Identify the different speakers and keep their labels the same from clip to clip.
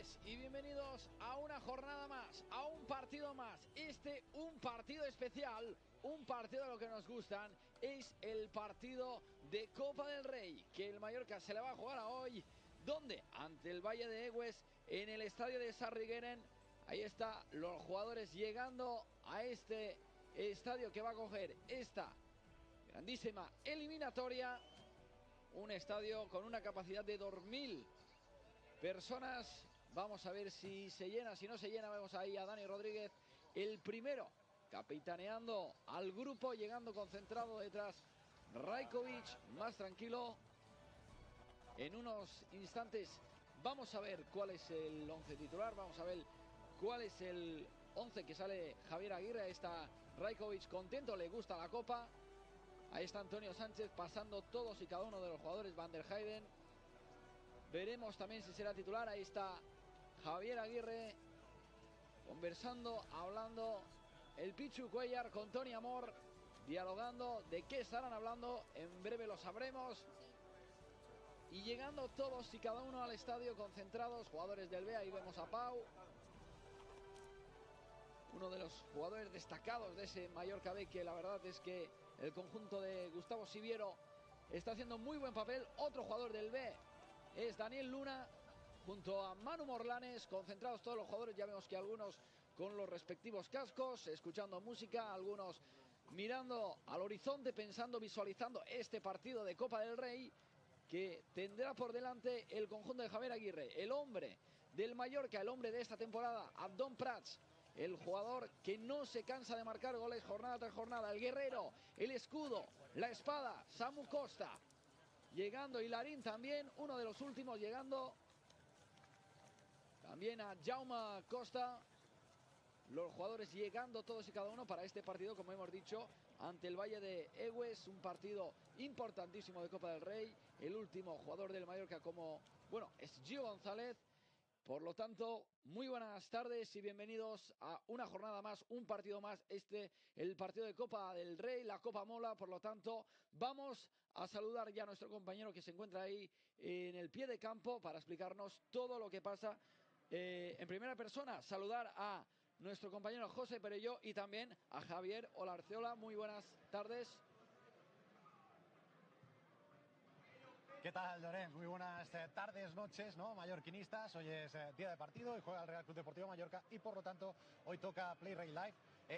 Speaker 1: tardes y bienvenidos a una jornada más, a un partido más. Un partido especial, un partido de lo que nos gustan, es el partido de Copa del Rey, que el Mallorca se le va a jugar a hoy. ¿Dónde? Ante el Valle de Egüés, en el estadio de Sarrigueren. Ahí está, los jugadores llegando a este estadio que va a coger esta grandísima eliminatoria. Un estadio con una capacidad de 2.000 personas. Vamos a ver si se llena, si no se llena. Vemos ahí a Dani Rodríguez, el primero, capitaneando al grupo, llegando concentrado detrás. Rajkovic, más tranquilo. En unos instantes vamos a ver cuál es el 11 titular. Vamos a ver cuál es el 11 que sale Javier Aguirre. Ahí está Rajkovic contento, le gusta la copa. Ahí está Antonio Sánchez pasando todos y cada uno de los jugadores. Van der Heyden. Veremos también si será titular. Ahí está Javier Aguirre conversando, hablando. El Pichu Cuellar con Tony Amor, dialogando. ¿De qué estarán hablando? En breve lo sabremos. Y llegando todos y cada uno al estadio concentrados. Jugadores del B. Ahí vemos a Pau, uno de los jugadores destacados de ese Mallorca B, que la verdad es que el conjunto de Gustavo Siviero está haciendo muy buen papel. Otro jugador del B es Daniel Luna, junto a Manu Morlanes, concentrados todos los jugadores. Ya vemos que algunos con los respectivos cascos, escuchando música, algunos mirando al horizonte, pensando, visualizando este partido de Copa del Rey que tendrá por delante el conjunto de Javier Aguirre. El hombre del Mallorca, el hombre de esta temporada, Abdón Prats, el jugador que no se cansa de marcar goles jornada tras jornada. El guerrero, el escudo, la espada, Samu Costa. Llegando Hilarín también, uno de los últimos llegando. También a Jaume Costa. Los jugadores llegando todos y cada uno para este partido, como hemos dicho, ante el Valle de Egüés. Un partido importantísimo de Copa del Rey. El último jugador del Mallorca es Gio González. Por lo tanto, muy buenas tardes y bienvenidos a una jornada más, un partido más. El partido de Copa del Rey, la Copa mola. Por lo tanto, vamos a saludar ya a nuestro compañero que se encuentra ahí en el pie de campo para explicarnos todo lo que pasa en primera persona. Saludar a nuestro compañero José Perelló y también a Javier Olarceola. Muy buenas tardes.
Speaker 2: ¿Qué tal, Lorenz? Muy buenas tardes, noches, ¿no? Mallorquinistas. Hoy es día de partido y juega el Real Club Deportivo Mallorca y por lo tanto hoy toca Play REY Live.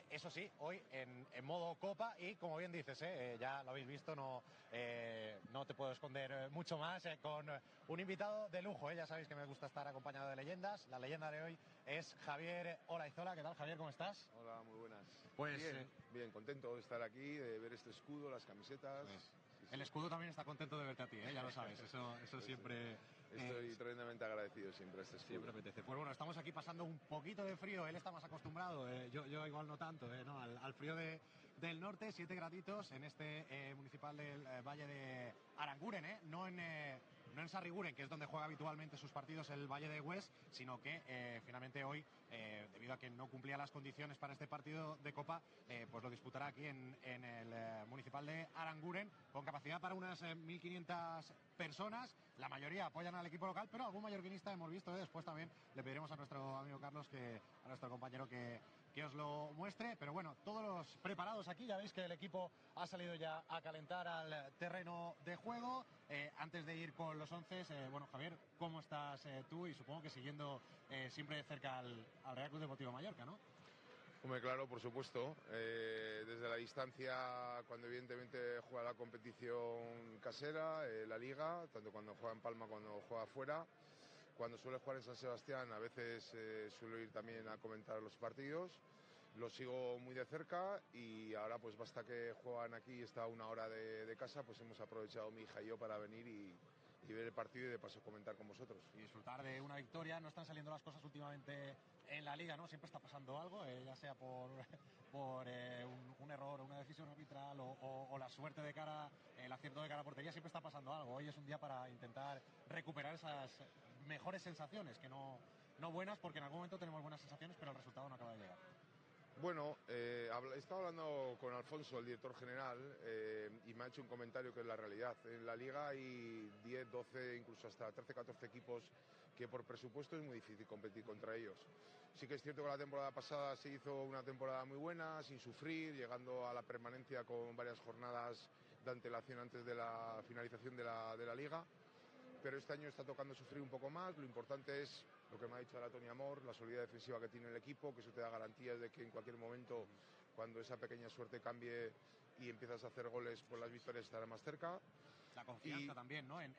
Speaker 2: Eso sí, hoy en modo Copa y como bien dices, ya lo habéis visto, no te puedo esconder mucho más, con un invitado de lujo. Ya sabéis que me gusta estar acompañado de leyendas. La leyenda de hoy es Javier Olaizola. ¿Qué tal, Javier? ¿Cómo estás?
Speaker 3: Hola, muy buenas.
Speaker 2: Pues
Speaker 3: bien, contento de estar aquí, de ver este escudo, las camisetas.
Speaker 2: Pues, sí. El escudo también está contento de verte a ti, ya lo sabes, eso siempre...
Speaker 3: Estoy tremendamente agradecido siempre a este escudo.
Speaker 2: Siempre apetece. Pues bueno, estamos aquí pasando un poquito de frío, él está más acostumbrado, yo igual no tanto, ¿no? al frío del norte. 7 graditos en este municipal del Valle de Aranguren, no en Sarriguren, que es donde juega habitualmente sus partidos el Valle de Egüés, sino que finalmente hoy, debido a que no cumplía las condiciones para este partido de Copa, pues lo disputará aquí en el municipal de Aranguren, con capacidad para unas 1.500 personas. La mayoría apoyan al equipo local, pero algún mallorquinista hemos visto. Después también le pediremos a nuestro amigo Carlos, a nuestro compañero, que os lo muestre. Pero bueno, todos los preparados aquí. Ya veis que el equipo ha salido ya a calentar al terreno de juego. Antes de ir con los 11, Javier, ¿cómo estás tú? Y supongo que siguiendo siempre de cerca al Real Club Deportivo Mallorca, ¿no?
Speaker 3: Hombre, claro, por supuesto. Desde la distancia, cuando evidentemente juega la competición casera, la Liga, tanto cuando juega en Palma como cuando juega afuera. Cuando suele jugar en San Sebastián, a veces suelo ir también a comentar los partidos. Lo sigo muy de cerca y ahora pues basta que juegan aquí, está a 1 hora de casa, pues hemos aprovechado mi hija y yo para venir y ver el partido y de paso comentar con vosotros.
Speaker 2: Y disfrutar de una victoria. No están saliendo las cosas últimamente en la Liga, ¿no? Siempre está pasando algo, ya sea por un error, una decisión arbitral o la suerte de cara, el acierto de cara a portería. Siempre está pasando algo. Hoy es un día para intentar recuperar esas mejores sensaciones, que no buenas, porque en algún momento tenemos buenas sensaciones, pero el resultado no acaba de llegar.
Speaker 3: Bueno, he estado hablando con Alfonso, el director general, y me ha hecho un comentario que es la realidad. En la liga hay 10, 12, incluso hasta 13, 14 equipos que por presupuesto es muy difícil competir contra ellos. Sí que es cierto que la temporada pasada se hizo una temporada muy buena, sin sufrir, llegando a la permanencia con varias jornadas de antelación antes de la finalización de la liga. Pero este año está tocando sufrir un poco más. Lo importante es lo que me ha dicho ahora Tony Amor, la solidez defensiva que tiene el equipo, que eso te da garantías de que en cualquier momento, cuando esa pequeña suerte cambie y empiezas a hacer goles, pues las victorias estarán más cerca.
Speaker 2: La confianza también, ¿no? En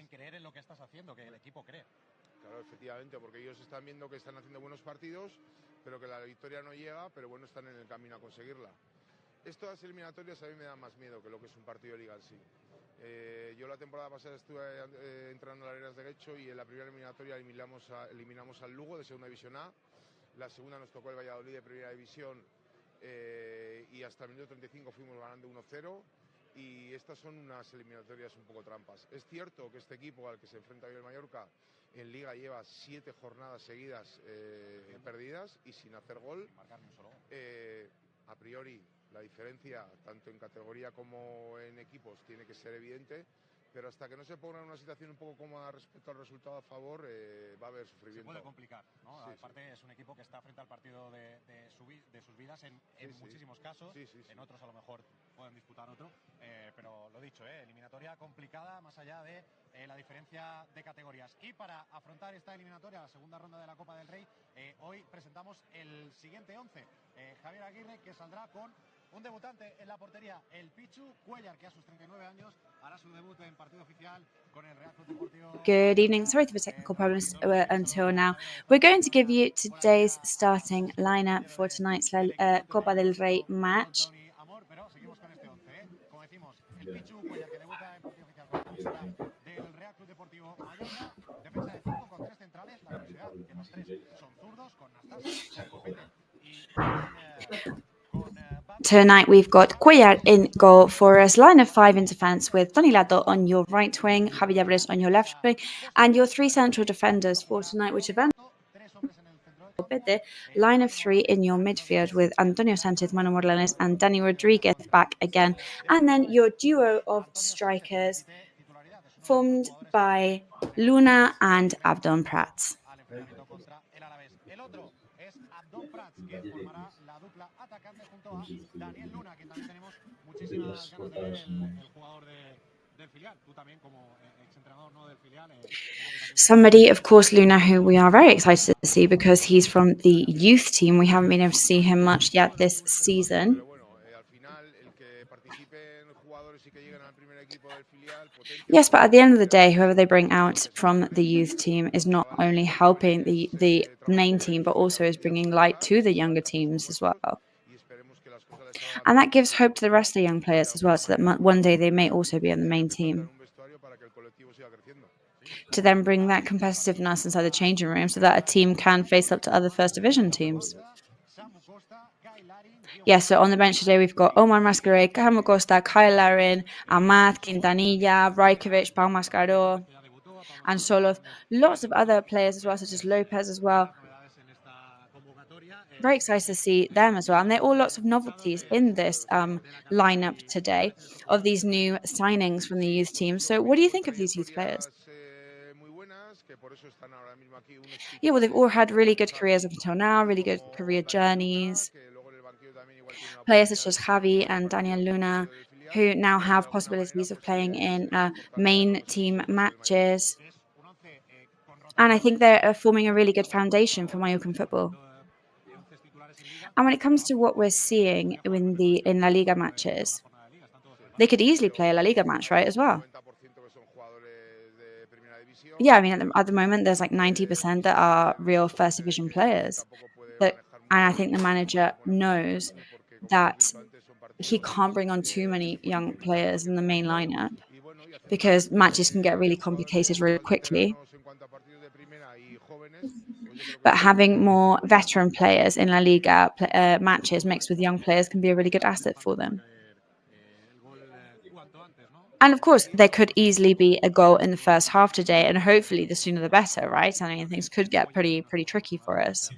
Speaker 2: creer en lo que estás haciendo, que el equipo cree.
Speaker 3: Claro, efectivamente, porque ellos están viendo que están haciendo buenos partidos, pero que la victoria no llega, pero bueno, están en el camino a conseguirla. Estas eliminatorias a mí me dan más miedo que lo que es un partido de liga en sí. Yo la temporada pasada estuve entrenando en las Arenas de Guecho y en la primera eliminatoria eliminamos al Lugo de Segunda División A. La segunda nos tocó el Valladolid de Primera División y hasta el minuto 35 fuimos ganando 1-0. Y estas son unas eliminatorias un poco trampas. Es cierto que este equipo al que se enfrenta hoy el Mallorca en Liga lleva 7 jornadas seguidas perdidas y sin hacer gol. A priori la diferencia, tanto en categoría como en equipos, tiene que ser evidente, pero hasta que no se ponga en una situación un poco cómoda respecto al resultado a favor, va a haber sufrimiento.
Speaker 2: Se puede complicar, ¿no?
Speaker 3: Sí,
Speaker 2: aparte es un equipo que está frente al partido de sus vidas en muchísimos casos, en otros a lo mejor pueden disputar otro, pero lo dicho, eliminatoria complicada más allá de la diferencia de categorías. Y para afrontar esta eliminatoria, la segunda ronda de la Copa del Rey, hoy presentamos el siguiente 11. Javier Aguirre, que saldrá con un debutante en la portería, el Pichu Cuellar, que a sus 39 años hará su debut en partido oficial con el Real Club Deportivo.
Speaker 4: Good evening. Sorry for the technical problems until now. We're going to give you today's starting lineup for tonight's Copa del Rey match.
Speaker 2: Pero seguimos con este 11, Como decimos, el Pichu Cuellar, que debuta en partido oficial con la camiseta del Real Club Deportivo Mallorca. Defensa de 5 con 3 centrales. La curiosidad que los 3 son zurdos, con Nastasa, con Copete y
Speaker 4: Tonight we've got Cuellar in goal for us, line of 5 in defence with Tony Lato on your right wing, Javi Llabres on your left wing, and your 3 central defenders for tonight, which are Copete, line of 3 in your midfield with Antonio Sanchez, Manu Morlanes, and Dani Rodriguez back again, and then your duo of strikers formed by Luna and Abdon Prats.
Speaker 2: Que formará la dupla atacante junto a Daniel Luna, que también tenemos muchísimas ganas de ver el jugador del filial. Tú también como exentrenador, ¿no?, del filial.
Speaker 4: Somebody, of course, Luna, who we are very excited to see because he's from the youth team. We haven't been able to see him much yet this season. Yes, but at the end of the day, whoever they bring out from the youth team is not only helping the main team, but also is bringing light to the younger teams as well. And that gives hope to the rest of the young players as well, so that one day they may also be on the main team. To then bring that competitiveness inside the changing room so that a team can face up to other first division teams. Yes, so on the bench today we've got Omar Mascaret, Samu Costa, Kyle Larin, Amat, Quintanilla, Rajkovic, Pau Mascaró, and Solov. Lots of other players as well, such as Lopez as well. Very excited to see them as well. And there are all lots of novelties in this lineup today of these new signings from the youth team. So what do you think of these youth players? Yeah, well, they've all had really good careers up until now, really good career journeys. Players such as Javi and Daniel Luna, who now have possibilities of playing in main team matches. And I think they're forming a really good foundation for Mallorcan football. And when it comes to what we're seeing in La Liga matches, they could easily play a La Liga match, right, as well. Yeah, I mean, at the moment, there's like 90% that are real first division players. And I think the manager knows that he can't bring on too many young players in the main lineup because matches can get really complicated really quickly. But having more veteran players in La Liga matches mixed with young players can be a really good asset for them. And of course, there could easily be a goal in the first half today, and hopefully the sooner the better, right? I mean, things could get pretty tricky for us.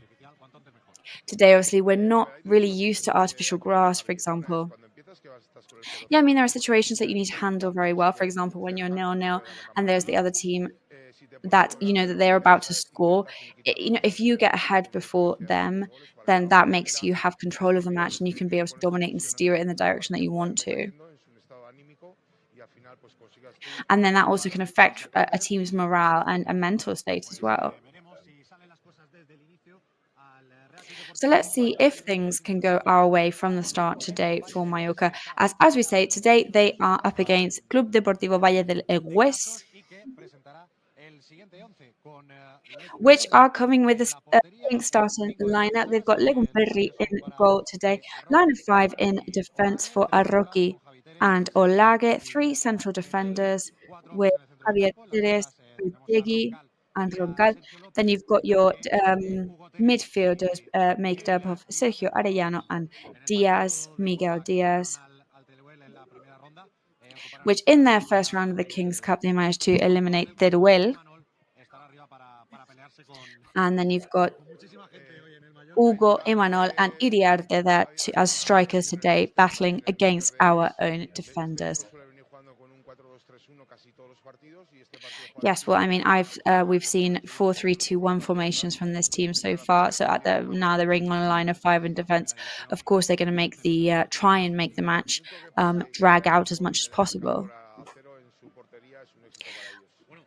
Speaker 4: Today, obviously, we're not really used to artificial grass, for example. Yeah, I mean, there are situations that you need to handle very well. For example, when you're 0-0 and there's the other team that you know that they're about to score, if you get ahead before them, then that makes you have control of the match and you can be able to dominate and steer it in the direction that you want to. And then that also can affect a team's morale and a mental state as well. So let's see if things can go our way from the start today for Mallorca. As we say, today they are up against Club Deportivo Valle de Egüés, which are coming with a starting lineup. They've got Legumberri in goal today, line of 5 in defence for Arroqui and Olage, 3 central defenders with Javier Pérez, Diegui and Roncal. Then you've got your midfielders made up of Sergio Arellano and Miguel Diaz, which in their first round of the King's Cup, they managed to eliminate Teruel. And then you've got Hugo, Imanol, and Iriarte there as strikers today, battling against our own defenders. Yes, well, I mean, we've seen 4-3-2-1 formations from this team so far. So now they're ringing on a line of 5 in defence. Of course, they're going to try and make the match drag out as much as possible.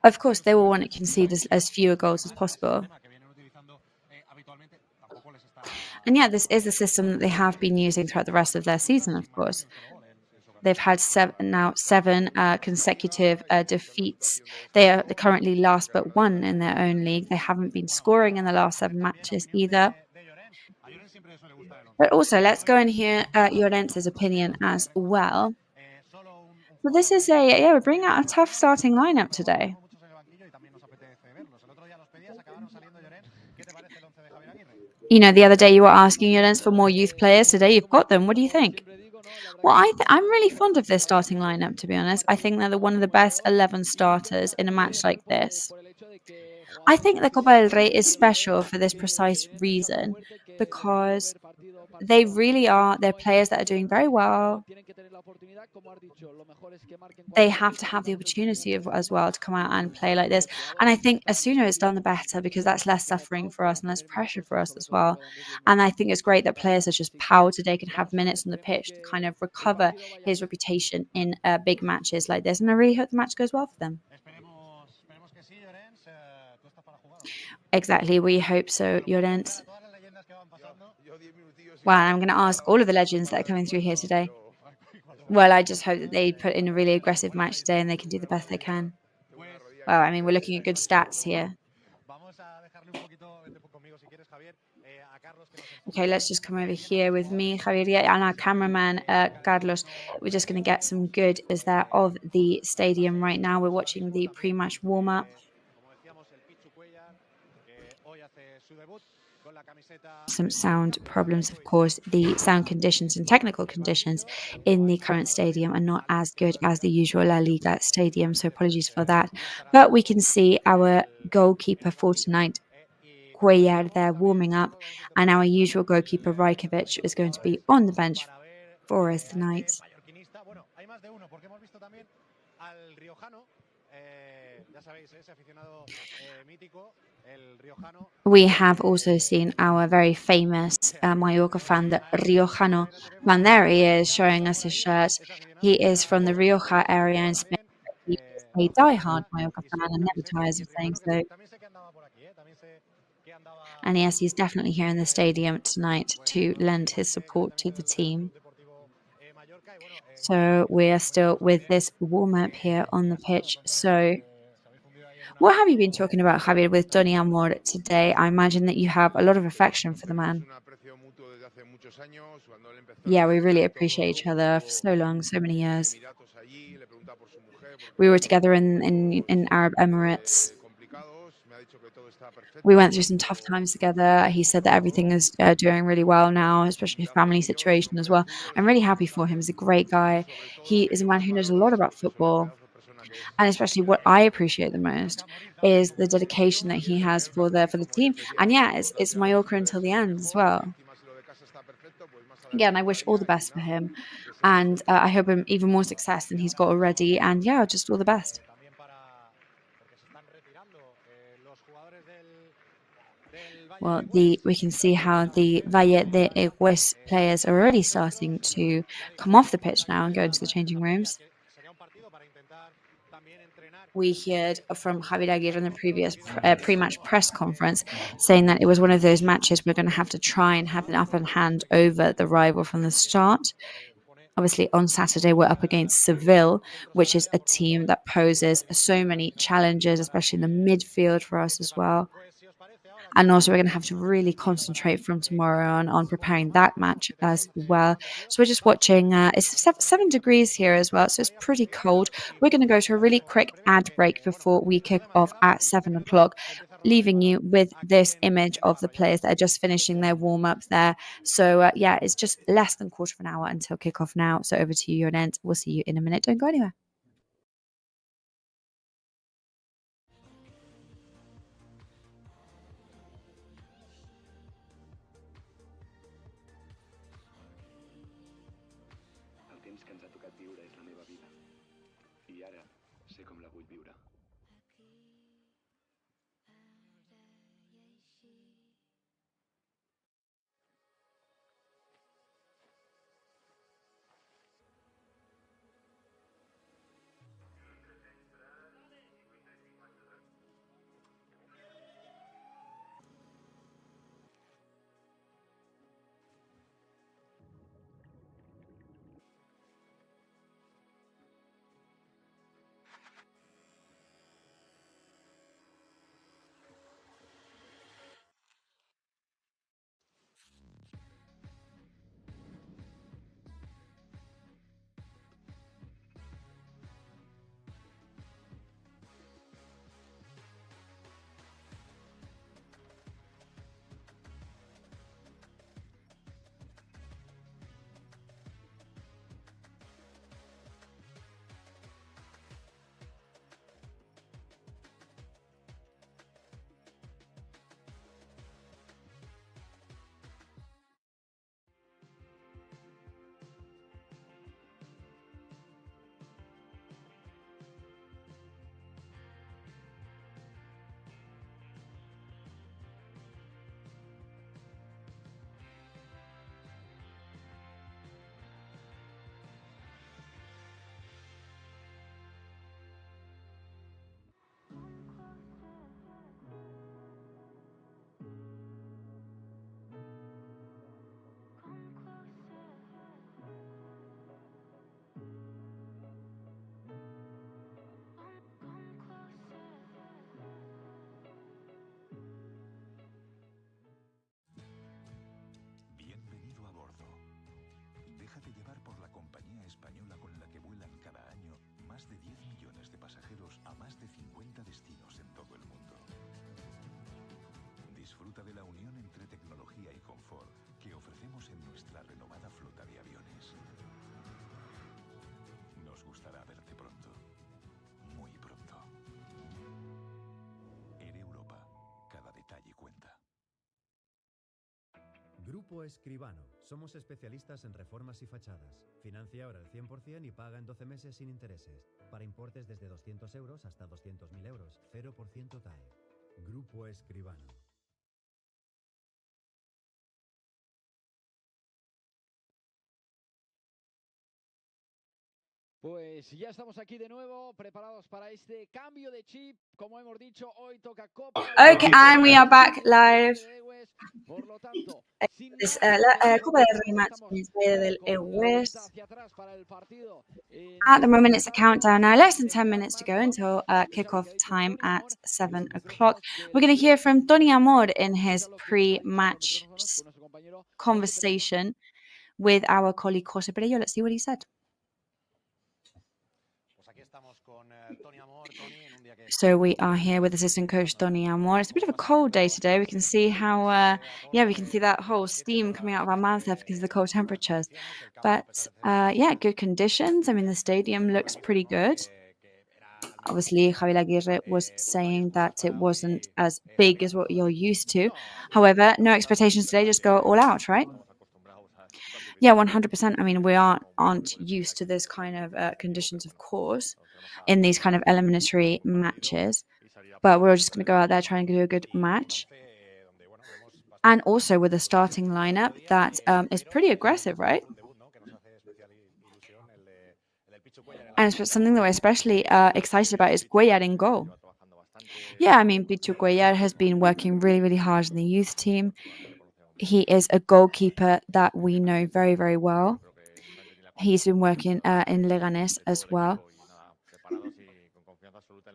Speaker 4: Of course, they will want to concede as fewer goals as possible. And yeah, this is a system that they have been using throughout the rest of their season, of course. They've had 7 consecutive defeats. They are currently last but 1 in their own league. They haven't been scoring in the last 7 matches either. But also, let's go and hear Llorence's opinion as well. So this is we're bringing out a tough starting lineup today. The other day you were asking Llorens for more youth players. Today you've got them. What do you think? Well, I'm really fond of this starting lineup, to be honest. I think they're one of the best 11 starters in a match like this. I think the Copa del Rey is special for this precise reason, because they really are. They're players that are doing very well. They have to have the opportunity as well to come out and play like this. And I think the sooner it's done, the better, because that's less suffering for us and less pressure for us as well. And I think it's great that players such as Pau today can have minutes on the pitch to kind of recover his reputation in big matches like this. And I really hope the match goes well for them. Exactly, we hope so, Llorens. Well, I'm going to ask all of the legends that are coming through here today. Well, I just hope that they put in a really aggressive match today and they can do the best they can. Well, I mean, we're looking at good stats here. Okay, let's just come over here with me, Javier, and our cameraman, Carlos. We're just going to get some good is there of the stadium right now. We're watching the pre-match warm-up. Some sound problems, of course. The sound conditions and technical conditions in the current stadium are not as good as the usual La Liga stadium, so apologies for that. But we can see our goalkeeper for tonight, Cuellar, there warming up, and our usual goalkeeper, Rajkovic, is going to be on the bench for us tonight. We have also seen our very famous Mallorca fan, the Riojano fan. There he is, showing us his shirt. He is from the Rioja area in Spain. He is a die-hard Mallorca fan and never tires of saying so. And yes, he's definitely here in the stadium tonight to lend his support to the team. So we are still with this warm-up here on the pitch. So what have you been talking about, Javier, with Tony Amor today? I imagine that you have a lot of affection for the man. Yeah, we really appreciate each other for so long, so many years. We were together in Arab Emirates. We went through some tough times together. He said that everything is doing really well now, especially his family situation as well. I'm really happy for him. He's a great guy. He is a man who knows a lot about football. And especially what I appreciate the most is the dedication that he has for the team. And yeah, it's Mallorca until the end as well. Yeah, and I wish all the best for him. And I hope him even more success than he's got already. And yeah, just all the best. Well, we can see how the Valle de Egüés players are already starting to come off the pitch now and go into the changing rooms. We heard from Javier Aguirre in the previous pre-match press conference saying that it was one of those matches we're going to have to try and have an upper hand over the rival from the start. Obviously, on Saturday, we're up against Seville, which is a team that poses so many challenges, especially in the midfield for us as well. And also, we're going to have to really concentrate from tomorrow on preparing that match as well. So we're just watching. It's 7 degrees here as well, so it's pretty cold. We're going to go to a really quick ad break before we kick off at 7 o'clock, leaving you with this image of the players that are just finishing their warm-up there. So, yeah, it's just less than a quarter of an hour until kickoff now. So over to you, Yonent. We'll see you in a minute. Don't go anywhere.
Speaker 5: española con la que vuelan cada año más de 10 millones de pasajeros a más de 50 destinos en todo el mundo. Disfruta de la unión entre tecnología y confort que ofrecemos en nuestra renovada flota de aviones. Nos gustará verte pronto, muy pronto. Air Europa, cada detalle cuenta.
Speaker 6: Grupo Escribano. Somos especialistas en reformas y fachadas. Financia ahora al 100% y paga en 12 meses sin intereses. Para importes desde 200 euros hasta 200.000 euros. 0% TAE. Grupo Escribano.
Speaker 1: Pues ya estamos aquí de nuevo, preparados para este cambio de chip. Como hemos dicho, hoy toca Copa.
Speaker 4: Okay, and we are back live.
Speaker 1: Por lo tanto,
Speaker 4: This Copa del Rey match is Valle de Egüés. At the moment, it's a countdown now. Less than 10 minutes to go until kickoff time at 7 o'clock. We're going to hear from Tony Amor in his pre-match conversation with our colleague José Perello. Let's see what he said. So we are here with assistant coach Tony Amor. It's a bit of a cold day today. We can see how, we can see that whole steam coming out of our mouths there because of the cold temperatures. But good conditions. I mean, the stadium looks pretty good. Obviously, Javier Aguirre was saying that it wasn't as big as what you're used to. However, no expectations today, just go all out, right? Yeah, 100%. I mean, we aren't used to this kind of conditions, of course, in these kind of eliminatory matches. But we're just going to go out there trying to do a good match. And also with a starting lineup that is pretty aggressive, right? And something that we're especially excited about is Cuellar in goal. Yeah, I mean, Pichu Cuellar has been working really, really hard in the youth team. He is a goalkeeper that we know very, very well. He's been working in Leganés as well.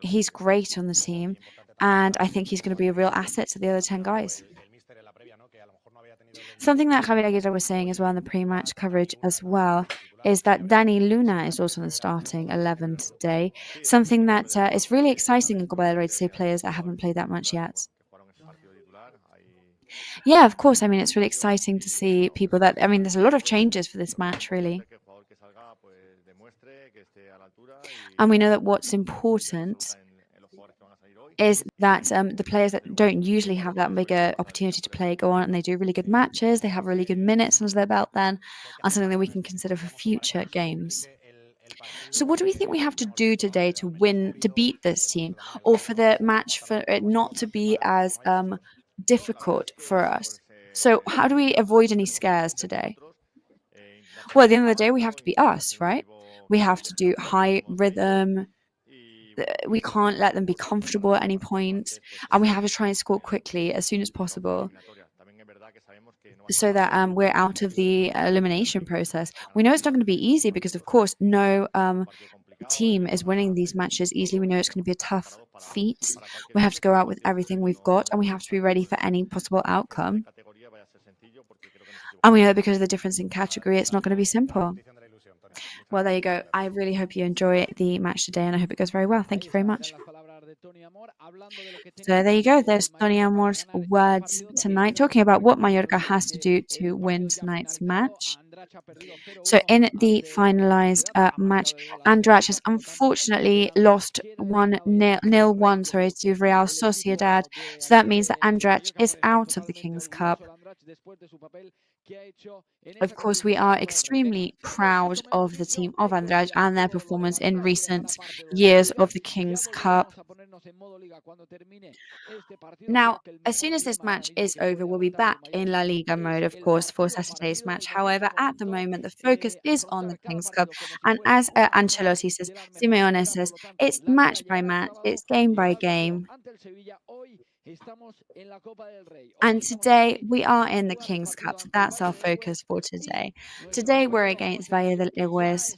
Speaker 4: He's great on the team, and I think he's going to be a real asset to the other 10 guys. Something that Javier Aguirre was saying as well in the pre-match coverage as well is that Dani Luna is also in the starting 11 today. Something that is really exciting in Copa del Rey to see players that haven't played that much yet. Yeah, of course. I mean, it's really exciting to see people that, I mean, there's a lot of changes for this match, really. And we know that what's important is that the players that don't usually have that bigger opportunity to play go on and they do really good matches, they have really good minutes under their belt then, and something that we can consider for future games. So what do we think we have to do today to win, to beat this team, or for the match for it not to be as difficult for us? So how do we avoid any scares today? Well, at the end of the day, we have to be us, right? We have to do high rhythm. We can't let them be comfortable at any point, and we have to try and score quickly as soon as possible so that we're out of the elimination process. We know it's not going to be easy because, of course, no team is winning these matches easily. We know it's going to be a tough feat. We have to go out with everything we've got, and we have to be ready for any possible outcome. And we know because of the difference in category, it's not going to be simple. Well, there you go. I really hope you enjoy the match today, and I hope it goes very well. Thank you very much. So there you go. There's Tony Amor's words tonight, talking about what Mallorca has to do to win tonight's match. So in the finalized match, Andratx has unfortunately lost 0-1 to Real Sociedad. So that means that Andratx is out of the King's Cup. Of course, we are extremely proud of the team of Andratx and their performance in recent years of the King's Cup. Now, as soon as this match is over, we'll be back in La Liga mode, of course, for Saturday's match. However, at the moment, the focus is on the King's Cup. And as Ancelotti says, Simeone says, it's match by match, it's game by game. And today we are in the King's Cup, so that's our focus for today. Today we're against Valle de Egüés,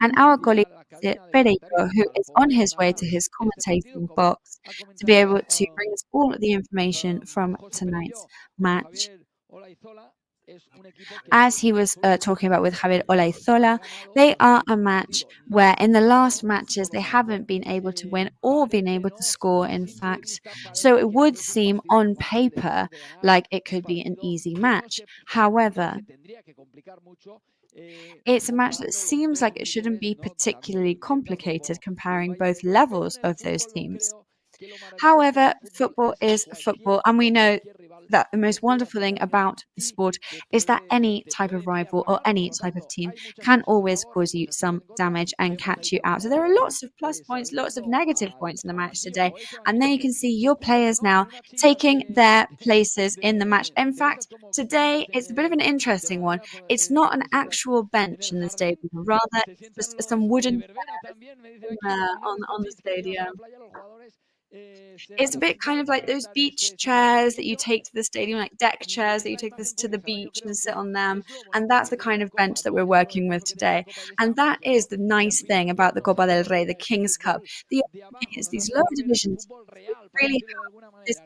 Speaker 4: and our colleague Pereiro, who is on his way to his commentating box to be able to bring us all the information from tonight's match. As he was talking about with Javier Olaizola, they are a match where in the last matches they haven't been able to win or been able to score, in fact. So it would seem on paper like it could be an easy match. However, it's a match that seems like it shouldn't be particularly complicated comparing both levels of those teams. However, football is football, and we know that the most wonderful thing about the sport is that any type of rival or any type of team can always cause you some damage and catch you out. So there are lots of plus points, lots of negative points in the match today. And there you can see your players now taking their places in the match. In fact, today it's a bit of an interesting one. It's not an actual bench in the stadium, rather it's just some wooden chairs on the stadium. It's a bit kind of like those beach chairs that you take to the stadium, like deck chairs that you take this to the beach and sit on them. And that's the kind of bench that we're working with today. And that is the nice thing about the Copa del Rey, the King's Cup. The other thing is these lower divisions really have this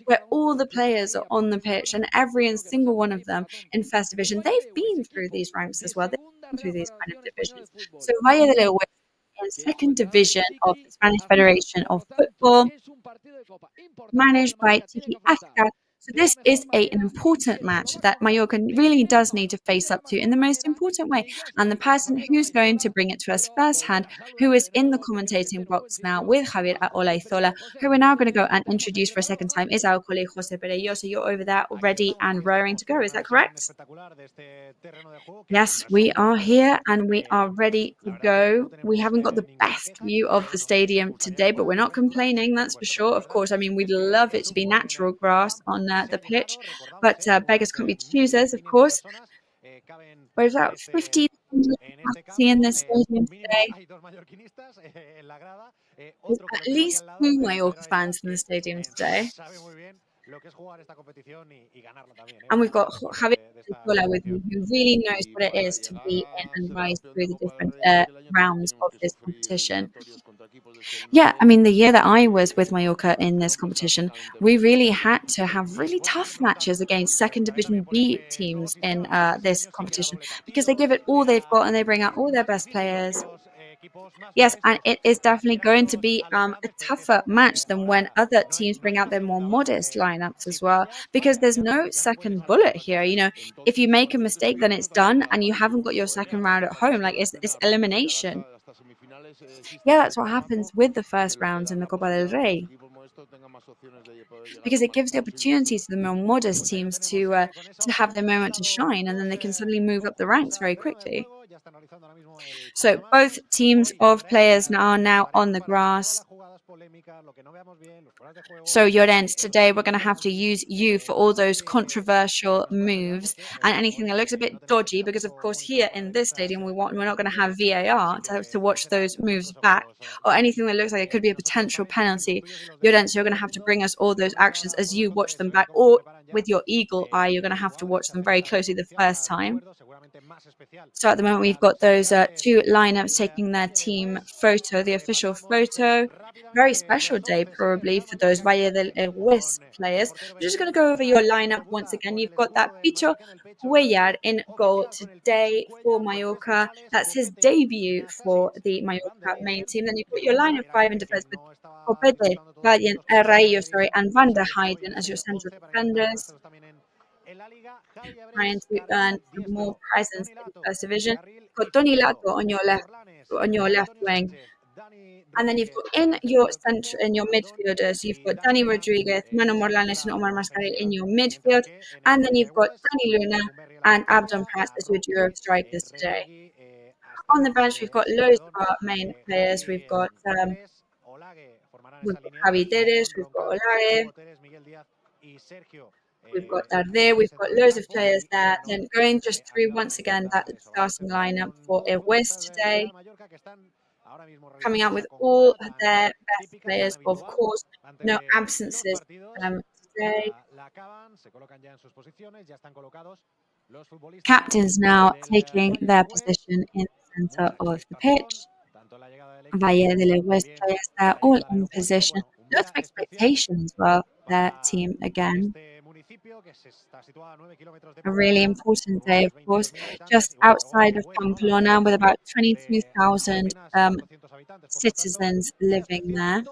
Speaker 4: where all the players are on the pitch and every single one of them in first division, they've been through these ranks as well. They've been through these kind of divisions. So Valle de Egüés in second division of the Spanish Federation of Football, managed by Tiki Ascar. So this is an important match that Mallorca really does need to face up to in the most important way. And the person who's going to bring it to us firsthand, who is in the commentating box now with Javier Olaizola, who we're now going to go and introduce for a second time, is our colleague Jose Perello. So you're over there ready and raring to go. Is that correct? Yes, we are here and we are ready to go. We haven't got the best view of the stadium today, but we're not complaining, that's for sure. Of course, I mean, we'd love it to be natural grass on the pitch, but beggars can't be choosers, of course. There's about 50 capacity in this stadium today. There's at least 2 Mallorca fans in the stadium today. And we've got Javier Olaizola with me, who really knows what it is to be in and rise through the different rounds of this competition. Yeah, I mean, the year that I was with Mallorca in this competition, we really had to have really tough matches against second division B teams in this competition because they give it all they've got and they bring out all their best players. Yes, and it is definitely going to be a tougher match than when other teams bring out their more modest lineups as well, because there's no second bullet here. You know, if you make a mistake, then it's done, and you haven't got your second round at home. Like, it's elimination. Yeah, that's what happens with the first rounds in the Copa del Rey, because it gives the opportunity to the more modest teams to have their moment to shine, and then they can suddenly move up the ranks very quickly. So both teams of players are now on the grass. So Llorens, today we're going to have to use you for all those controversial moves and anything that looks a bit dodgy, because of course here in this stadium we're not going to have VAR to watch those moves back, or anything that looks like it could be a potential penalty. Llorens, you're going to have to bring us all those actions as you watch them back, or with your eagle eye, you're going to have to watch them very closely the first time. So at the moment, we've got those 2 lineups taking their team photo, the official photo. Very special day, probably, for those Valle de Egüés players. We're just going to go over your lineup once again. You've got that Picho Cuellar in goal today for Mallorca. That's his debut for the Mallorca main team. Then you've got your line of 5 in defence with Copete, REY, and Van der Heyden as your central defenders, trying to earn some more presence in the first division. You've got Tony Lato on your left wing. And then you've got in your midfielders, you've got Dani Rodriguez, Manu Morlanes, and Omar Mascarell in your midfield. And then you've got Dani Luna and Abdon Prats as your duo of strikers today. On the bench, we've got loads of our main players. We've got Javi Teres, we've got Olave, we've got Tarde, we've got loads of players there. Then going just through once again that starting lineup for Egüés today. Coming out with all their best players, of course. No absences today. Captains now taking their position in the centre of the pitch. Valle de Egüés players, they're all in position. Lots of expectation as well for their team again. A really important day, of course, just outside of Pamplona, with about 22,000 citizens living there.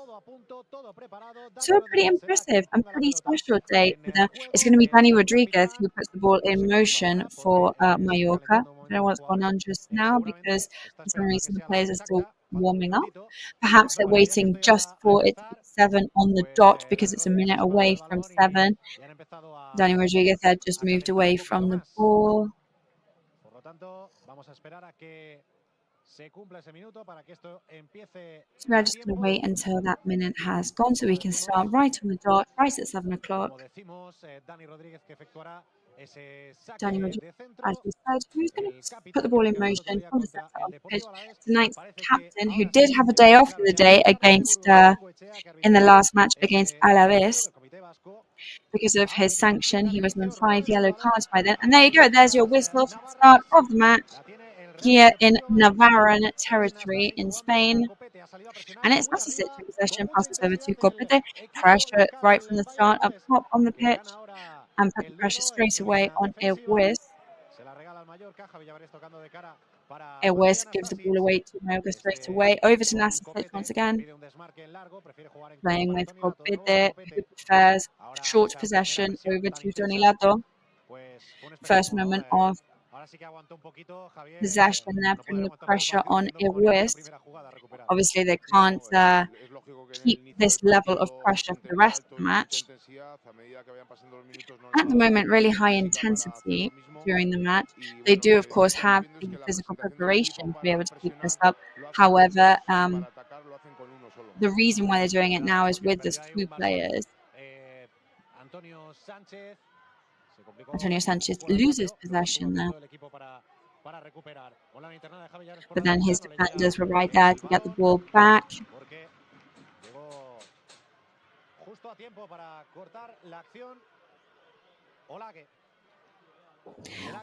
Speaker 4: So pretty impressive and pretty special day for them. It's going to be Dani Rodriguez who puts the ball in motion for Mallorca. I don't know what's going on just now, because for some reason the players are still warming up. Perhaps they're waiting just for it to be 7 on the dot, because it's a minute away from 7. Dani Rodriguez had just moved away from the ball. So we're just going to wait until that minute has gone so we can start right on the dot, right at 7 o'clock. Dani Rodriguez, as we said, who's going to put the ball in motion from the centre of the pitch. Tonight's captain, who did have a day off the day against in the last match against Alaves. Because of his sanction, he was on 5 yellow cards by then. And there you go, there's your whistle for the start of the match here in Navarran territory in Spain. And it's Massic in possession, passes over to Copete. Pressure right from the start up top on the pitch, and put the pressure straight away on Egüés. Egüés gives the ball away to Mallorca straight away. Over to Nasic once again. Playing with COPA, who prefers short possession over to Donilado. First moment of possession there, putting the pressure on Egüés. Obviously, they can't keep this level of pressure for the rest of the match. At the moment, really high intensity during the match. They do, of course, have the physical preparation to be able to keep this up. However, the reason why they're doing it now is with the two players. Antonio Sanchez loses possession there. But then his defenders were right there to get the ball back.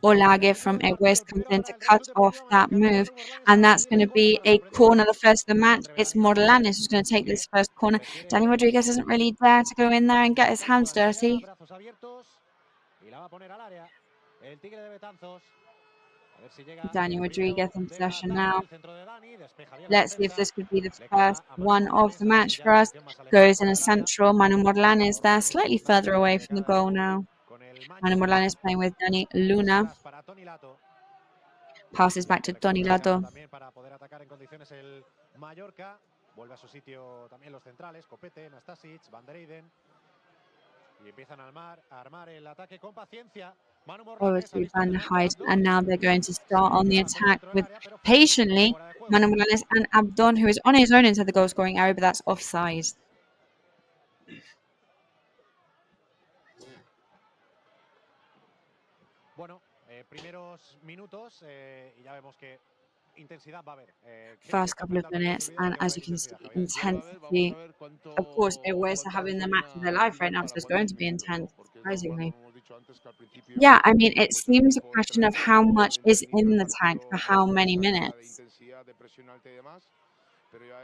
Speaker 4: Olage from Egüés comes in to cut off that move, and that's going to be a corner, the first of the match. It's Morlanes who's going to take this first corner. Danny Rodriguez isn't really there to go in there and get his hands dirty. Daniel Rodriguez in possession now. Let's see if this could be the first one of the match for us. Goes in a central. Manu Morlanes there, slightly further away from the goal now. Manu Morlanes playing with Dani Luna. Passes back to Donilado. Over to Van der Heijden, and now they're going to start on the attack with patiently Manu Morlanes and Abdon, who is on his own inside the goal scoring area, but that's offside. First couple of minutes, and as you can see, intensity. Of course, Egüés are having the match of their life right now, so it's going to be intense, surprisingly. Yeah, I mean, it seems a question of how much is in the tank for how many minutes.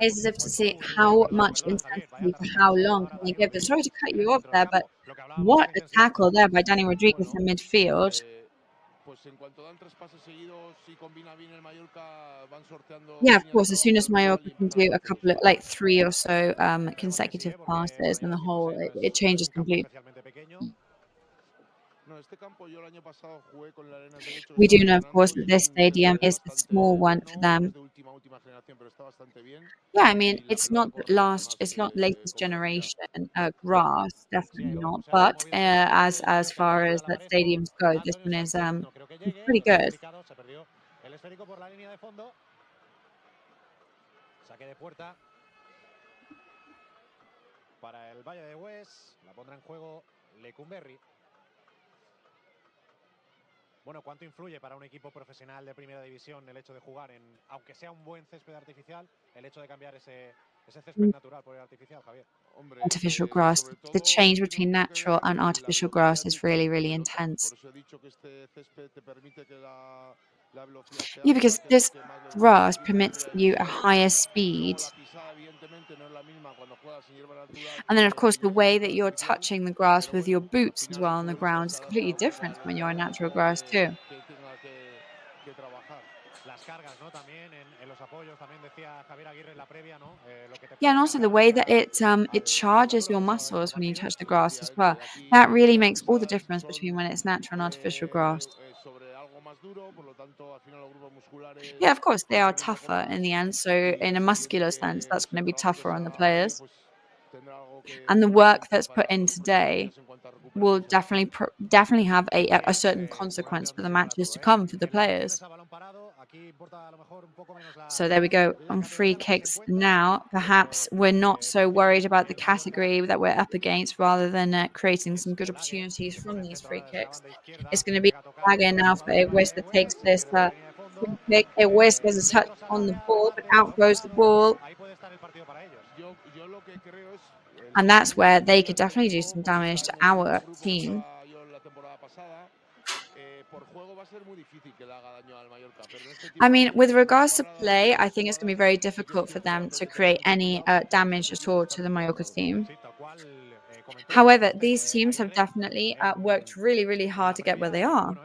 Speaker 4: It's as if to see how much intensity for how long can they give it. Sorry to cut you off there, but what a tackle there by Dani Rodriguez in midfield. Yeah, of course, as soon as Mallorca can do a couple of, like 3 or so consecutive passes, and the whole, it changes completely. We do know, of course, that this stadium is a small one for them. Yeah, I mean, it's not latest generation grass, definitely not. But as far as that stadiums go, this one is pretty good. Para el Valle de Egüés, la pondrá en juego Lecumberri. Bueno, ¿cuánto influye para un equipo profesional de primera división el hecho de jugar en, aunque sea un buen césped artificial, el hecho de cambiar ese césped natural por el artificial, Javier? Artificial grass. The change between natural and artificial grass is really, really intense. Yeah, because this grass permits you a higher speed. And then, of course, the way that you're touching the grass with your boots as well on the ground is completely different when you're on natural grass too. Yeah, and also the way that it charges your muscles when you touch the grass as well. That really makes all the difference between when it's natural and artificial grass. Yeah, of course, they are tougher in the end. So in a muscular sense, that's going to be tougher on the players. And the work that's put in today will definitely have a certain consequence for the matches to come for the players. So there we go on free kicks now. Perhaps we're not so worried about the category that we're up against rather than creating some good opportunities from these free kicks. It's going to be Olage now for Egüés that takes this free kick. Egüés gets a touch on the ball, but out goes the ball. And that's where they could definitely do some damage to our team. I mean, with regards to play, I think it's going to be very difficult for them to create any damage at all to the Mallorca team. However, these teams have definitely worked really, really hard to get where they are.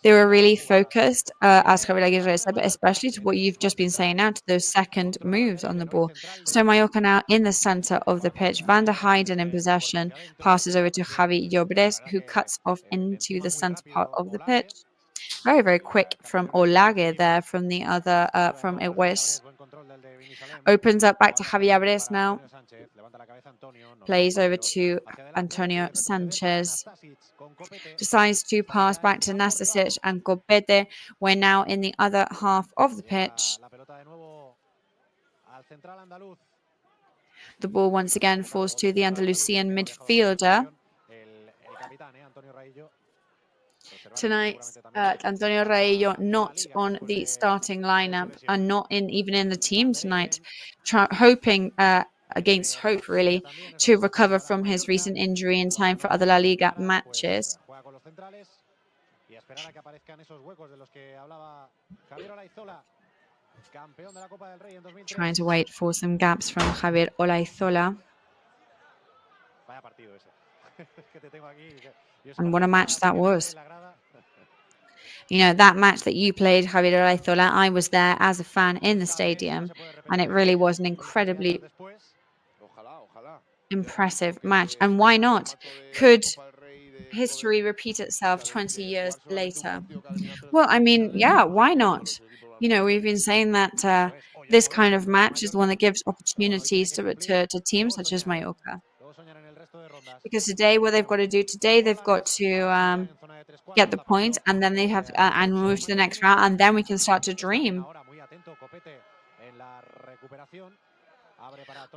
Speaker 4: They were really focused, as Javier Aguirre said, but especially to what you've just been saying now, to those second moves on the ball. So Mallorca now in the center of the pitch. Van der Heijden in possession, passes over to Javi Llobres, who cuts off into the center part of the pitch. Very, very quick from Olage there from the other, from Egüés. Opens up back to Javi Llobres now. Plays over to Antonio Sanchez. Decides to pass back to Nastasic and COPETE. We're now in the other half of the pitch. The ball once again falls to the Andalusian midfielder. Tonight, Antonio REY not on the starting lineup and not even in the team tonight, hoping against hope really to recover from his recent injury in time for other La Liga matches. Trying to wait for some gaps from Javier Olaizola. And what a match that was. You know, that match that you played, Javier Olaizola, I was there as a fan in the stadium, and it really was an incredibly impressive match. And why not? Could history repeat itself 20 years later? Well, I mean, yeah, why not? You know, we've been saying that this kind of match is the one that gives opportunities to teams such as Mallorca. Because today, what they've got to do today, they've got to get the point, and then they have and move to the next round, and then we can start to dream.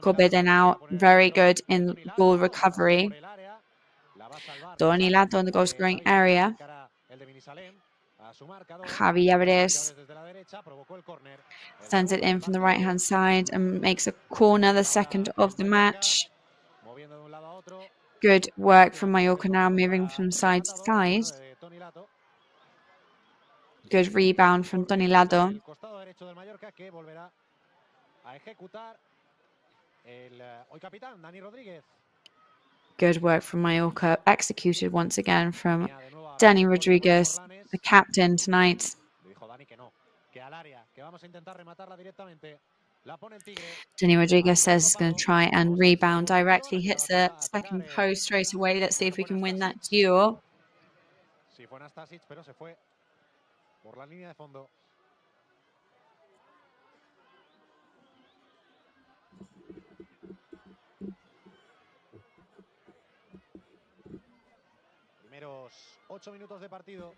Speaker 4: COPETE now very good in ball recovery. Toni Lato in the goal scoring area. Javi Llobres sends it in from the right hand side and makes a corner, the second of the match. Good work from Mallorca now, moving from side to side. Good rebound from Toni Lato. Good work from Mallorca, executed once again from Dani Rodriguez, the captain tonight. Dani Rodriguez says he's going to try and rebound directly, hits the second post straight away. Let's see if we can win that duel.
Speaker 2: Primeros 8 minutos de partido.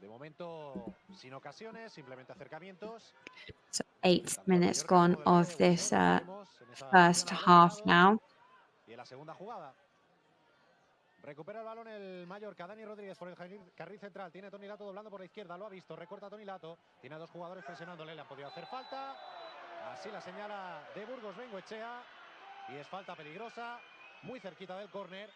Speaker 2: De momento, sin ocasiones, simplemente acercamientos.
Speaker 4: So 8 minutes gone of this first half now.
Speaker 2: Y en la segunda jugada. Recupera el balón el Mallorca. Dani Rodríguez por el carril central. Tiene Toni Lato doblando por la izquierda. Lo ha visto. Recorta Toni Lato. Tiene a dos jugadores presionándole. Le han podido hacer falta. Así la señala de Burgos Bengoechea. Y es falta peligrosa. Muy cerquita del córner.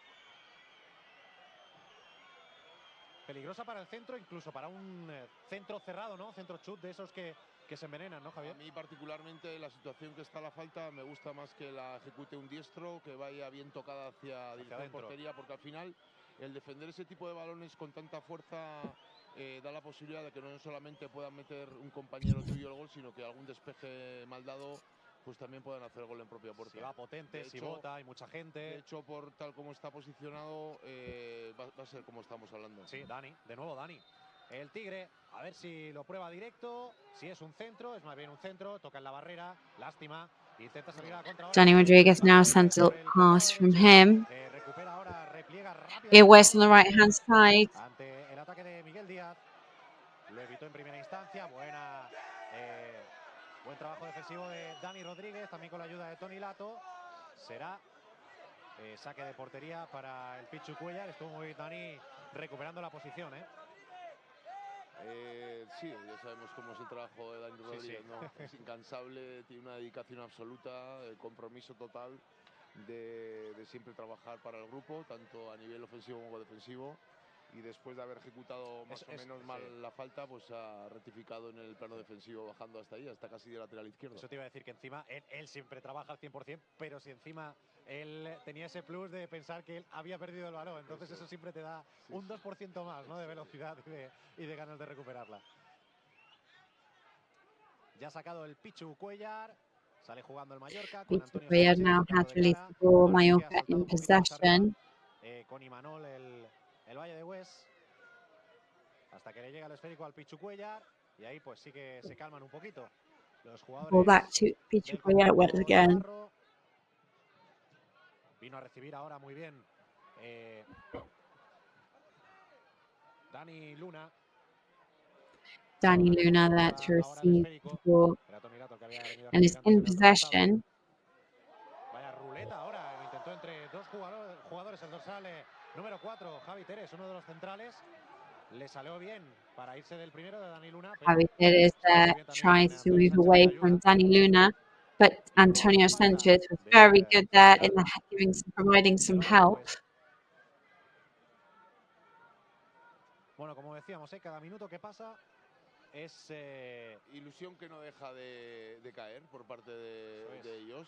Speaker 2: Peligrosa para el centro, incluso para un centro cerrado, ¿no? Centro chut de esos que se envenenan, ¿no, Javier?
Speaker 3: A mí particularmente la situación que está la falta me gusta más que la ejecute un diestro, que vaya bien tocada hacia dirección portería, porque al final el defender ese tipo de balones con tanta fuerza da la posibilidad de que no solamente puedan meter un compañero tuyo el gol, sino que algún despeje mal dado pues también pueden hacer gol en propia puerta.
Speaker 2: Si va potente, si bota, hay mucha gente.
Speaker 3: De hecho, por tal como está posicionado, va a ser como estamos hablando.
Speaker 2: Sí, Dani, de nuevo Dani. El Tigre, a ver si lo prueba directo. Si es un centro, es más bien un centro. Toca en la barrera, lástima. Intenta salir a la contra.
Speaker 4: Dani Rodriguez now sends a pass from him. Egüés on the right hand side.
Speaker 2: Ante el ataque de Miguel Díaz. Lo evitó en primera instancia. Buen trabajo defensivo de Dani Rodríguez, también con la ayuda de Toni Lato. Será saque de portería para el Pichu Cuellar. Estuvo muy Dani recuperando la posición,
Speaker 3: Sí, ya sabemos cómo es el trabajo de Dani Rodríguez, sí. ¿No? Es incansable, tiene una dedicación absoluta, compromiso total de siempre trabajar para el grupo, tanto a nivel ofensivo como defensivo. y después de haber ejecutado más o menos mal la falta, pues ha rectificado en el plano defensivo, bajando hasta ahí, hasta casi de lateral izquierdo.
Speaker 2: Eso te iba a decir, que encima él siempre trabaja al 100%, pero si encima él tenía ese plus de pensar que él había perdido el balón, entonces eso siempre te da un 2% más, ¿no?, de velocidad y de ganas de recuperarla. Ya ha sacado el Pichu Cuellar, sale jugando el Mallorca con Antonio
Speaker 4: Cuellar
Speaker 2: Sánchez,
Speaker 4: now has
Speaker 2: tocando de
Speaker 4: released
Speaker 2: cara,
Speaker 4: the ball.
Speaker 2: balón que ha
Speaker 4: Mallorca
Speaker 2: saltado
Speaker 4: in
Speaker 2: un poquito más arriba,
Speaker 4: possession.
Speaker 2: con Imanol el Valle de Egüés, hasta que le llega el esférico al Pichu Cuellar, y ahí pues sí que se calman un poquito los
Speaker 4: Ball
Speaker 2: jugadores
Speaker 4: back to Pichu
Speaker 2: del
Speaker 4: Cuellar once
Speaker 2: conjunto
Speaker 4: again.
Speaker 2: navarro. Vino a recibir ahora muy bien Dani Luna.
Speaker 4: Dani Luna there to receive the ball and is in possession.
Speaker 2: Vaya ruleta ahora, intentó entre dos jugadores el dorsal número 4, Javi Teres, uno de los centrales. Le salió bien para irse del primero de Dani Luna.
Speaker 4: Javi Teres there tries to move away from Dani Luna, but Antonio Sanchez was very good there in providing some help.
Speaker 2: Bueno, como decíamos, cada minuto que pasa es
Speaker 3: ilusión que no deja de caer por parte de ellos.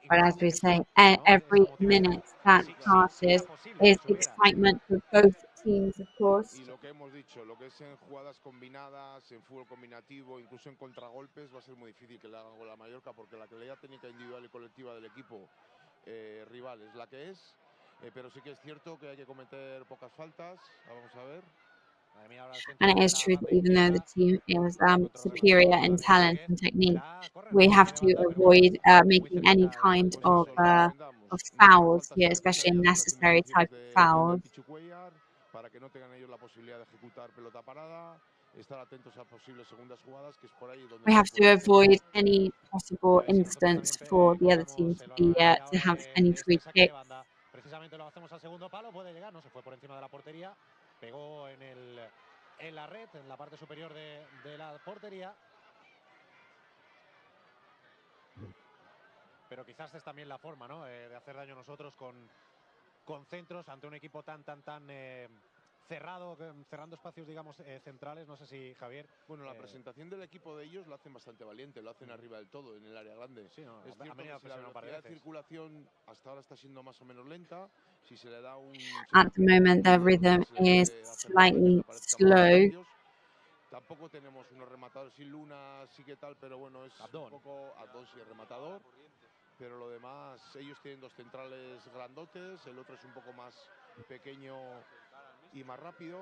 Speaker 4: But as we say, every minute that passes is excitement for both teams, of course.
Speaker 3: Y lo que hemos dicho, lo que es en jugadas combinadas, en fútbol combinativo, incluso en contragolpes, va a ser muy difícil que le hagan gol a Mallorca, porque la calidad técnica individual y colectiva del equipo rival es la que es, pero sí que es cierto que hay que cometer pocas faltas. Vamos a ver.
Speaker 4: And it is true that even though the team is superior in talent and technique, we have to avoid making any kind of fouls here, especially unnecessary type of fouls.
Speaker 3: Para que no tengan ellos la posibilidad de ejecutar pelota parada, estar atentos a posibles segundas jugadas, que es por ahí donde
Speaker 4: We have to avoid any possible instance for the other team to have any free kicks.
Speaker 2: Precisamente lo hacemos al segundo palo, puede llegar, no se fue por encima de la portería, pegó en la red, en la parte superior de la portería. Pero quizás es también la forma, ¿no?, de hacer daño nosotros con centros ante un equipo tan cerrado, cerrando espacios, digamos, centrales. No sé si, Javier...
Speaker 3: Bueno, la presentación del equipo de ellos lo hacen bastante valiente, lo hacen arriba del todo, en el área grande.
Speaker 2: Sí, no,
Speaker 3: es cierto que si la velocidad de circulación hasta ahora está siendo más o menos lenta, si se le da un...
Speaker 4: At the moment, the rhythm is slightly slow.
Speaker 3: Tampoco tenemos unos rematadores sin Luna, sí que tal, pero bueno, es un poco... Abdón sí es rematador, pero lo demás, ellos tienen dos centrales grandotes, el otro es un poco más pequeño y más rápido.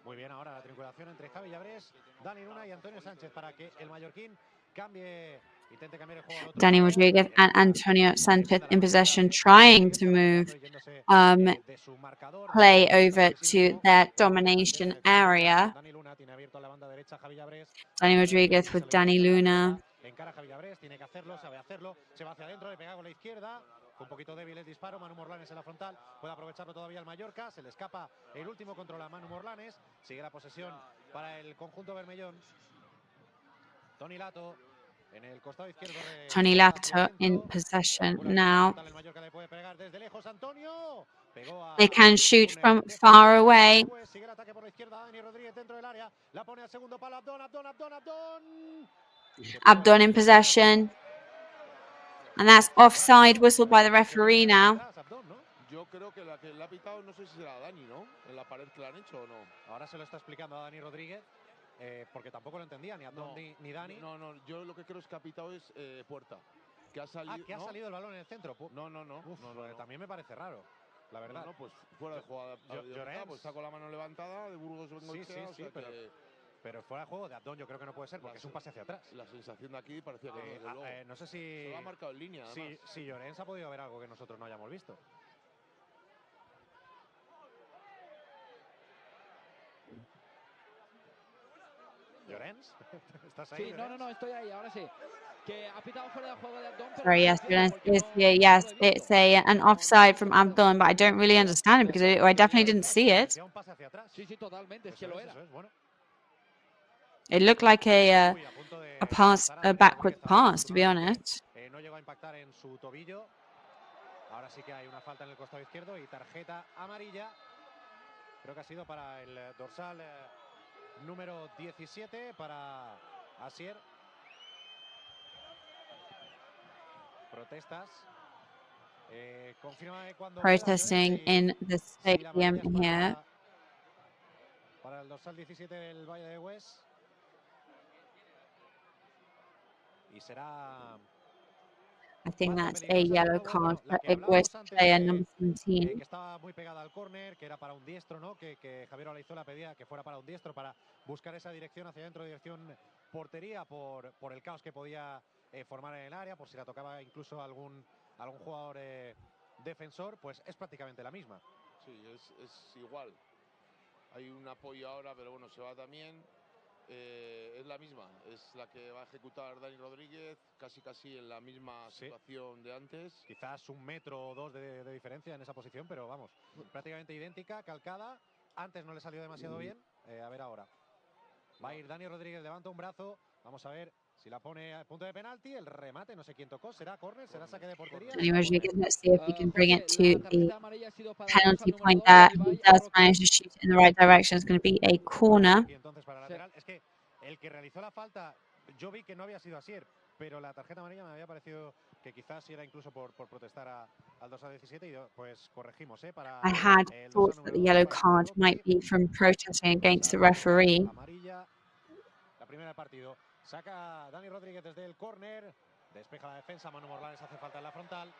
Speaker 2: Muy bien, ahora la triangulación entre Javi Llabrés, Dani Luna y Antonio Sánchez para que el mallorquín intente cambiar el juego al otro
Speaker 4: Dani
Speaker 2: lado.
Speaker 4: Rodriguez and Antonio Sanchez in possession, trying to move play over to their domination area. Dani Rodriguez with Dani Luna.
Speaker 2: Encara Javi Llabrés, tiene que hacerlo, sabe hacerlo, se va hacia adentro, le pega con la izquierda. Un poquito débil el disparo, Manu Morlanes en la frontal, puede aprovecharlo todavía el Mallorca, se le escapa el último control a Manu Morlanes, sigue la posesión para el conjunto bermellón. Toni Lato en el costado izquierdo.
Speaker 4: Toni Lato in possession now. They can shoot from far away.
Speaker 2: Sigue el ataque por la izquierda, Dani Rodríguez dentro del área, la pone al segundo palo, Abdón.
Speaker 4: Abdón in possession. And that's offside, whistled by the referee now.
Speaker 3: Yo creo que la que le ha pitado, no sé si será Dani, ¿no? En la pared que le han hecho o no.
Speaker 2: Ahora se lo está explicando a Dani Rodríguez, porque tampoco lo entendía ni Abdón ni Dani.
Speaker 3: No, yo lo que creo es que ha pitado es Puerta. Que ha salido,
Speaker 2: ha salido el balón en el centro.
Speaker 3: No.
Speaker 2: También me parece raro, la verdad.
Speaker 3: No, pues fuera de jugada. Pues está con la mano levantada, de Burgos Bengoechea,
Speaker 2: sí, pero fuera de juego de Abdón yo creo que no puede ser, porque es un pase hacia atrás.
Speaker 3: La sensación de aquí parecía que
Speaker 2: no sé si...
Speaker 3: Se lo ha marcado en línea, además.
Speaker 2: Si Llorens ha podido ver algo que nosotros no hayamos visto. ¿Llorens? ¿Estás ahí?
Speaker 1: Sí, no, estoy ahí, ahora sí. Que ha pitado fuera de juego de Abdón.
Speaker 4: Sorry, yes, Llorens is here. Yes, it's an offside from Abdón, but I don't really understand it because I definitely didn't see it.
Speaker 1: Sí, totalmente, es que lo era.
Speaker 4: It looked like a backward pass, to be honest.
Speaker 2: No llegó a impactar en su tobillo. Ahora sí que hay una falta en el costado izquierdo y tarjeta amarilla. Creo que ha sido para el dorsal número 17, para Asier. Protestas. Confirma cuando
Speaker 4: protesting in the stadium here.
Speaker 2: Para el dorsal 17 del Valle de Egüés. Y será...
Speaker 4: I think that's a yellow card for Egüés player number 17.
Speaker 2: Que estaba muy pegada al córner, que era para un diestro, ¿no? Que Javier Olaizola pedía que fuera para un diestro, para buscar esa dirección hacia adentro, dirección portería, por el caos que podía formar en el área, por si la tocaba incluso algún jugador defensor, pues es prácticamente la misma.
Speaker 3: Sí, es igual. Hay un apoyo ahora, pero bueno, se va también. Es la misma, es la que va a ejecutar Dani Rodríguez, casi en la misma situación de antes.
Speaker 2: Quizás 1 metro o 2 de diferencia en esa posición, pero vamos, prácticamente idéntica, calcada. Antes no le salió demasiado bien, a ver ahora. Va a ir Dani Rodríguez, levanta un brazo, vamos a ver si la pone a punto de penalti. El remate, no sé quién tocó, será córner, será saque de portería.
Speaker 4: Dani Rodríguez, let's see if we can bring it to the penalty point there. He does manage to shoot it in the right direction. It's going to be a corner.
Speaker 2: Y entonces para lateral, es que el que realizó la falta, yo vi que no había sido Asier, pero la tarjeta amarilla me había parecido que quizás era incluso por protestar al dorsal 17 y pues corregimos, para
Speaker 4: I had thought that the yellow card might be from protesting against the referee.
Speaker 2: Amarilla, la primera del partido. Saca Dani Rodríguez desde el córner, despeja la defensa, Manu Morlanes hace falta en la frontal,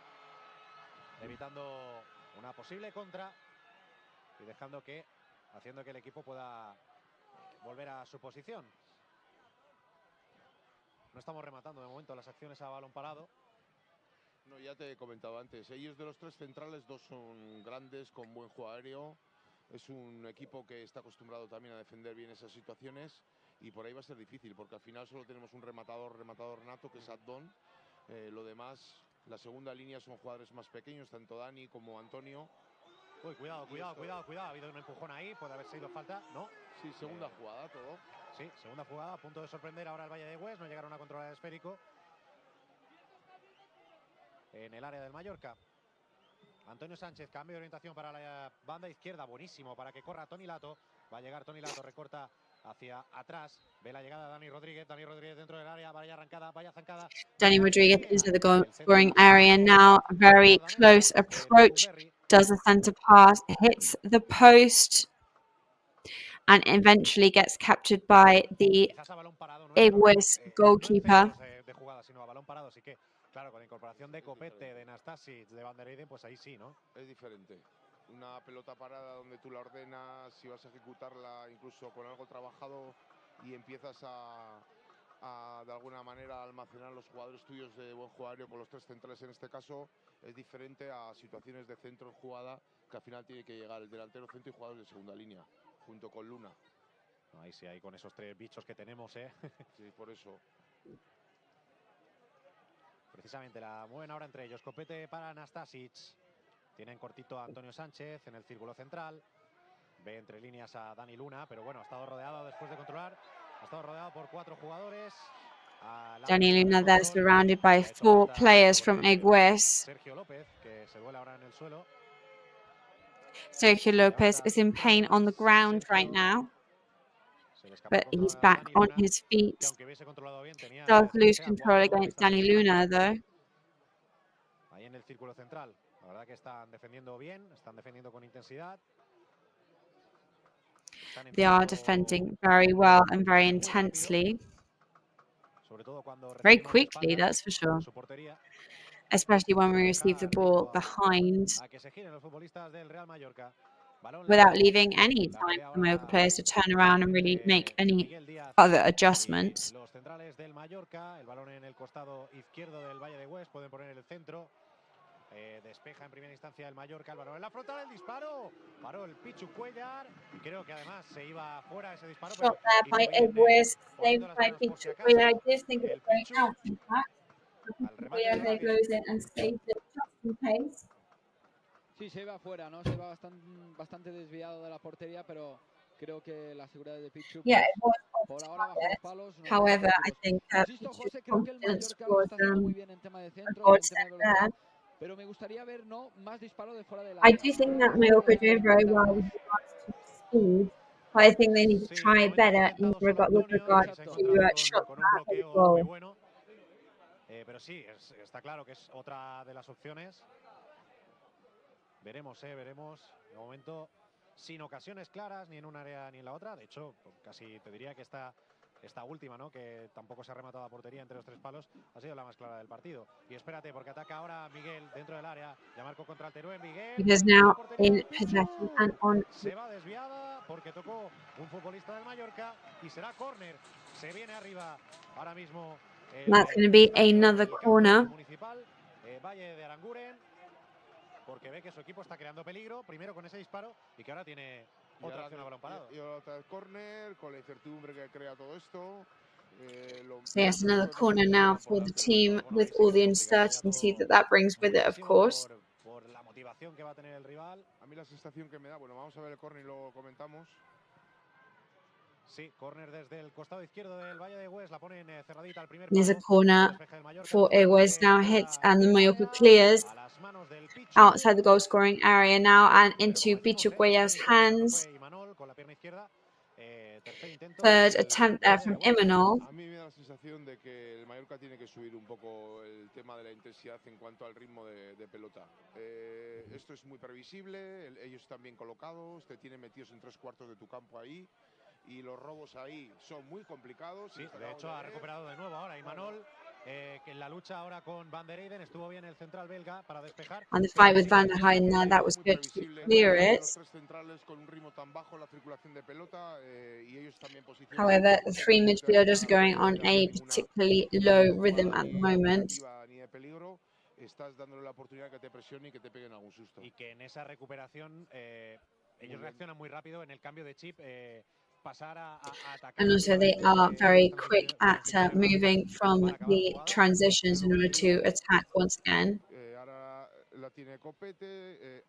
Speaker 2: evitando una posible contra y haciendo que el equipo pueda volver a su posición. No estamos rematando de momento las acciones a balón parado.
Speaker 3: No, ya te he comentado antes, ellos de los 3 centrales, 2 son grandes, con buen juego aéreo. Es un equipo que está acostumbrado también a defender bien esas situaciones y por ahí va a ser difícil, porque al final solo tenemos un rematador nato, que es Addon. Lo demás, la segunda línea son jugadores más pequeños, tanto Dani como Antonio.
Speaker 2: Uy, cuidado. Ha habido un empujón ahí, puede haber sido falta, ¿no?
Speaker 3: Sí, segunda jugada, todo.
Speaker 2: Sí, segunda jugada, a punto de sorprender ahora el Valle de Egüés, no llegaron a controlar el esférico en el área del Mallorca. Antonio Sánchez, cambio de orientación para la banda izquierda, buenísimo, para que corra Toni Lato. Va a llegar Toni Lato, recorta hacia atrás, ve la llegada de Dani Rodríguez dentro del área, vaya zancada.
Speaker 4: Dani Rodríguez into the goal scoring area now. A very close approach. Does the centre pass, hits the post, and eventually gets captured by the Egüés goalkeeper.
Speaker 2: De jugada, sino a balón parado, así que claro, con la incorporación de Copete, de Nastasic, de Van der Eyden, pues ahí sí, ¿no?
Speaker 3: Es diferente. Una pelota parada donde tú la ordenas, si vas a ejecutarla incluso con algo trabajado y empiezas de alguna manera a almacenar los jugadores tuyos de buen juego aéreo con los 3 centrales en este caso, es diferente a situaciones de centro en jugada que al final tiene que llegar el delantero centro y jugadores de segunda línea, junto con Luna.
Speaker 2: Ahí sí, ahí con esos 3 bichos que tenemos,
Speaker 3: Sí, por eso.
Speaker 2: Precisamente la mueven ahora entre ellos. Copete para Nastasic. Tienen cortito a Antonio Sánchez en el círculo central. Ve entre líneas a Dani Luna, pero bueno, ha estado rodeado después de controlar. Ha estado rodeado por 4 jugadores.
Speaker 4: Dani Luna there surrounded by 4 players from Egüés.
Speaker 2: Sergio López, que se duele ahora en el suelo.
Speaker 4: Sergio Lopez is in pain on the ground right now, but he's back on his feet. Does lose control against Dani Luna though.
Speaker 2: Ahí en el círculo central. La verdad que están defendiendo bien, están defendiendo con intensidad.
Speaker 4: They are defending very well and very intensely. Very quickly, that's for sure. Especially when we receive the ball behind, without leaving any time for the Mallorca players to turn around and really make any other adjustments.
Speaker 2: Los centrales del Mallorca, el balón en el costado izquierdo del Valle de Egüés, pueden poner el centro. Despeja en primera instancia el Mallorca, el balón en la frontal, el disparo. Paró el Pichu Cuellar y creo que además se iba fuera ese disparo.
Speaker 4: Shot there by Egüés, saved by Pichu Cuellar. I did think it was going out, in fact. Cuellar goes in and saves it just in case.
Speaker 1: Sí, se iba fuera, ¿no? Se iba bastante desviado de la portería, pero creo que la seguridad de Pichu,
Speaker 4: Yeah, it was
Speaker 1: por ahora bajo los palos.
Speaker 4: However, I think
Speaker 1: Insisto, José, creo que el
Speaker 4: confidence
Speaker 1: Mallorca lo
Speaker 4: was
Speaker 1: está haciendo muy bien en tema de
Speaker 4: a
Speaker 1: centro, en
Speaker 4: godsend
Speaker 1: tema de velocidad, pero me gustaría ver más disparos de fuera del
Speaker 4: I
Speaker 1: área.
Speaker 4: do think that Mallorca are doing very well with regards to speed, but I think they need to try better with regards to shot
Speaker 2: con un
Speaker 4: at the
Speaker 2: bloqueo muy
Speaker 4: goal.
Speaker 2: bueno. Pero sí, está claro que es otra de las opciones. Veremos. De momento, sin ocasiones claras, ni en un área ni en la otra. De hecho, casi te diría que esta última, ¿no? Que tampoco se ha rematado a portería entre los tres palos, ha sido la más clara del partido. Y espérate, porque ataca ahora Miguel dentro del área. Ya marcó contra el Teruel. Miguel.
Speaker 4: Because now in possession and on.
Speaker 2: Se va desviada porque tocó un futbolista del Mallorca y será córner. Se viene arriba ahora mismo.
Speaker 4: That's going to be another corner.
Speaker 2: Municipal, Valle de Aranguren, porque ve que su equipo está creando peligro, primero con ese disparo y que ahora tiene otra acción a balón parado.
Speaker 3: Y otra vez córner, con la incertidumbre que crea todo esto.
Speaker 4: So yes, another corner now for the team with all the uncertainty that brings with it, of course.
Speaker 2: Por la motivación que va a tener el rival.
Speaker 3: A mí la sensación que me da, bueno, vamos a ver el córner y lo comentamos.
Speaker 2: Sí, córner desde el costado izquierdo del Valle de Egüés, la ponen cerradita al primer
Speaker 4: There's a
Speaker 2: palo.
Speaker 4: corner for Egüés now hits and the Mallorca clears outside the goal scoring area now and into Pichu Cuellar's hands. Third attempt there from Imanol.
Speaker 3: A mí me da la sensación de que el Mallorca tiene que subir un poco el tema de la intensidad en cuanto al ritmo de pelota. Esto es muy previsible, ellos están bien colocados, te tienen metidos en 3/4 de tu campo ahí. Y los robos ahí son muy complicados.
Speaker 2: Sí, de hecho ha recuperado de nuevo ahora Imanol, que en la lucha ahora con Van der Eyden estuvo bien el central belga para despejar.
Speaker 4: And the fight with Van der Heyden there, that was good to clear it.
Speaker 3: Los tres centrales con un ritmo tan bajo, la circulación de pelota, y ellos también
Speaker 4: However, the three midfielders going on a particularly low rhythm at the moment.
Speaker 3: Ni de peligro, estás dándole la oportunidad que te presione y que te peguen algún susto.
Speaker 2: Y que en esa recuperación ellos reaccionan muy rápido en el cambio de chip.
Speaker 4: And also they are very quick at moving from the transitions in order to attack once again.
Speaker 3: Ahora la tiene Copete,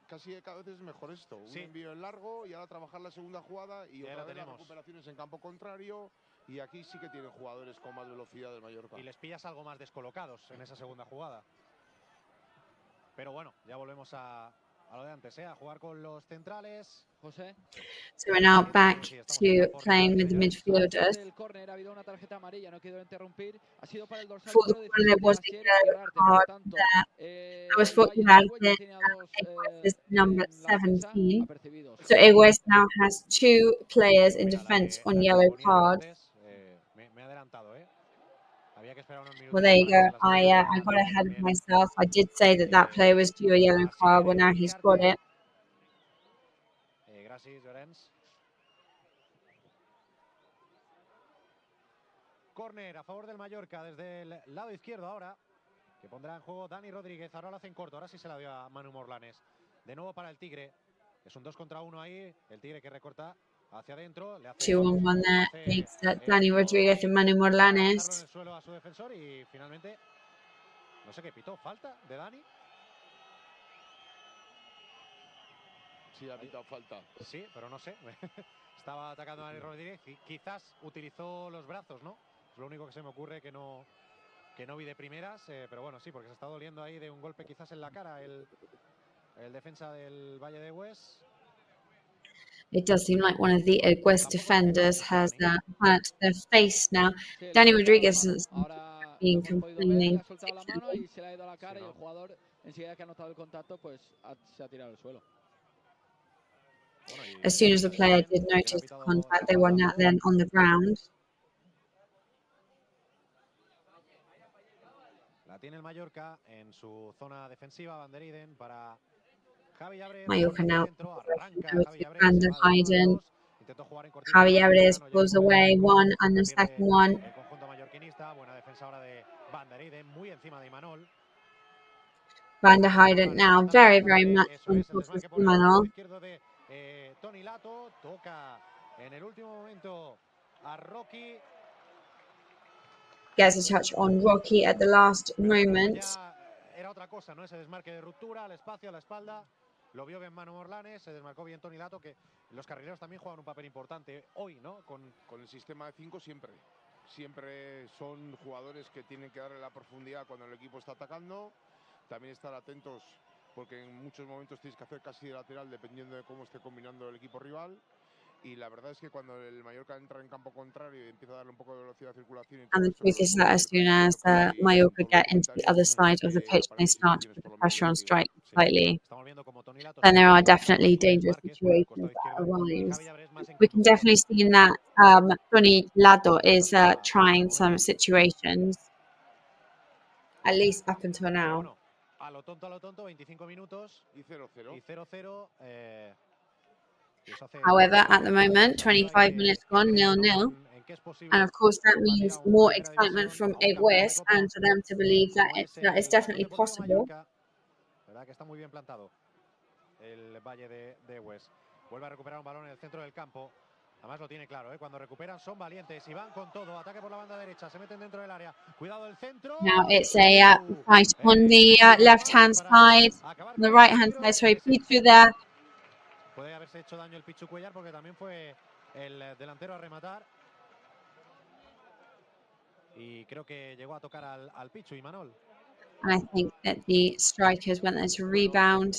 Speaker 3: casi cada vez es mejor esto. Un envío en largo y ahora trabajar la segunda jugada y otra vez las recuperaciones en campo contrario. Y aquí sí que tienen jugadores con más velocidad del Mallorca.
Speaker 2: Y les pillas algo más descolocados en esa segunda jugada. Pero bueno, ya volvemos a lo de antes, a jugar con los centrales.
Speaker 1: José.
Speaker 4: So we're now back to playing with the midfielders. For the corner, there was a yellow card there. That was for Ugarte, and number 17. So Egüés now has 2 players in defense on yellow cards. Well, there you go. I got ahead of myself. I did say that player was due a yellow card. Well, now he's got it.
Speaker 2: Corner a favor del Mallorca desde el lado izquierdo ahora, que pondrá en juego Dani Rodríguez. Ahora lo hacen corto, ahora sí se la dio a Manu Morlanes. De nuevo para el Tigre. Es un 2 contra 1 ahí. El Tigre que recorta hacia adentro.
Speaker 4: 2-on-1 there. Takes Dani Rodríguez and Manu Morlanes.
Speaker 2: En el suelo a su defensor y finalmente, no sé qué pitó, falta de Dani.
Speaker 3: Sí, ha pitado falta.
Speaker 2: Sí, pero no sé. Estaba atacando a Dani Rodríguez y quizás utilizó los brazos, ¿no? Es lo único que se me ocurre que no vi de primeras, pero bueno, sí, porque se está doliendo ahí de un golpe quizás en la cara el defensa del Valle de Egüés.
Speaker 4: It does seem like one of the Egüés defenders has hurt their face now. Dani Rodríguez has been complaining particularly. As soon as the player did notice the contact, they were now then on the ground.
Speaker 2: La tiene el Mallorca en su zona defensiva, Van der Eyden para Javi Llabres.
Speaker 4: Mallorca now Van der Heyden. Javi Llabres pulls away one and the second one.
Speaker 2: El conjunto mallorquinista, buena defensa ahora de Van der Eyden, muy encima de Imanol.
Speaker 4: Van der Heyden now very much on top of Imanol.
Speaker 2: Tony Lato toca en el último momento a Rocky.
Speaker 4: Gets a touch on Rocky at the last moment.
Speaker 2: Era otra cosa, ¿no? Ese desmarque de ruptura, al espacio, a la espalda. Lo vio bien Manu Morlanes, se desmarcó bien Tony Lato, que los carrileros también juegan un papel importante hoy, ¿no? Con
Speaker 3: el sistema de 5 siempre. Siempre son jugadores que tienen que darle la profundidad cuando el equipo está atacando. también estar atentos porque en muchos momentos tienes que hacer casi de lateral dependiendo de cómo esté combinando el equipo rival. Y la verdad es que cuando el Mallorca entra en campo contrario y empieza a darle un poco de velocidad de circulación y
Speaker 4: And
Speaker 3: todo
Speaker 4: the
Speaker 3: esto,
Speaker 4: truth is that as soon as Mallorca get into the other side of the pitch, they start to put the pressure on strike slightly. Then there are definitely dangerous situations that arise. We can definitely see in that Tony Lato is trying some situations, at least up until now.
Speaker 2: A lo tonto, 25 minutos
Speaker 3: y 0-0.
Speaker 2: Y 0-0.
Speaker 4: However, at the moment, 25 minutes gone, 0-0. And of course, that means more excitement from Egüés and for them to believe that it's definitely possible.
Speaker 2: ¿Verdad que está muy bien plantado el Valle de Egüés? Vuelve a recuperar un balón en el centro del campo. Además lo tiene claro, ¿eh? Cuando recuperan son valientes y van con todo. Ataque por la banda derecha, se meten dentro del área. Cuidado el centro.
Speaker 4: Now it's a fight on the left-hand side, on the right-hand side. Sorry, Pichu there.
Speaker 2: Puede haberse hecho daño el Pichu Cuellar porque también fue el delantero a rematar. Y creo que llegó a tocar al Pichu y Manol.
Speaker 4: And I think that the strikers went there to rebound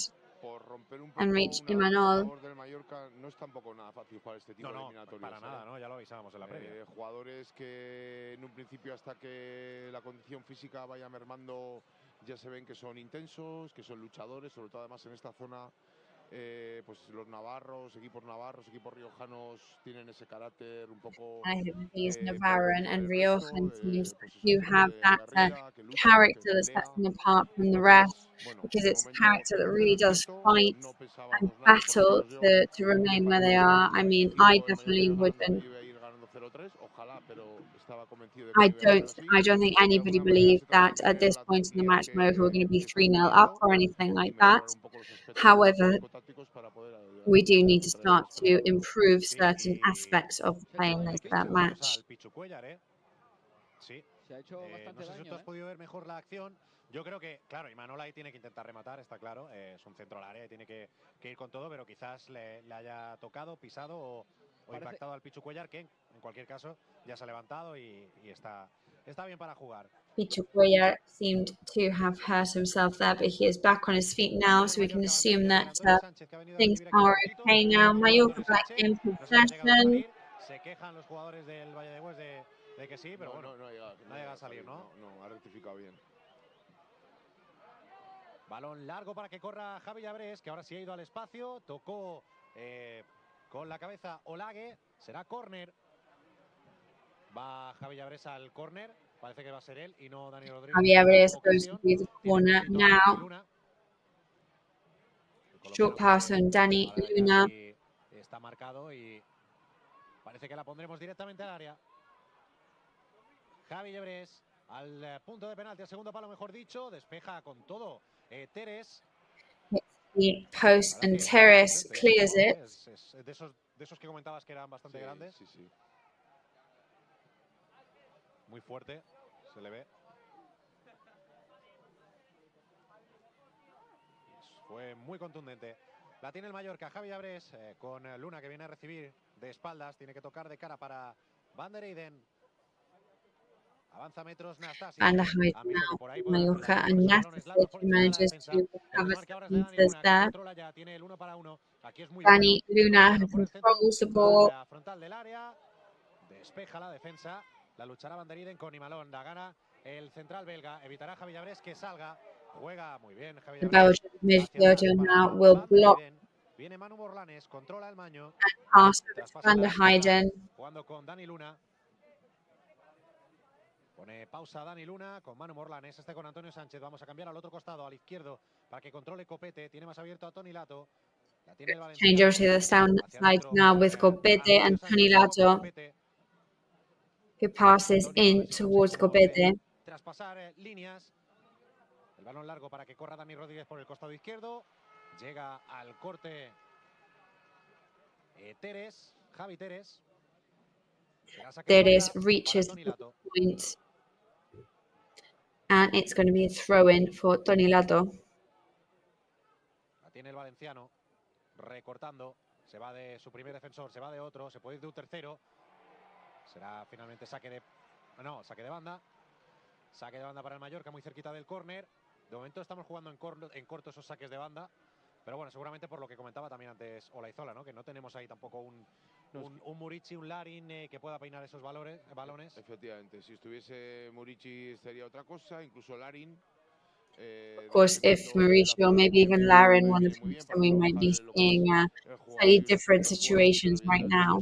Speaker 4: and reach Imanol.
Speaker 3: Del Mallorca no es tampoco nada fácil para este tipo de eliminatorias.
Speaker 2: Para nada, ¿no? Ya lo avisábamos en la previa.
Speaker 3: Jugadores que en un principio hasta que la condición física vaya mermando ya se ven que son intensos, que son luchadores, sobre todo además en esta zona. Pues los navarros, equipos riojanos tienen ese carácter un poco.
Speaker 4: I think these Navarran and Riojan teams do have that character that sets them apart from the rest, because it's a character that really does fight and battle to remain where they are. I mean, I definitely wouldn't. I don't think anybody believed that at this point in the match Mallorca were going to be 3-0 up or anything like that. However, we do need to start to improve certain aspects of playing that match.
Speaker 2: Sí. No sé si tú has podido ver mejor la acción. Yo creo que, claro, Imanol ahí tiene que intentar rematar, está claro. Es un centro al área y tiene que ir con todo, pero quizás le haya tocado, pisado o impactado al Pichu Cuellar, que en cualquier caso ya se ha levantado y está bien para jugar.
Speaker 4: Pichu Cuellar seemed to have hurt himself there, but he is back on his feet now, so we can assume that things are okay now. Mallorca back in possession.
Speaker 2: Se quejan los jugadores del Valle de Egüés de que sí, pero bueno, no llega a salir, ¿no?
Speaker 3: No, ha rectificado bien.
Speaker 2: Balón largo para que corra Javi Llabrés, que ahora sí ha ido al espacio, tocó con la cabeza Olague, será córner. Va Javi Llabrés al córner, parece que va a ser él y no Dani Rodríguez.
Speaker 4: Javi Llabrés goes to the corner now. Short pass on Dani Luna.
Speaker 2: Está marcado y parece que la pondremos directamente al área. Javi Llabrés al punto de penalti, al segundo palo mejor dicho, despeja con todo. Teres.
Speaker 4: The post and Teres clears it.
Speaker 2: Es de esos que comentabas que eran bastante grandes.
Speaker 3: Sí.
Speaker 2: Muy fuerte, se le ve. Fue muy contundente. La tiene el Mallorca, Javi Llabrés, con Luna que viene a recibir de espaldas. Tiene que tocar de cara para Van der Eyden. Avanza metros Nastasi.
Speaker 4: And a height now, Mallorca, and Nastasi manages to recover some meters there. Dani Luna controls the ball.
Speaker 2: Frontal del área. Despeja la defensa. La luchará Van der Eyden con Imalón. La gana el central belga. Evitará Javi Llabrés que salga. Juega muy bien Javi
Speaker 4: The
Speaker 2: Llabrés.
Speaker 4: Belgian midfielder now will block
Speaker 2: Viene Manu Morlanes, controla el maño.
Speaker 4: and pass to Van der Eyden.
Speaker 2: Jugando con Dani Luna. Pone pausa Dani Luna con Manu Morlanes. Este con Antonio Sánchez. Vamos a cambiar al otro costado, al izquierdo, para que controle Copete. Tiene más abierto a Tony Lato. La tiene el
Speaker 4: Change over to the sound side now with Copete and Tony Lato, who passes in towards Copete.
Speaker 2: Traspasar líneas. El balón largo para que corra Dani Rodríguez por el costado izquierdo. Llega al corte Teres, Javi Teres.
Speaker 4: Teres reaches the point, and it's going to be a throw-in for Tony Lato.
Speaker 2: La tiene el valenciano, recortando. Se va de su primer defensor, se va de otro, se puede ir de un tercero. Será finalmente saque de banda. Saque de banda para el Mallorca, muy cerquita del córner. De momento estamos jugando en corto esos saques de banda. Pero bueno, seguramente por lo que comentaba también antes Olaizola, ¿no? Que no tenemos ahí tampoco un Murici, un Larin que pueda peinar esos balones.
Speaker 3: Efectivamente, si estuviese Murici sería otra cosa, incluso Larin.
Speaker 4: Of course, if Mauricio or maybe even Larin won the pitch, then we might be seeing slightly different situations right now.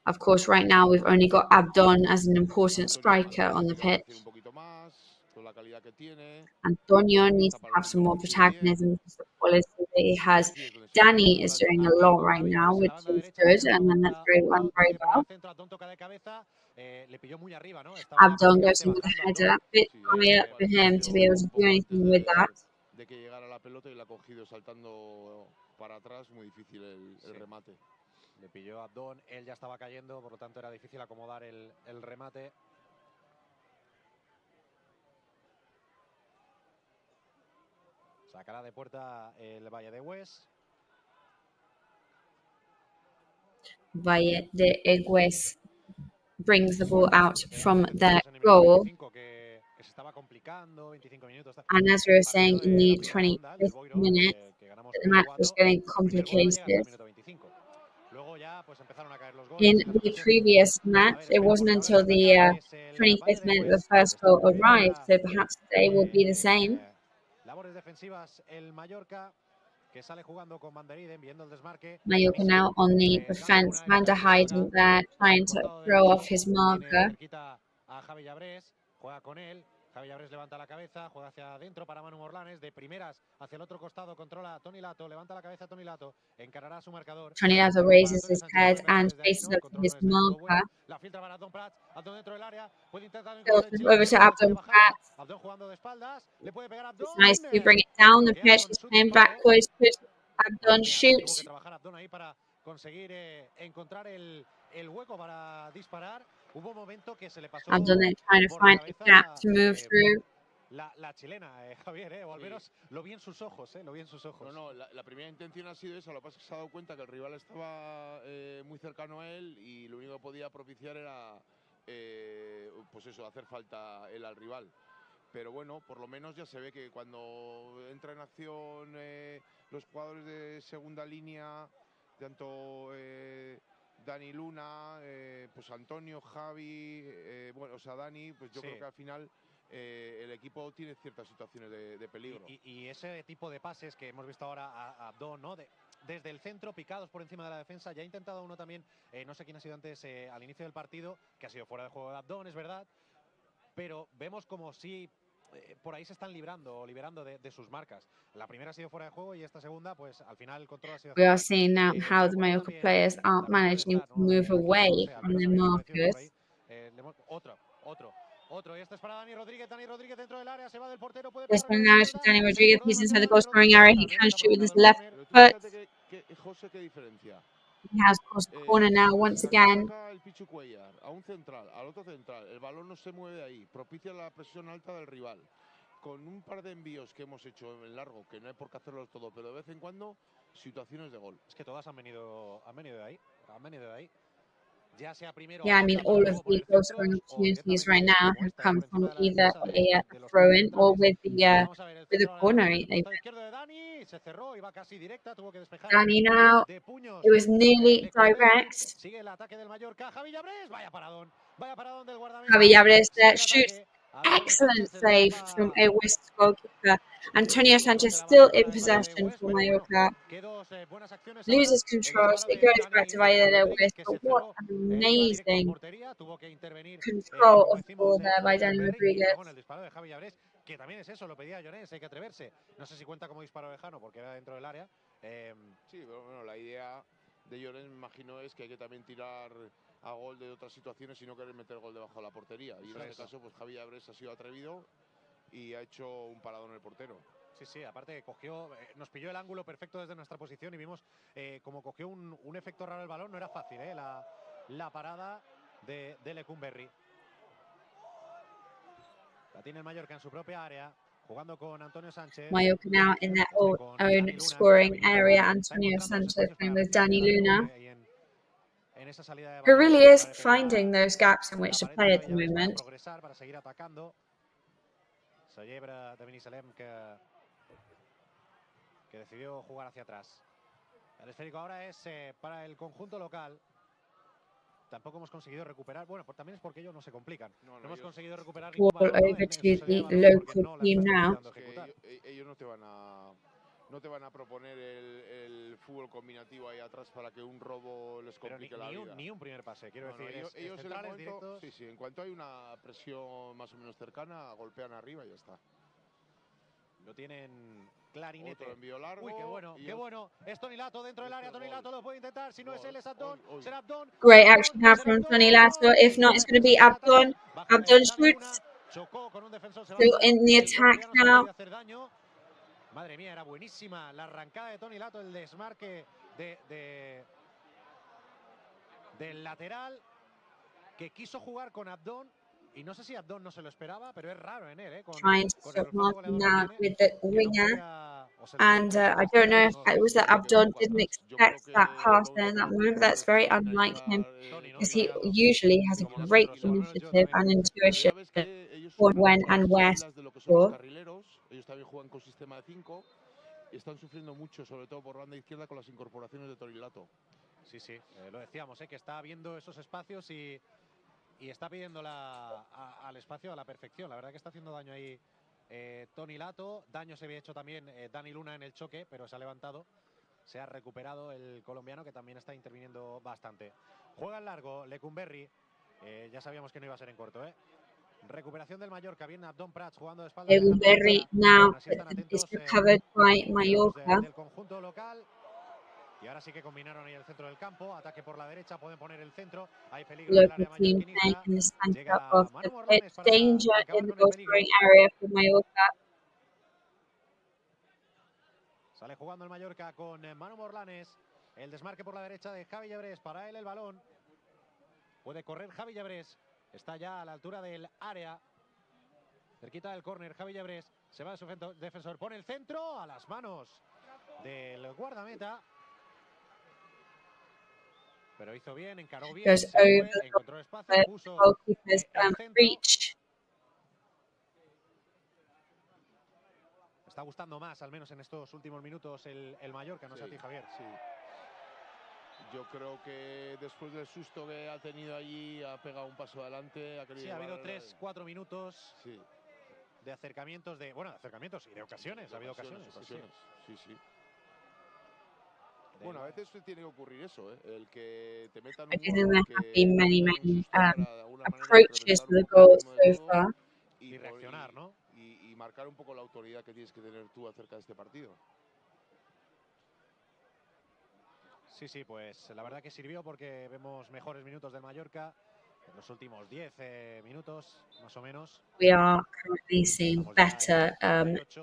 Speaker 4: Of course, right now we've only got Abdon as an important striker on the pitch. Antonio needs to have some more protagonism because the quality that he has. Danny is doing a lot right now, which is good, and then that's very well. Abdon goes in with a header, a bit higher for him to be able to do anything with that.
Speaker 3: De que llegara la pelota y la ha cogido saltando para atrás, muy difícil el remate.
Speaker 2: Le pilló a Abdon, él ya estaba cayendo, por lo tanto era difícil acomodar el remate. Sacará de puerta el Valle de Egüés.
Speaker 4: Valle de Egüés brings the ball out from their goal. And as we were saying in the 25th minute, the match was getting complicated. In the previous match, it wasn't until the 25th minute the first goal arrived, so perhaps today will be the same. Mallorca now on the defense. Van der Heyden there trying to throw off his marker.
Speaker 2: Javi Llabrés levanta la cabeza, juega hacia adentro para Manu Morlanes, de primeras hacia el otro costado, controla a Toni Lato, levanta la cabeza Toni Lato, encarará a su marcador.
Speaker 4: Toni Lato raises his head and faces up to his marker.
Speaker 2: La filtra para Abdon Prats, Abdon dentro del área, puede intentar
Speaker 4: over to Abdon Prats.
Speaker 2: Abdon jugando de espaldas, le puede pegar a Abdon.
Speaker 4: It's nice to bring it down the pitch, he's playing backwards, Abdon shoots.
Speaker 2: Tuvo que trabajar Abdon ahí para conseguir encontrar el hueco para disparar. Hubo un momento que se le pasó.
Speaker 4: Abdon then trying to find a gap to move through.
Speaker 2: La chilena, Javier, o al menos lo vi en sus ojos, lo vi en sus ojos.
Speaker 3: No, la primera intención ha sido esa, lo que pasa es que se ha dado cuenta que el rival estaba muy cercano a él y lo único que podía propiciar era, pues eso, hacer falta él al rival. Pero bueno, por lo menos ya se ve que cuando entra en acción los jugadores de segunda línea, tanto Dani Luna, pues Antonio, Javi, bueno, o sea, Dani, pues yo creo que al final el equipo tiene ciertas situaciones de peligro.
Speaker 2: Y ese tipo de pases que hemos visto ahora a Abdon, ¿no? Desde el centro, picados por encima de la defensa. Ya ha intentado uno también, no sé quién ha sido antes al inicio del partido, que ha sido fuera de juego de Abdon, es verdad. Pero vemos como si por ahí se están liberando de sus marcas. La primera ha sido fuera de juego y esta segunda, pues al final el control ha sido.
Speaker 4: We are seeing now how the Mallorca players aren't managing to move away from their markers.
Speaker 2: Otro, y este es para Dani Rodríguez dentro del área, se va del portero, puede
Speaker 4: This one now is for Dani Rodríguez, he's inside the goal scoring area, he can shoot with his left foot.
Speaker 3: José, ¿qué diferencia?
Speaker 4: He has crossed the corner now once again.
Speaker 3: El Pichu Cuellar, a un central, al otro central, el balón no se mueve de ahí, propicia la presión alta del rival. Con un par de envíos que hemos hecho en largo, que no hay por qué hacerlo todo, pero de vez en cuando, situaciones de gol.
Speaker 2: Es que todas han venido de ahí,
Speaker 4: Yeah, I mean, all of the goal scoring opportunities right now have come from either a throw-in or with the corner. Dani now, it was nearly direct. Javi Llabrés there shoots. Excellent save from a West goalkeeper. Antonio Sanchez still in possession for Mallorca. Loses control, so it goes back to Valle de Egüés. But what an amazing control of the ball there by Dani Rodríguez.
Speaker 2: Que también es eso, lo pedía Llorens, hay que atreverse. No sé si cuenta como disparo lejano porque era dentro del área.
Speaker 3: Sí, pero bueno, la idea de Llorens, me imagino, es que hay que también tirar a gol de otras situaciones y no querer meter gol debajo de la portería. Y en este caso, pues Javi Llabrés ha sido atrevido y ha hecho un paradón el portero.
Speaker 2: Sí, aparte cogió, nos pilló el ángulo perfecto desde nuestra posición y vimos como cogió un efecto raro el balón. No era fácil, la parada de Lecumberri. La tiene el Mallorca en su propia área, jugando con Antonio Sánchez.
Speaker 4: Mallorca now in their own scoring area. Antonio Sánchez playing with Dani Luna.
Speaker 2: en esa salida de
Speaker 4: who
Speaker 2: balón
Speaker 4: really is
Speaker 2: para
Speaker 4: finding
Speaker 2: determinar
Speaker 4: those gaps in
Speaker 2: la
Speaker 4: which to
Speaker 2: pared
Speaker 4: play
Speaker 2: de
Speaker 4: at the
Speaker 2: Valladolid para
Speaker 4: moment.
Speaker 2: progresar, para seguir atacando. Se lleva de Benisalem que decidió jugar hacia atrás. El esférico ahora es para el conjunto local. Tampoco hemos conseguido recuperar. Bueno, pues también es porque ellos no se complican. No hemos conseguido recuperar ningún
Speaker 4: Ball
Speaker 2: balón, ¿no?
Speaker 4: over
Speaker 2: en
Speaker 4: to
Speaker 2: su
Speaker 4: the
Speaker 2: salida de balón porque
Speaker 4: local
Speaker 2: no la
Speaker 4: team
Speaker 2: están
Speaker 4: now.
Speaker 2: intentando ejecutar.
Speaker 3: Ellos no te van a proponer el fútbol combinativo ahí atrás para que un robo les
Speaker 2: Pero
Speaker 3: complique la vida.
Speaker 2: ni un primer pase, quiero decir.
Speaker 3: Ellos en el momento,
Speaker 2: directos.
Speaker 3: sí, en cuanto hay una presión más o menos cercana, golpean arriba y ya está.
Speaker 2: Lo tienen clarinete.
Speaker 3: Otro envío largo.
Speaker 2: Uy, qué bueno. Es Toni Lato dentro del área. Toni Lato lo puede intentar. Si no es él, es Abdón. Será Abdón.
Speaker 4: Great action now from Toni Lato. If not, it's going to be Abdon. Abdon shoots.
Speaker 2: Chocó con un defensor.
Speaker 4: Still in the attack now.
Speaker 2: Madre mía, era buenísima la arrancada de Toni Lato, el desmarque del lateral que quiso jugar con Abdón. Y no sé si Abdón no se lo esperaba, pero es raro en él,
Speaker 4: Trying to stop Martin now with the winger. And I don't know if it was that Abdon didn't expect that pass there in that moment, but that's very unlike him, because he usually has a great initiative and intuition on when and where to score.
Speaker 3: Ellos también juegan con sistema de 5 y están sufriendo mucho, sobre todo por banda izquierda, con las incorporaciones de Toni Lato.
Speaker 2: Sí, lo decíamos, que está viendo esos espacios y está pidiendo al espacio a la perfección. La verdad que está haciendo daño ahí Toni Lato. Daño se había hecho también Dani Luna en el choque, pero se ha levantado. Se ha recuperado el colombiano, que también está interviniendo bastante. Juega en largo Lecumberri. Ya sabíamos que no iba a ser en corto, Recuperación del Mallorca. Viene Abdón Prats jugando de espaldas.
Speaker 4: Lecumberri now is recovered by Mallorca.
Speaker 2: Del conjunto local. Y ahora sí que combinaron ahí el centro del campo. Ataque por la derecha, pueden poner el centro. Hay peligro en el área
Speaker 4: Local team playing
Speaker 2: mallorquinista.
Speaker 4: in the centre
Speaker 2: Llega
Speaker 4: of
Speaker 2: Manu
Speaker 4: the
Speaker 2: Morlanes
Speaker 4: pitch.
Speaker 2: para
Speaker 4: Danger
Speaker 2: acabar
Speaker 4: in the
Speaker 2: con el
Speaker 4: goal
Speaker 2: peligro.
Speaker 4: scoring area for Mallorca.
Speaker 2: Sale jugando el Mallorca con Manu Morlanes. El desmarque por la derecha de Javi Llebrés. Para él el balón. Puede correr Javi Llebrés. Está ya a la altura del área. Cerquita del córner, Javi Llebrés. Se va de su defensor. Pone el centro a las manos del guardameta. Pero hizo bien, encaró bien.
Speaker 4: Goes over the
Speaker 2: encontró espacio, puso
Speaker 4: goalkeeper's
Speaker 2: el centro.
Speaker 4: reach.
Speaker 2: Está gustando más, al menos en estos últimos minutos, el Mallorca, ¿no sé a ti, Javier?
Speaker 3: Sí. Yo creo que después del susto que ha tenido allí, ha pegado un paso adelante.
Speaker 2: Ha habido 3-4 minutos de acercamientos, de acercamientos y de ocasiones. Ha habido ocasiones.
Speaker 3: Sí. Bueno, a veces tiene que ocurrir eso, el que te metan
Speaker 4: I
Speaker 3: un
Speaker 4: do think
Speaker 3: gol,
Speaker 4: there have been many
Speaker 3: approaches
Speaker 4: to the goal so far.
Speaker 2: Y reaccionar, ¿no?
Speaker 3: Y marcar un poco la autoridad que tienes que tener tú acerca de este partido.
Speaker 2: Sí, pues la verdad que sirvió porque vemos mejores minutos del Mallorca en los últimos 10 minutos, más o menos.
Speaker 4: We are currently seeing better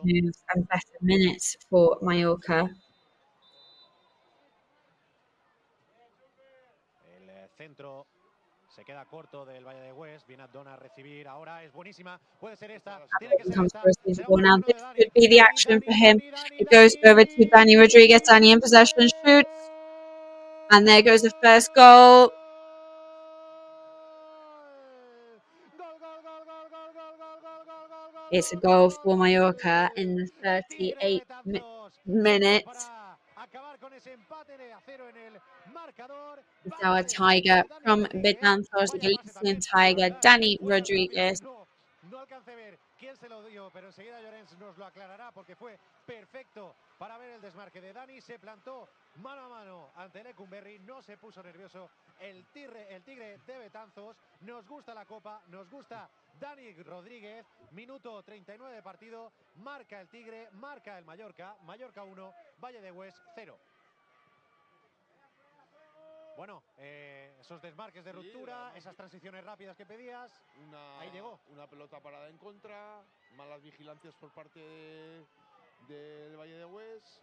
Speaker 4: moves and better minutes for Mallorca.
Speaker 2: El centro se queda corto del Valle de Egüés. Viene Abdón a recibir. Ahora es buenísima. Puede ser esta. Tiene que ser esta.
Speaker 4: Now this could be the action for him. It goes over to Dani Rodriguez. Dani in possession, shoots. And there goes the first goal. It's a goal for Mallorca in the 38th minute. It's our Tiger from Betanzos, the Galician Tiger, Dani Rodriguez.
Speaker 2: No alcancé a ver quién se lo dio, pero enseguida Llorens nos lo aclarará porque fue perfecto para ver el desmarque de Dani. Se plantó mano a mano ante Lecumberri, no se puso nervioso el tigre de Betanzos. Nos gusta la Copa, nos gusta Dani Rodríguez. Minuto 39 de partido, marca el Tigre, marca el Mallorca. Mallorca 1, Valle de Egüés 0. Bueno, esos desmarques de ruptura, esas transiciones rápidas que pedías, ahí llegó.
Speaker 3: Una pelota parada en contra, malas vigilancias por parte del Valle de Egüés,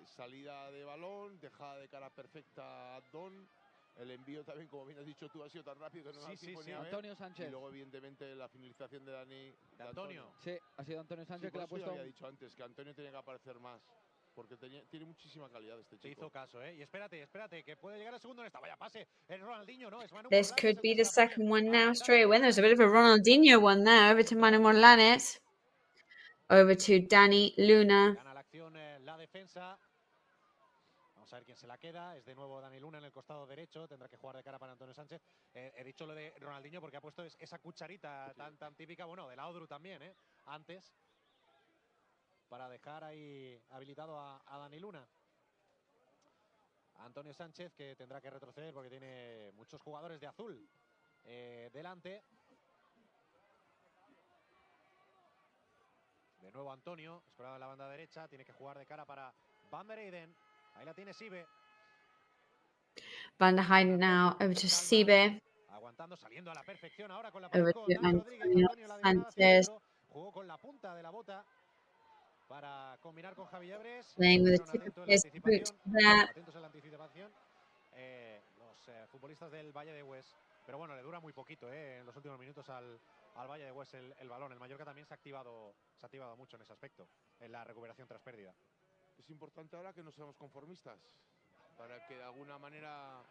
Speaker 3: salida de balón, dejada de cara perfecta a Abdón. El envío también, como bien has dicho tú, ha sido tan rápido que no me ha tiempo ni a ver.
Speaker 1: Antonio Sánchez.
Speaker 3: Y luego, evidentemente, la finalización de Antonio.
Speaker 1: Sí, ha sido Antonio Sánchez que le ha puesto.
Speaker 3: Había dicho antes que Antonio tenía que aparecer más.
Speaker 7: porque tiene muchísima calidad este chico.
Speaker 2: Se hizo caso, ¿eh? Y espérate, que puede llegar el segundo en esta. Vaya pase, el Ronaldinho, ¿no? Es Manu
Speaker 4: This
Speaker 2: Morlanes
Speaker 4: could
Speaker 2: el
Speaker 4: be
Speaker 2: que
Speaker 4: the
Speaker 2: se la pone
Speaker 4: second one now
Speaker 2: a
Speaker 4: straight away.
Speaker 2: Dani.
Speaker 4: There's a bit of a Ronaldinho one there over to Manu Morlanes. Over to Dani Luna.
Speaker 2: Gana la acción la defensa. Vamos a ver quién se la queda. Es de nuevo Dani Luna en el costado derecho. Tendrá que jugar de cara para Antonio Sánchez. He dicho lo de Ronaldinho porque ha puesto esa cucharita tan típica, bueno, de la Odru también, antes, para dejar ahí habilitado a Dani Luna. Antonio Sánchez, que tendrá que retroceder porque tiene muchos jugadores de azul delante. De nuevo Antonio, escorado en la banda derecha. Tiene que jugar de cara para Van der Eyden. Ahí la tiene SIGUE.
Speaker 4: Van der Eyden now over to SIGUE.
Speaker 2: Aguantando, saliendo a la perfección ahora con la
Speaker 4: Over
Speaker 2: pared
Speaker 4: to
Speaker 2: con Dani Rodríguez.
Speaker 4: Antonio
Speaker 2: Antonio la adivinaba hacia
Speaker 4: Sanchez.
Speaker 2: adentro. Jugó con la punta de la bota para combinar con Javi Ebres.
Speaker 4: Playing with the
Speaker 2: Estuvieron
Speaker 4: tip of
Speaker 2: atentos
Speaker 4: his boot there.
Speaker 2: atentos en la anticipación. Los futbolistas del Valle de Egüés. Pero bueno, le dura muy poquito en los últimos minutos al Valle de Egüés el balón. El Mallorca también se ha activado mucho en ese aspecto, en la recuperación tras pérdida.
Speaker 7: Es importante ahora que no seamos conformistas, para que de alguna manera,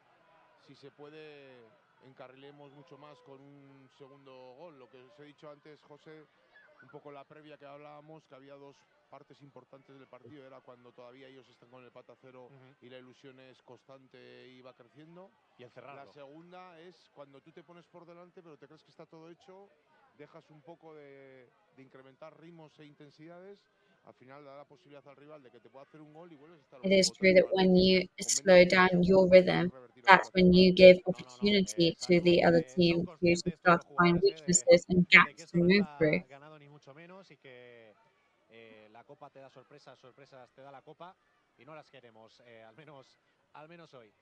Speaker 7: si se puede, encarrilemos mucho más con un segundo gol. Lo que os he dicho antes, José, un poco la previa que hablábamos, que había dos partes importantes del partido, era cuando todavía ellos están con el pata cero y la ilusión es constante y va creciendo.
Speaker 2: Y encerrarlo.
Speaker 7: La segunda es cuando tú te pones por delante pero te crees que está todo hecho, dejas un poco de incrementar ritmos e intensidades, al final da la posibilidad al rival de que te pueda hacer un gol y vuelves a estar
Speaker 4: It is true that when you slow down your rhythm, that's when you give opportunity to the other team to start to find weaknesses and gaps to move through.
Speaker 2: Ganado ni mucho menos y que la Copa te da sorpresas te da la Copa y no las queremos, al menos hoy.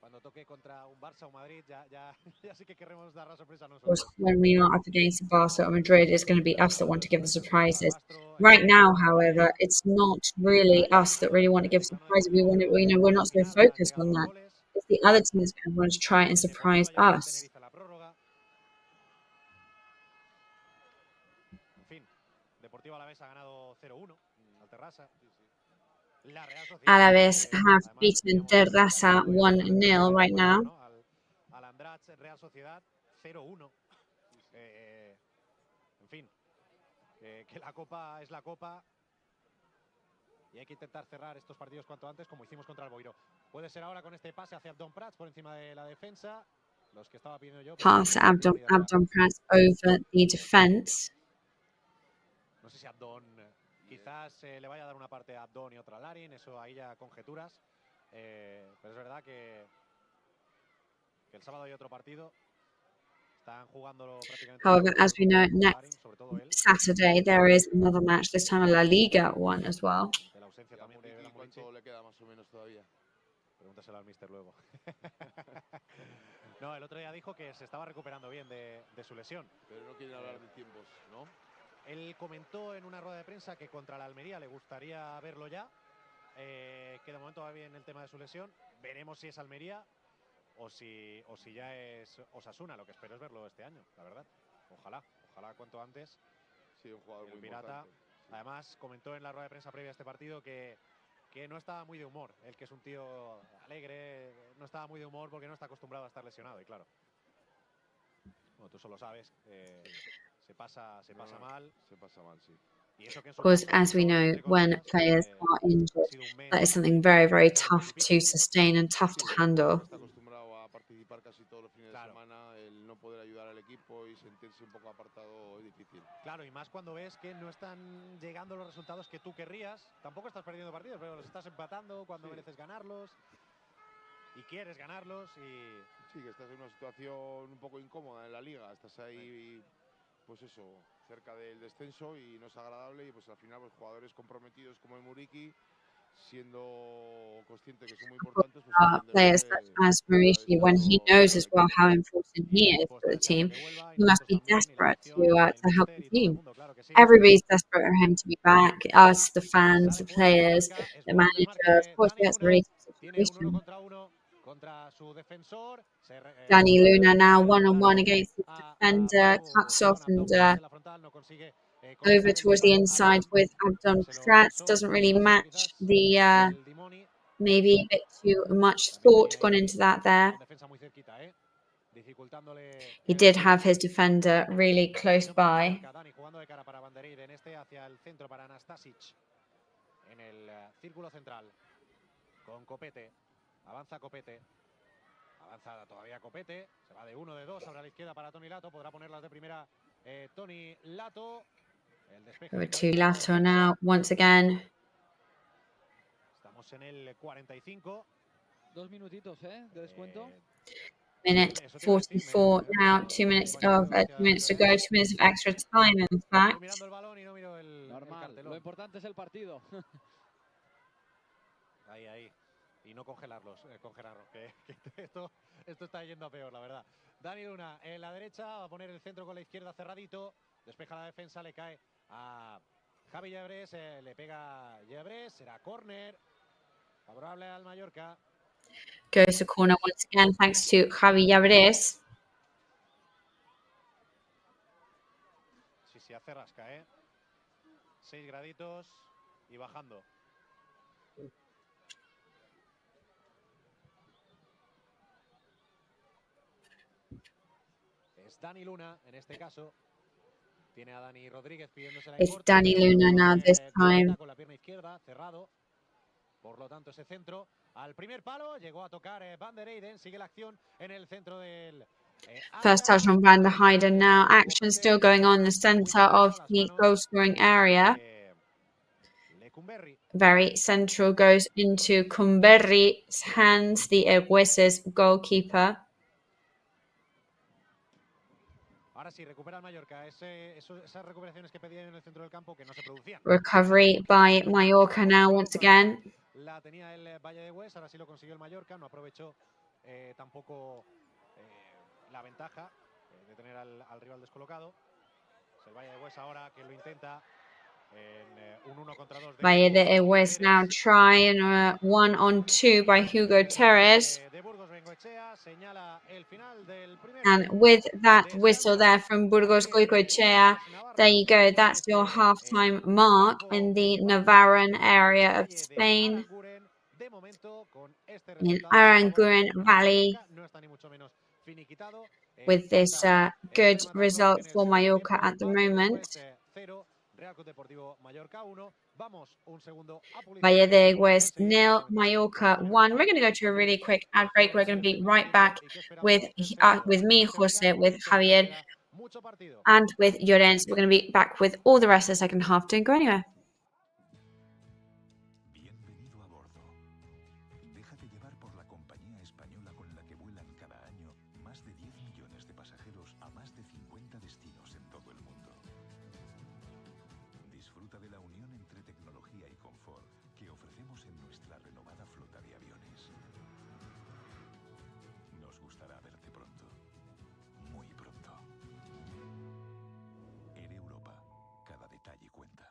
Speaker 2: Cuando toque contra un Barça o Madrid ya sí que queremos dar la sorpresa a
Speaker 4: Of course,
Speaker 2: nosotros.
Speaker 4: when we are up against Barca or Madrid, it's going to be us that want to give the surprises. Right now, however, it's not really us that really want to give surprises. We're not so focused on that. It's the other teams that want to try and surprise us.
Speaker 2: En fin, Deportivo Alavés ha ganado 0-1 al Terrassa.
Speaker 4: Alaves have beaten Terrassa 1-0 right now.
Speaker 2: Al Andratx Real Sociedad 0-1. En fin, que la Copa es la Copa y hay que intentar cerrar estos partidos cuanto antes, como hicimos contra el Boiro. Puede ser ahora con este pase hacia Abdon Prats por encima de la defensa. Los que estaba pidiendo yo.
Speaker 4: Pass Abdon Prats over the defense.
Speaker 2: No sé si Abdon quizás le vaya a dar una parte a Abdon y otra a Larin, eso ahí ya conjeturas. Pero es verdad que el sábado hay otro partido. Están jugándolo prácticamente.
Speaker 4: However, as we know, next Saturday there is another match, this time a La Liga one as well.
Speaker 2: De la ausencia también de la
Speaker 7: ¿Cuánto le queda más o menos todavía?
Speaker 2: Pregúntaselo al míster luego. No, el otro día dijo que se estaba recuperando bien de su lesión.
Speaker 7: Pero no quieren hablar de tiempos, ¿no?
Speaker 2: Él comentó en una rueda de prensa que contra la Almería le gustaría verlo ya, que de momento va bien el tema de su lesión. Veremos si es Almería o si ya es Osasuna. Lo que espero es verlo este año, la verdad. Ojalá cuanto antes.
Speaker 7: Sí, un jugador muy
Speaker 2: pirata.
Speaker 7: importante. Sí.
Speaker 2: Además, comentó en la rueda de prensa previa a este partido que no estaba muy de humor. Él, que es un tío alegre, no estaba muy de humor porque no está acostumbrado a estar lesionado. Y claro, bueno, tú solo sabes, se pasa mal.
Speaker 7: Se pasa mal, sí.
Speaker 4: Because as we know, when players are injured, that is something very, very tough to sustain and tough to handle.
Speaker 7: Está acostumbrado a participar casi todos los fines de semana, el no poder ayudar al equipo y sentirse un poco apartado es difícil.
Speaker 2: Claro, y más cuando ves que no están llegando los resultados que tú querrías. Tampoco estás perdiendo partidos, pero los estás empatando cuando mereces ganarlos y quieres ganarlos.
Speaker 7: Sí, que estás en una situación un poco incómoda en la liga. Estás ahí, pues eso, cerca del descenso y no es agradable. Y pues al final, pues jugadores comprometidos como el Muriqui, siendo consciente que son muy importantes, pues
Speaker 4: players such as Muriqui, when he knows as well how important he is for the team, he must be desperate to help the team. Everybody's desperate for him to be back. Us, the fans, the players, the manager. Of course, that's a really tough situation. Dani Luna now one-on-one against the defender, cuts off and over towards the inside with Abdon Prats. Doesn't really match the maybe a bit too much thought gone into that there. He did have his defender really close by.
Speaker 2: Avanza todavía Copete, se va de 1 de 2, ahora a la izquierda para Toni Lato, podrá ponerlas de primera Toni Lato.
Speaker 4: Over to Lato now, once again.
Speaker 2: Estamos en el 45.
Speaker 1: 2 minutitos, de descuento.
Speaker 4: Minute 44 now, 2 minutes of 2 minutes to go, 2 minutes of extra time in fact.
Speaker 1: Normal, lo importante es el partido.
Speaker 2: Ahí. Y no congelarlos, que esto está yendo a peor, la verdad. Dani Luna en la derecha, va a poner el centro con la izquierda cerradito, despeja la defensa, le cae a Javi Llabres, le pega Llabres, será córner, favorable al Mallorca.
Speaker 4: Goes to corner once again, thanks to Javi Llabres.
Speaker 2: Sí, se hace rasca, 6 graditos y bajando. Es Dani Luna, en este caso. Tiene a Dani Rodríguez pidiéndose la
Speaker 4: It's Dani Luna now this time.
Speaker 2: Con la pierna izquierda, cerrado. Por lo tanto, ese centro al primer palo. Llegó a tocar Van der Eyden. Sigue la acción en el centro del...
Speaker 4: First touch on Van der Heyden now. Action still going on in the center of the goal-scoring area. Very central, goes into Cumberri's hands, the Egüés goalkeeper.
Speaker 2: Ahora sí, recupera el Mallorca. Esas recuperaciones que pedían en el centro del campo que no se producían.
Speaker 4: Recovery by Mallorca now once again.
Speaker 2: La tenía el Valle de Egüés, ahora sí lo consiguió el Mallorca. No aprovechó tampoco la ventaja de tener al rival descolocado. Es el Valle de Egüés ahora que lo intenta. Un 1 contra 2
Speaker 4: Valle de Egüés now try and 1-on-2 by Hugo Terres. And with that whistle there from Burgos Goicoechea, there you go. That's your half-time mark in the Navarran area of Spain, in Aranguren Valley, with this good result for Mallorca at the moment. Valle de Egüés 0, Mallorca 1. We're going to go to a really quick ad break. We're going to be right back with me, Jose, with Javier, and with Llorens. We're going to be back with all the rest of the second half. Don't go anywhere.
Speaker 5: Bienvenido a bordo. Déjate llevar por la compañía española con la que vuelan cada año más de 10 millones de pasajeros a más de 50 destinos en todo el mundo. Disfruta de la unión entre tecnología y confort que ofrecemos en nuestra renovada flota de aviones. Nos gustará verte pronto, muy pronto. Air Europa, cada detalle cuenta.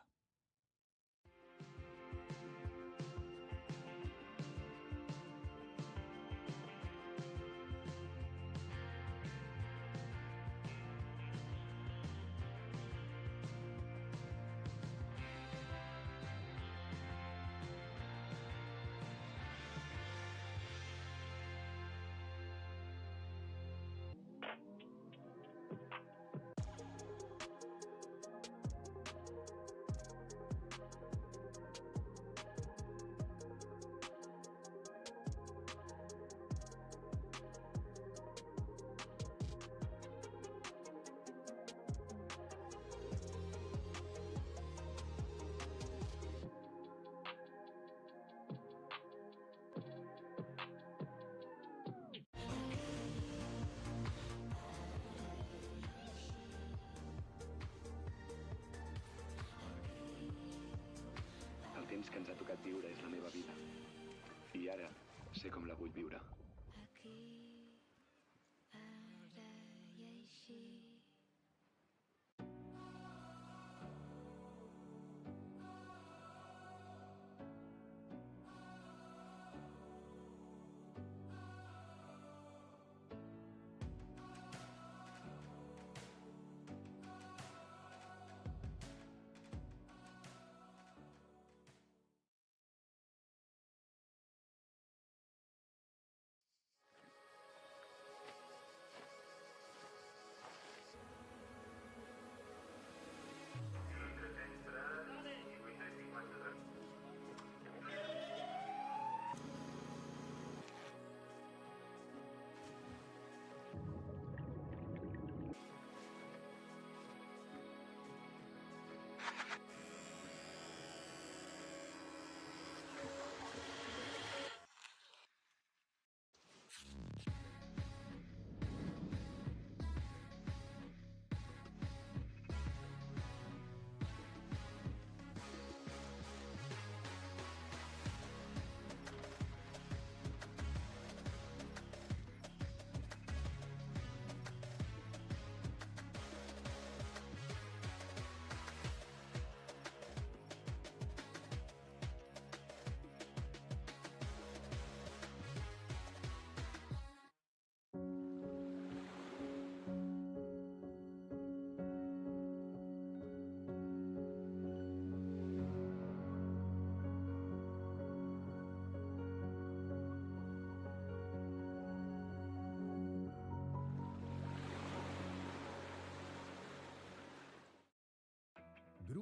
Speaker 8: El temps que ens ha tocat viure és la meva vida. I ara sé com la vull viure.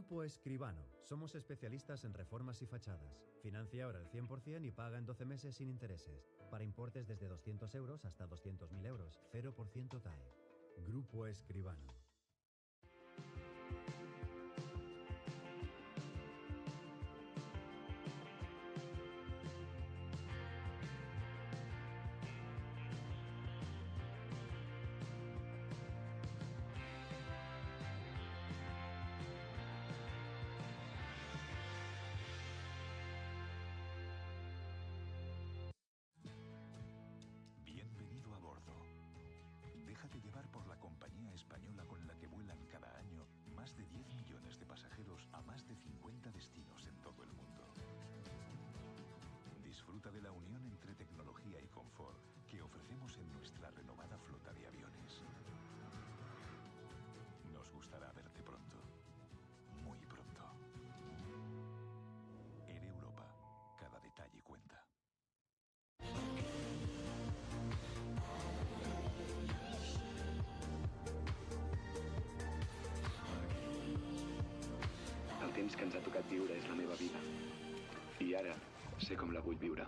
Speaker 6: Grupo Escribano. Somos especialistas en reformas y fachadas. Financia ahora el 100% y paga en 12 meses sin intereses. Para importes desde 200 euros hasta 200.000 euros. 0% TAE. Grupo Escribano.
Speaker 5: Bienvenido a bordo. Déjate llevar por la compañía española con la que vuelan cada año más de 10 millones de pasajeros a más de 50 destinos en todo el mundo. Disfruta de la unión entre tecnología y confort que ofrecemos en nuestra renovada flota de aviones. Nos gustará verte pronto. Muy pronto. En Europa, cada detalle cuenta.
Speaker 8: El temps que ens ha tocat viure és la meva vida. I ara sé com la vull viure.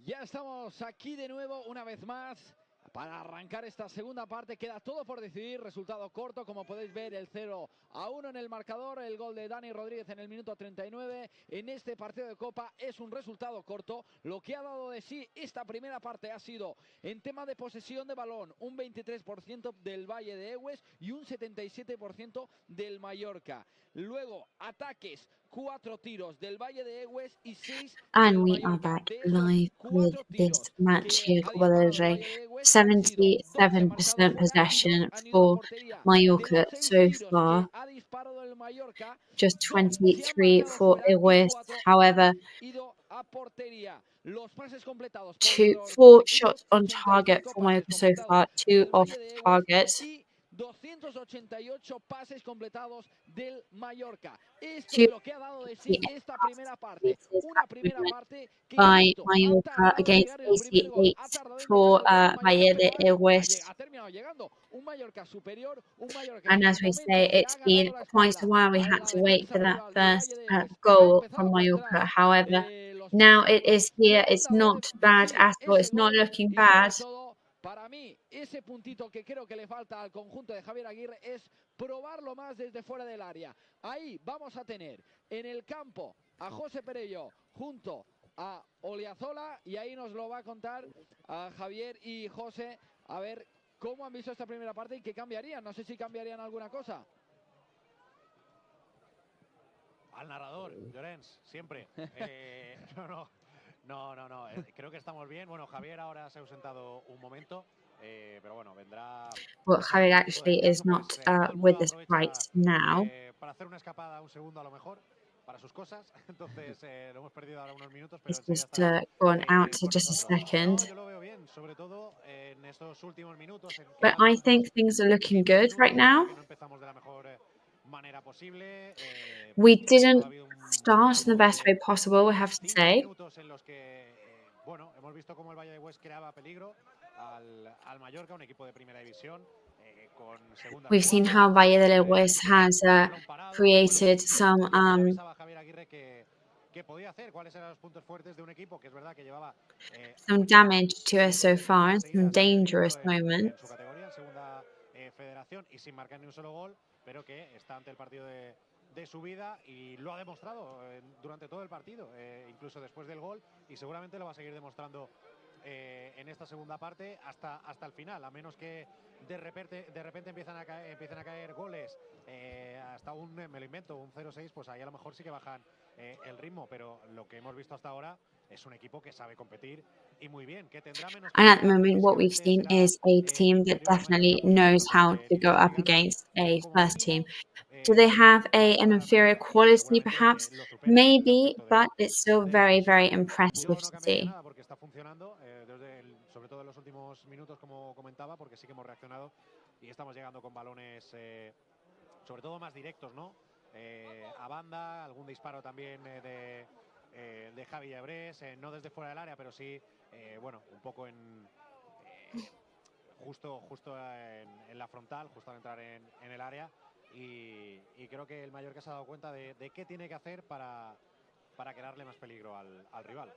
Speaker 1: Ya estamos aquí de nuevo una vez más para arrancar esta segunda parte. Queda todo por decidir, resultado corto, como podéis ver, el 0-1 en el marcador, el gol de Dani Rodríguez en el minuto 39. En este partido de Copa es un resultado corto. Lo que ha dado de sí esta primera parte ha sido, en tema de posesión de balón, un 23% del Valle de Egüés y un 77% del Mallorca. Luego, ataques, 4 tiros del Valle de Egüés y 6
Speaker 4: And
Speaker 1: del
Speaker 4: we are
Speaker 1: Mallorca.
Speaker 4: back
Speaker 1: De esos
Speaker 4: live with
Speaker 1: 4
Speaker 4: this
Speaker 1: tiros
Speaker 4: match
Speaker 1: que
Speaker 4: here,
Speaker 1: ha
Speaker 4: Copa del
Speaker 1: disparado el
Speaker 4: Rey.
Speaker 1: Valle de Egüés han sido 2 marcados
Speaker 4: 77%
Speaker 1: fuera y 2
Speaker 4: possession
Speaker 1: han ido a
Speaker 4: for
Speaker 1: portería. De
Speaker 4: Mallorca
Speaker 1: los 6
Speaker 4: so
Speaker 1: tiros
Speaker 4: far,
Speaker 1: que ha disparado el Mallorca,
Speaker 4: just
Speaker 1: 2 se han
Speaker 4: 23
Speaker 1: marcado
Speaker 4: for
Speaker 1: fuera y
Speaker 4: Egüés.
Speaker 1: 4
Speaker 4: However,
Speaker 1: han ido a portería. Los pases completados por los dos
Speaker 4: 4
Speaker 1: equipos,
Speaker 4: shots on target
Speaker 1: 85
Speaker 4: for
Speaker 1: pases
Speaker 4: Mallorca so
Speaker 1: completados
Speaker 4: far, 2
Speaker 1: del
Speaker 4: off
Speaker 1: Valle de Egüés
Speaker 4: target.
Speaker 1: y 288 pases completados del Mallorca. Esto
Speaker 4: 2
Speaker 1: es lo que ha dado de sí esta primera parte.
Speaker 4: passes
Speaker 1: Una
Speaker 4: at the
Speaker 1: primera
Speaker 4: moment
Speaker 1: parte que,
Speaker 4: by
Speaker 1: insisto, ha
Speaker 4: Mallorca
Speaker 1: tardado en
Speaker 4: against
Speaker 1: llegar el primer gol. Ha
Speaker 4: 88
Speaker 1: tardado en llegar
Speaker 4: for
Speaker 1: el gol del Mallorca,
Speaker 4: Valle de
Speaker 1: pero
Speaker 4: Egüés.
Speaker 1: ha terminado llegando. Un Mallorca superior, un Mallorca
Speaker 4: And
Speaker 1: que
Speaker 4: as
Speaker 1: en
Speaker 4: we say,
Speaker 1: momentos le
Speaker 4: it's
Speaker 1: ha
Speaker 4: been
Speaker 1: ganado la
Speaker 4: quite a
Speaker 1: espalda
Speaker 4: while. We
Speaker 1: a
Speaker 4: had
Speaker 1: la
Speaker 4: to wait
Speaker 1: defensa
Speaker 4: for that
Speaker 1: rival del
Speaker 4: first
Speaker 1: Valle de Egüés. Ha
Speaker 4: goal
Speaker 1: empezado
Speaker 4: from
Speaker 1: por
Speaker 4: Mallorca.
Speaker 1: detrás
Speaker 4: However,
Speaker 1: los
Speaker 4: now
Speaker 1: pases.
Speaker 4: it is here. It's
Speaker 1: Segunda
Speaker 4: not
Speaker 1: vez de
Speaker 4: bad
Speaker 1: sí
Speaker 4: at all.
Speaker 1: ese
Speaker 4: It's not
Speaker 1: gol
Speaker 4: looking
Speaker 1: y sobre
Speaker 4: bad.
Speaker 1: todo, para mí, ese puntito que creo que le falta al conjunto de Javier Aguirre es probarlo más desde fuera del área. Ahí vamos a tener en el campo a José Perello junto a Oliazola y ahí nos lo va a contar a Javier y José a ver cómo han visto esta primera parte y qué cambiarían. No sé si cambiarían alguna cosa.
Speaker 2: Al narrador, Llorens, siempre. No. Creo que estamos bien. Bueno, Javier ahora se ha ausentado un momento, pero bueno, vendrá.
Speaker 4: Well, Javier actually is not with us right now.
Speaker 2: Para hacer una escapada un segundo a lo mejor para sus cosas. Entonces lo hemos perdido ahora unos minutos, pero
Speaker 4: He's just gone out for just a second.
Speaker 2: Yo lo veo bien, sobre todo en estos últimos minutos.
Speaker 4: But I think things are looking good right now.
Speaker 2: No empezamos de la mejor manera posible.
Speaker 4: We didn't start in the best way possible, we have to say.
Speaker 2: Minutos en los que, bueno, hemos visto cómo el Valle de Egüés creaba peligro al Mallorca, un equipo de primera división.
Speaker 4: We've seen how Valle de Egüés has created some damage to us so far, and some dangerous moments.
Speaker 2: Federación y sin marcar ni un solo gol, pero que está ante el partido de su vida y lo ha demostrado durante todo el partido, incluso después del gol, y seguramente lo va a seguir demostrando en esta segunda parte hasta el final, a menos que de repente empiecen a caer goles hasta me lo invento, un 0-6, pues ahí a lo mejor sí que bajan el ritmo, pero lo que hemos visto hasta ahora es un equipo que sabe competir y muy bien, que tendrá menos...
Speaker 4: And at the moment, what we've seen is a team that definitely knows how to go up against a first team. Do they have an inferior quality, perhaps? Maybe, but it's still very, very impressive to see.
Speaker 2: Porque está funcionando, sobre todo en los últimos minutos, como comentaba, porque sí que hemos reaccionado y estamos llegando con balones, sobre todo más directos, ¿no? A banda, algún disparo también de Javi Ebrés, no desde fuera del área, pero sí, bueno, un poco justo en la frontal, justo al entrar en el área. Y creo que el Mallorca se ha dado cuenta de qué tiene que hacer para crearle más peligro al rival.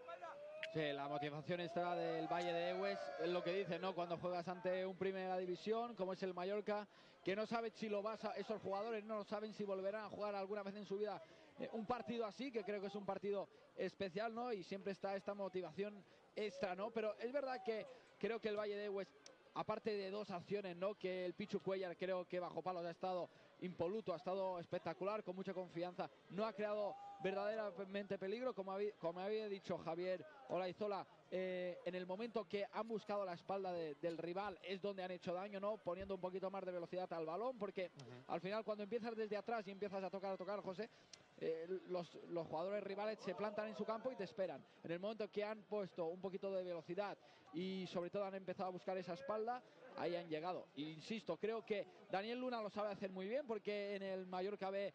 Speaker 1: Sí, la motivación está del Valle de Egüés, es lo que dice, ¿no? Cuando juegas ante un primera división, como es el Mallorca, que no sabes si esos jugadores no saben si volverán a jugar alguna vez en su vida un partido así, que creo que es un partido especial, ¿no? Y siempre está esta motivación extra, ¿no? Pero es verdad que creo que el Valle de Egüés, aparte de dos acciones, ¿no? Que el Pichu Cuellar creo que bajo palos ha estado impoluto, ha estado espectacular, con mucha confianza, no ha creado verdaderamente peligro, como había dicho Javier Olaizola, en el momento que han buscado la espalda del rival es donde han hecho daño, ¿no? Poniendo un poquito más de velocidad al balón, porque al final cuando empiezas desde atrás y empiezas a tocar, José, los jugadores rivales se plantan en su campo y te esperan. En el momento que han puesto un poquito de velocidad y sobre todo han empezado a buscar esa espalda, ahí han llegado. E insisto, creo que Daniel Luna lo sabe hacer muy bien, porque en el Mallorca B,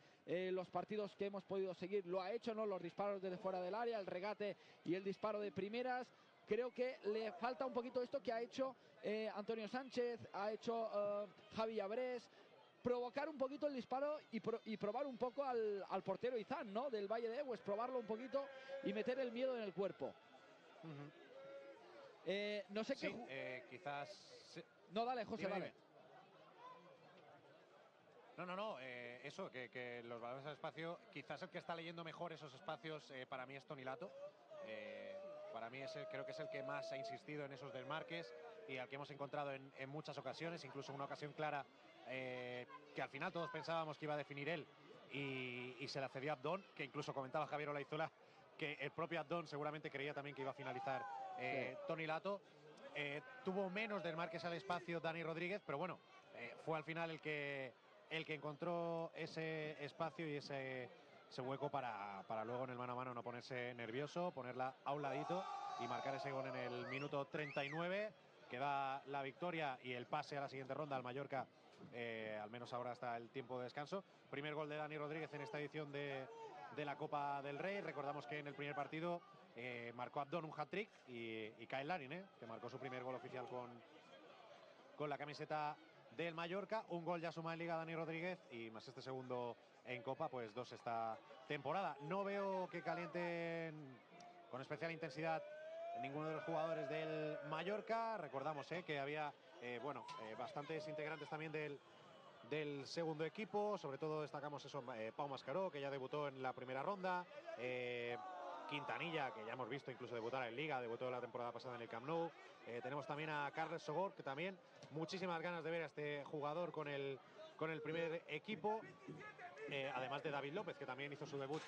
Speaker 1: los partidos que hemos podido seguir, lo ha hecho, ¿no? Los disparos desde fuera del área, el regate y el disparo de primeras. Creo que le falta un poquito esto que ha hecho Antonio Sánchez, ha hecho Javi Abrés, provocar un poquito el disparo y probar un poco al portero Izán, ¿no? Del Valle de Egüés, probarlo un poquito y meter el miedo en el cuerpo. No sé
Speaker 2: sí,
Speaker 1: qué...
Speaker 2: quizás...
Speaker 1: No, dale, José,
Speaker 2: dime,
Speaker 1: dale.
Speaker 2: dime. No, eso, que los balones al espacio, quizás el que está leyendo mejor esos espacios para mí es Toni Lato. Para mí creo que es el que más ha insistido en esos desmarques y al que hemos encontrado en muchas ocasiones, incluso una ocasión clara que al final todos pensábamos que iba a definir él y se la cedió a Abdón, que incluso comentaba Javier Olaizola que el propio Abdón seguramente creía también que iba a finalizar Toni Lato. Tuvo menos desmarques al espacio Dani Rodríguez, pero bueno, fue al final el que encontró ese espacio y ese hueco para luego en el mano a mano no ponerse nervioso, ponerla a un ladito y marcar ese gol en el minuto 39, que da la victoria y el pase a la siguiente ronda al Mallorca, al menos ahora hasta el tiempo de descanso. Primer gol de Dani Rodríguez en esta edición de la Copa del Rey. Recordamos que en el primer partido marcó Abdón un hat-trick y Kyle Larin, que marcó su primer gol oficial con la camiseta del Mallorca. Un gol ya suma en Liga Dani Rodríguez y más este segundo en Copa, pues 2 esta temporada. No veo que calienten con especial intensidad ninguno de los jugadores del Mallorca. Recordamos que había bastantes integrantes también del segundo equipo, sobre todo destacamos eso, Pau Mascaró, que ya debutó en la primera ronda, Quintanilla, que ya hemos visto incluso debutar en Liga, debutó la temporada pasada en el Camp Nou. Tenemos también a Carles Sogor, que también muchísimas ganas de ver a este jugador con el primer equipo, además de David López, que también hizo su debut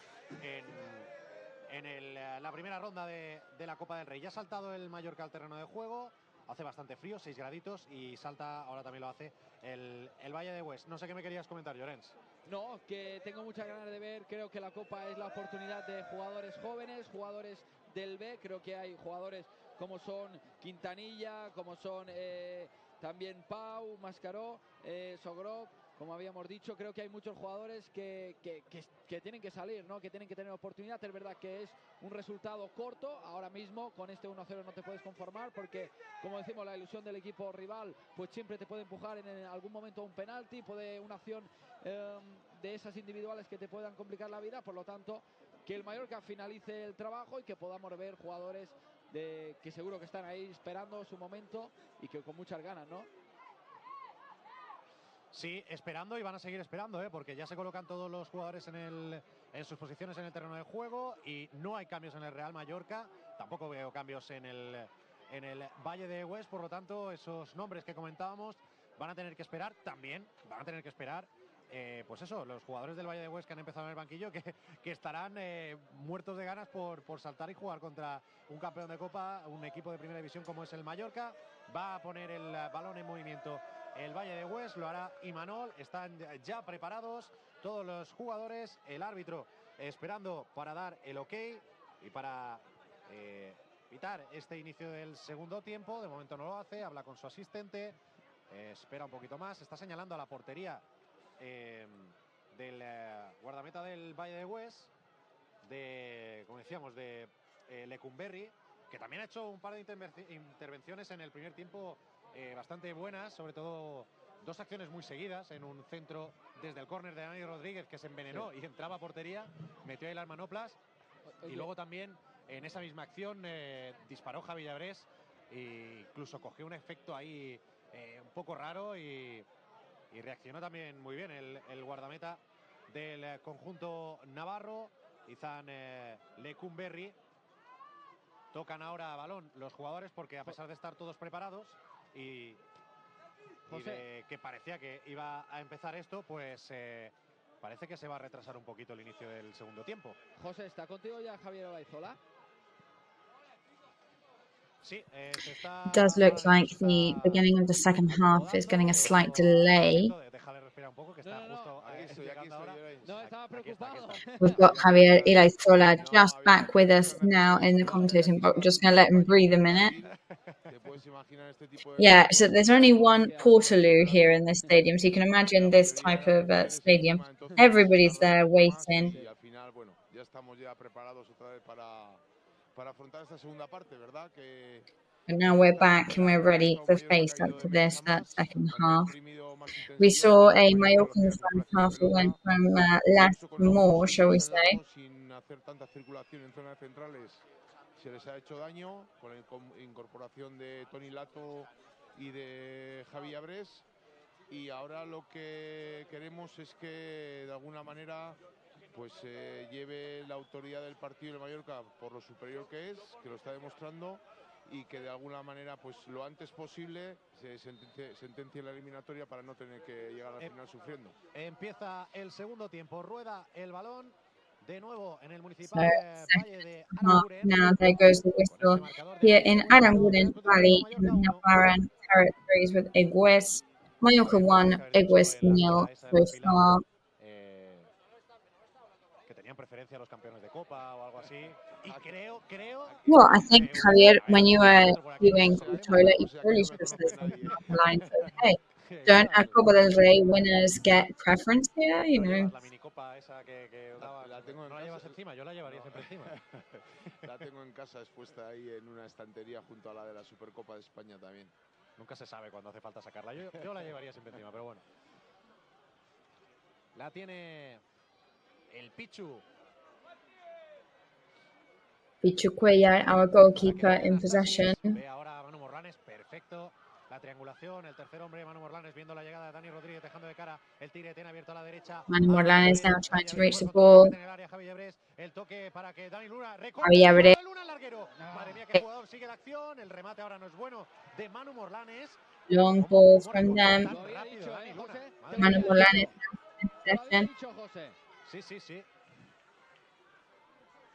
Speaker 2: en la primera ronda de la Copa del Rey. Ya ha saltado el Mallorca al terreno de juego, hace bastante frío, 6 graditos, y salta, ahora también lo hace, el Valle de Egüés. No sé qué me querías comentar, Llorens.
Speaker 1: No, que tengo muchas ganas de ver. Creo que la Copa es la oportunidad de jugadores jóvenes, jugadores del B. Creo que hay jugadores como son Quintanilla, como son también Pau, Mascaró, Sogrov. Como habíamos dicho, creo que hay muchos jugadores que tienen que salir, ¿no? Que tienen que tener oportunidad. Es verdad que es un resultado corto. Ahora mismo con este 1-0 no te puedes conformar, porque, como decimos, la ilusión del equipo rival pues siempre te puede empujar en algún momento a un penalti, puede una acción de esas individuales que te puedan complicar la vida. Por lo tanto, que el Mallorca finalice el trabajo y que podamos ver jugadores que seguro que están ahí esperando su momento y que con muchas ganas, ¿no?
Speaker 2: Sí, esperando y van a seguir esperando, porque ya se colocan todos los jugadores en sus posiciones en el terreno de juego y no hay cambios en el Real Mallorca. Tampoco veo cambios en el Valle de Egüés, por lo tanto, esos nombres que comentábamos van a tener que esperar. También van a tener que esperar, pues eso, los jugadores del Valle de Egüés que han empezado en el banquillo, que estarán muertos de ganas por saltar y jugar contra un campeón de Copa, un equipo de primera división como es el Mallorca. Va a poner el balón en movimiento el Valle de Egüés, lo hará Imanol. Están ya preparados todos los jugadores, el árbitro esperando para dar el ok y para evitar este inicio del segundo tiempo. De momento no lo hace, habla con su asistente, espera un poquito más, está señalando a la portería del guardameta del Valle de Egüés, como decíamos, de Lecumberri, que también ha hecho un par de intervenciones en el primer tiempo bastante buenas, sobre todo 2 acciones muy seguidas, en un centro desde el córner de Dani Rodríguez, que se envenenó y entraba a portería, metió ahí las manoplas. Y luego también en esa misma acción disparó Javi Llabrés e incluso cogió un efecto ahí un poco raro y reaccionó también muy bien el guardameta del conjunto navarro, Izan Lecumberri. Tocan ahora balón los jugadores porque a pesar de estar todos preparados y de que parecía que iba a empezar esto, pues parece que se va a retrasar un poquito el inicio del segundo tiempo.
Speaker 1: José, ¿está contigo ya Javier Olaizola?
Speaker 2: Sí,
Speaker 4: It does look like the beginning of the second half is getting a slight delay. We've got Javier Olaizola just back with us now in the commentating box. Just going to let him breathe a minute. Yeah, so there's only one Portaloo here in this stadium, so you can imagine this type of stadium. Everybody's there waiting. And now we're back and we're ready for face up to that second half. We saw a Mallorcan first half that went from less to more, shall we say.
Speaker 7: Se les ha hecho daño con la incorporación de Toni Lato y de Javi Llabrés, y ahora lo que queremos es que de alguna manera pues lleve la autoridad del partido de Mallorca por lo superior que es, que lo está demostrando, y que de alguna manera pues lo antes posible se sentencie la eliminatoria para no tener que llegar al final sufriendo.
Speaker 2: Empieza el segundo tiempo, rueda el balón. De nuevo en el municipal
Speaker 4: Valle de Aranguren. Now there goes the whistle here in Aranguren Valley in Navarran territories with Egüés. Mallorca 1, Egüés 0 so far.
Speaker 2: Que tenían preferencia a los campeones de Copa o algo así. Y creo.
Speaker 4: Well, I think, Javier, when you were viewing the toilet, you probably should have said something along the lines of, hey, don't Copa del Rey winners get preference here? You know.
Speaker 2: La minicopa esa que
Speaker 7: la tengo en
Speaker 2: ¿no la llevas encima? Yo la llevaría siempre encima.
Speaker 7: La tengo en casa expuesta ahí en una estantería junto a la de la Supercopa de España también.
Speaker 2: Nunca se sabe cuándo hace falta sacarla. Yo la llevaría siempre encima, pero bueno. La tiene el Pichu.
Speaker 4: Pichu Cuellar, our goalkeeper, in possession.
Speaker 2: Ve ahora a Manu Morlanes, perfecto. La triangulación, el tercer hombre, Manu Morlanes, viendo la llegada de Dani Rodríguez, dejando de cara el tigre, tiene abierto a la derecha.
Speaker 4: Manu Morlanes now trying to reach the ball.
Speaker 2: El toque para que Dani Luna
Speaker 4: Javi Llabrés.
Speaker 2: Madre mía, qué jugador, sigue la acción. El remate ahora no es bueno de Manu Morlanes.
Speaker 4: Long ball from them. Manu Morlanes now in possession.
Speaker 2: Sí.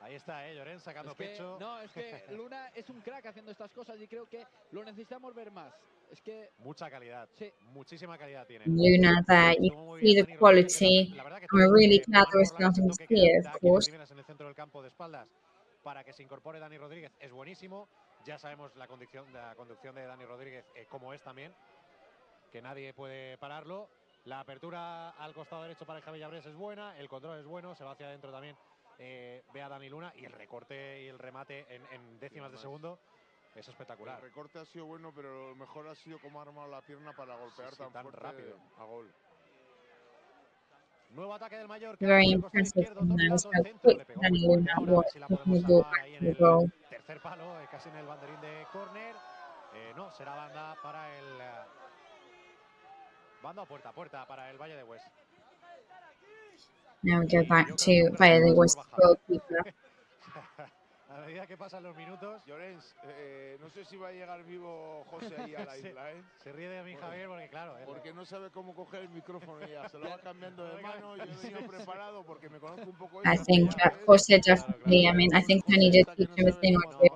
Speaker 2: Ahí está, Llorens sacando pecho.
Speaker 1: No, es que Luna es un crack haciendo estas cosas y creo que lo necesitamos ver más. Es que
Speaker 2: mucha calidad,
Speaker 1: sí.
Speaker 2: Muchísima calidad tiene.
Speaker 4: Luna there, you can see the quality. And we're really glad that we're starting to see it, of course.
Speaker 2: En el centro del campo de espaldas para que se incorpore Dani Rodríguez es buenísimo. Ya sabemos la conducción de Dani Rodríguez cómo es también, que nadie puede pararlo. La apertura al costado derecho para el Javi Llabrés es buena, el control es bueno, se va hacia adentro también. Ve a Dani Luna y el recorte y el remate en décimas de segundo es espectacular.
Speaker 7: El recorte ha sido bueno, pero lo mejor ha sido cómo ha armado la pierna para golpear tan fuerte
Speaker 2: rápido
Speaker 7: a gol.
Speaker 2: Nuevo ataque del Mallorca.
Speaker 4: Very impressive from them. So quick Dani Luna was taking the ball back to the goal.
Speaker 2: Tercer palo, casi en el banderín de córner. No, será banda para el Banda puerta a puerta para el Valle de Egüés.
Speaker 4: Now we go back to Valle de Egüés goalkeeper.
Speaker 2: A medida que pasan los minutos,
Speaker 7: Llorens, no sé si va a llegar vivo José ahí a la isla, ¿eh?
Speaker 2: Se ríe de mí Javier porque claro,
Speaker 7: porque no sabe cómo coger el micrófono ya, se lo va cambiando de mano. Yo he venido preparado porque me conozco un poco.
Speaker 4: I think Jose definitely. I mean, I think Tony did teach him a thing or two.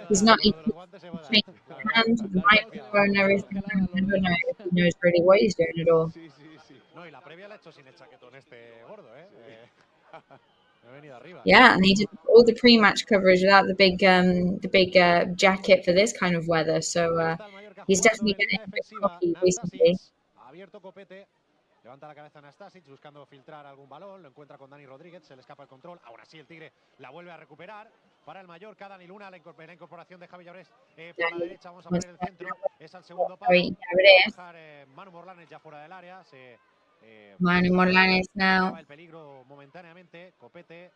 Speaker 4: He's not easy to change his hand, the microphone, and everything. I don't know if he knows really what he's doing at all.
Speaker 2: Sí. No, y la previa la ha hecho sin el chaquetón este gordo, ¿eh? Me he venido arriba.
Speaker 4: Yeah, and he did all the pre-match coverage without the big jacket for this kind of weather. So he's definitely getting a bit cocky recently.
Speaker 2: Abierto Copete. Levanta la cabeza Anastasic buscando filtrar algún balón, lo encuentra con Dani Rodríguez, se le escapa el control. Aún así el Tigre la vuelve a recuperar para el Mallorca. Dani Luna, la incorporación de Javi Llorens por la derecha. Vamos a poner el centro, es al segundo palo. Manu Morlanes ya fuera del área.
Speaker 4: Manu Morlanes now.
Speaker 2: El peligro momentáneamente. Copete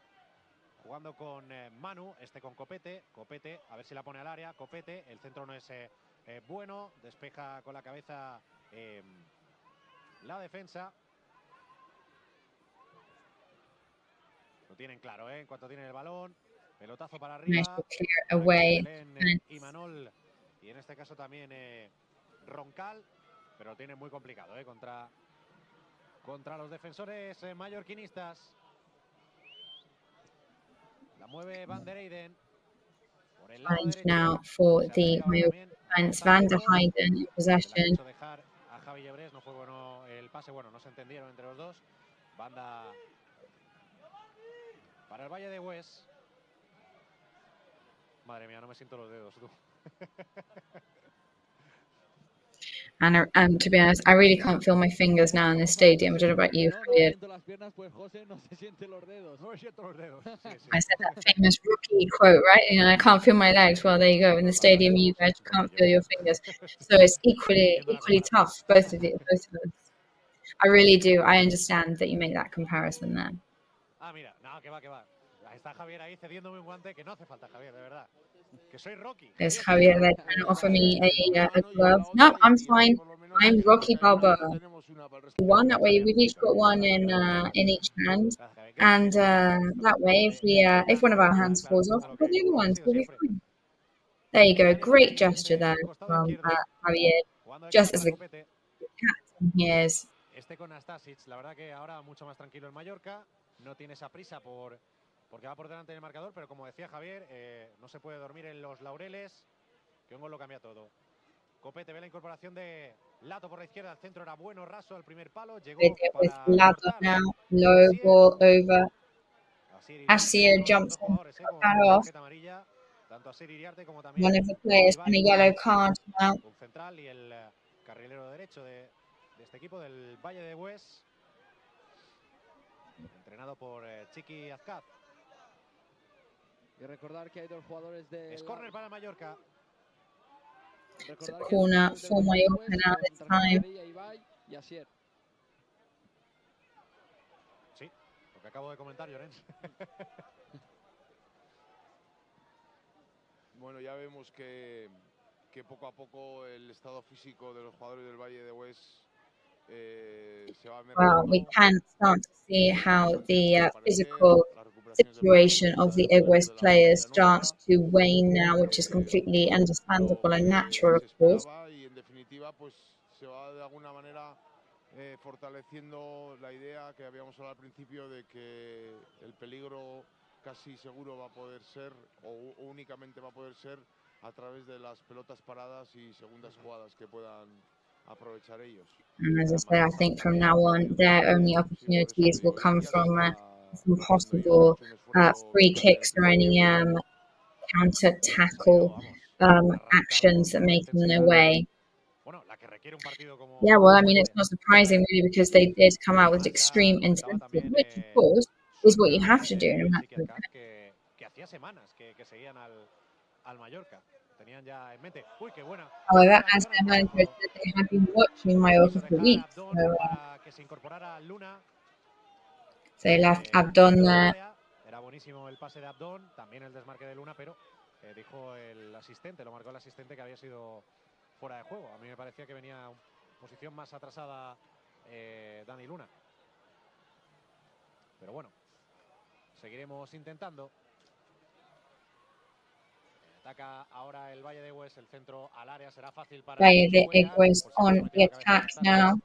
Speaker 2: jugando con Manu, con Copete. Copete, a ver si la pone al área. Copete, el centro no es bueno. Despeja con la cabeza la defensa. Lo tienen claro, en cuanto tienen el balón. Pelotazo para arriba.
Speaker 4: Nice to clear away.
Speaker 2: Y Manol. Y en este caso también Roncal. Pero lo tienen muy complicado, contra los defensores mallorquinistas. La mueve Van der Eyden. Por el lado derecho.
Speaker 4: Now for the Mallorca defense. Van der Eyden in possession.
Speaker 2: Javi Llorens, no fue bueno el pase, no se entendieron entre los dos. Banda para el Valle de Egüés. Madre mía, no me siento los dedos, tú.
Speaker 4: And to be honest, I really can't feel my fingers now in the stadium. I don't know about you, Javier. I said that famous rookie quote, right? You know, I can't feel my legs. Well, there you go. In the stadium, you guys can't feel your fingers. So it's equally tough, both of us. I really do. I understand that you make that comparison there.
Speaker 2: Mira, no, que va. Está Javier ahí cediéndome un guante que no hace falta, Javier, de verdad. Que soy Rocky.
Speaker 4: There's Javier there trying to offer me a glove. No, I'm fine. I'm Rocky Balboa. One that way we've each got one in each hand, and that way if one of our hands falls off, we've got the other ones. We'll be fine. There you go. Great gesture there from Javier. Just as the captain here is.
Speaker 2: Con Anastasic, la verdad que ahora mucho más tranquilo en Mallorca. No tiene esa prisa porque va por delante del marcador, pero como decía Javier, no se puede dormir en los laureles, que un gol lo cambia todo. Copete ve la incorporación de Lato por la izquierda, el centro era bueno, raso al primer palo, llegó
Speaker 4: with Lato now, low ball over. Asier jumps in, that off. One of the players on a yellow card now.
Speaker 2: Un central y el carrilero derecho de este equipo del Valle de Egüés, entrenado por Chiqui Azcaz.
Speaker 1: Y recordar que hay dos jugadores de...
Speaker 2: Es córner para Mallorca.
Speaker 4: It's a corner for Mallorca now this time.
Speaker 2: Sí, lo que acabo de comentar, Llorens.
Speaker 7: Bueno, ya vemos que poco a poco el estado físico de los jugadores del Valle de Egüés se va
Speaker 4: Well, we can start to see how the physical situation of the Egüés players starts to wane now, which is completely understandable and natural, of course.
Speaker 7: Y en definitiva, pues se va de alguna manera fortaleciendo la idea que habíamos hablado al principio de que el peligro casi seguro va a poder ser o únicamente va a poder ser a través de las pelotas paradas y segundas jugadas que puedan aprovechar ellos.
Speaker 4: And as I say, I think from now on, their only opportunities will come from possible free kicks or any counter tackle actions that make them their way. Yeah, well, I mean, it's not surprising really because they did come out with extreme intensity, which of course is what you have to do in a match like that. However, as their manager said, they have been watching Mallorca for weeks. So they left Abdon there.
Speaker 2: Era buenísimo el pase de Abdon, también el desmarque de Luna, pero dijo el asistente, lo marcó el asistente que había sido fuera de juego. A mí me parecía que venía posición más atrasada Dani Luna. Pero bueno, seguiremos intentando. Ataca ahora el Valle de Egüés, el centro al área, será fácil para
Speaker 4: Valle de Egüés on the attack now.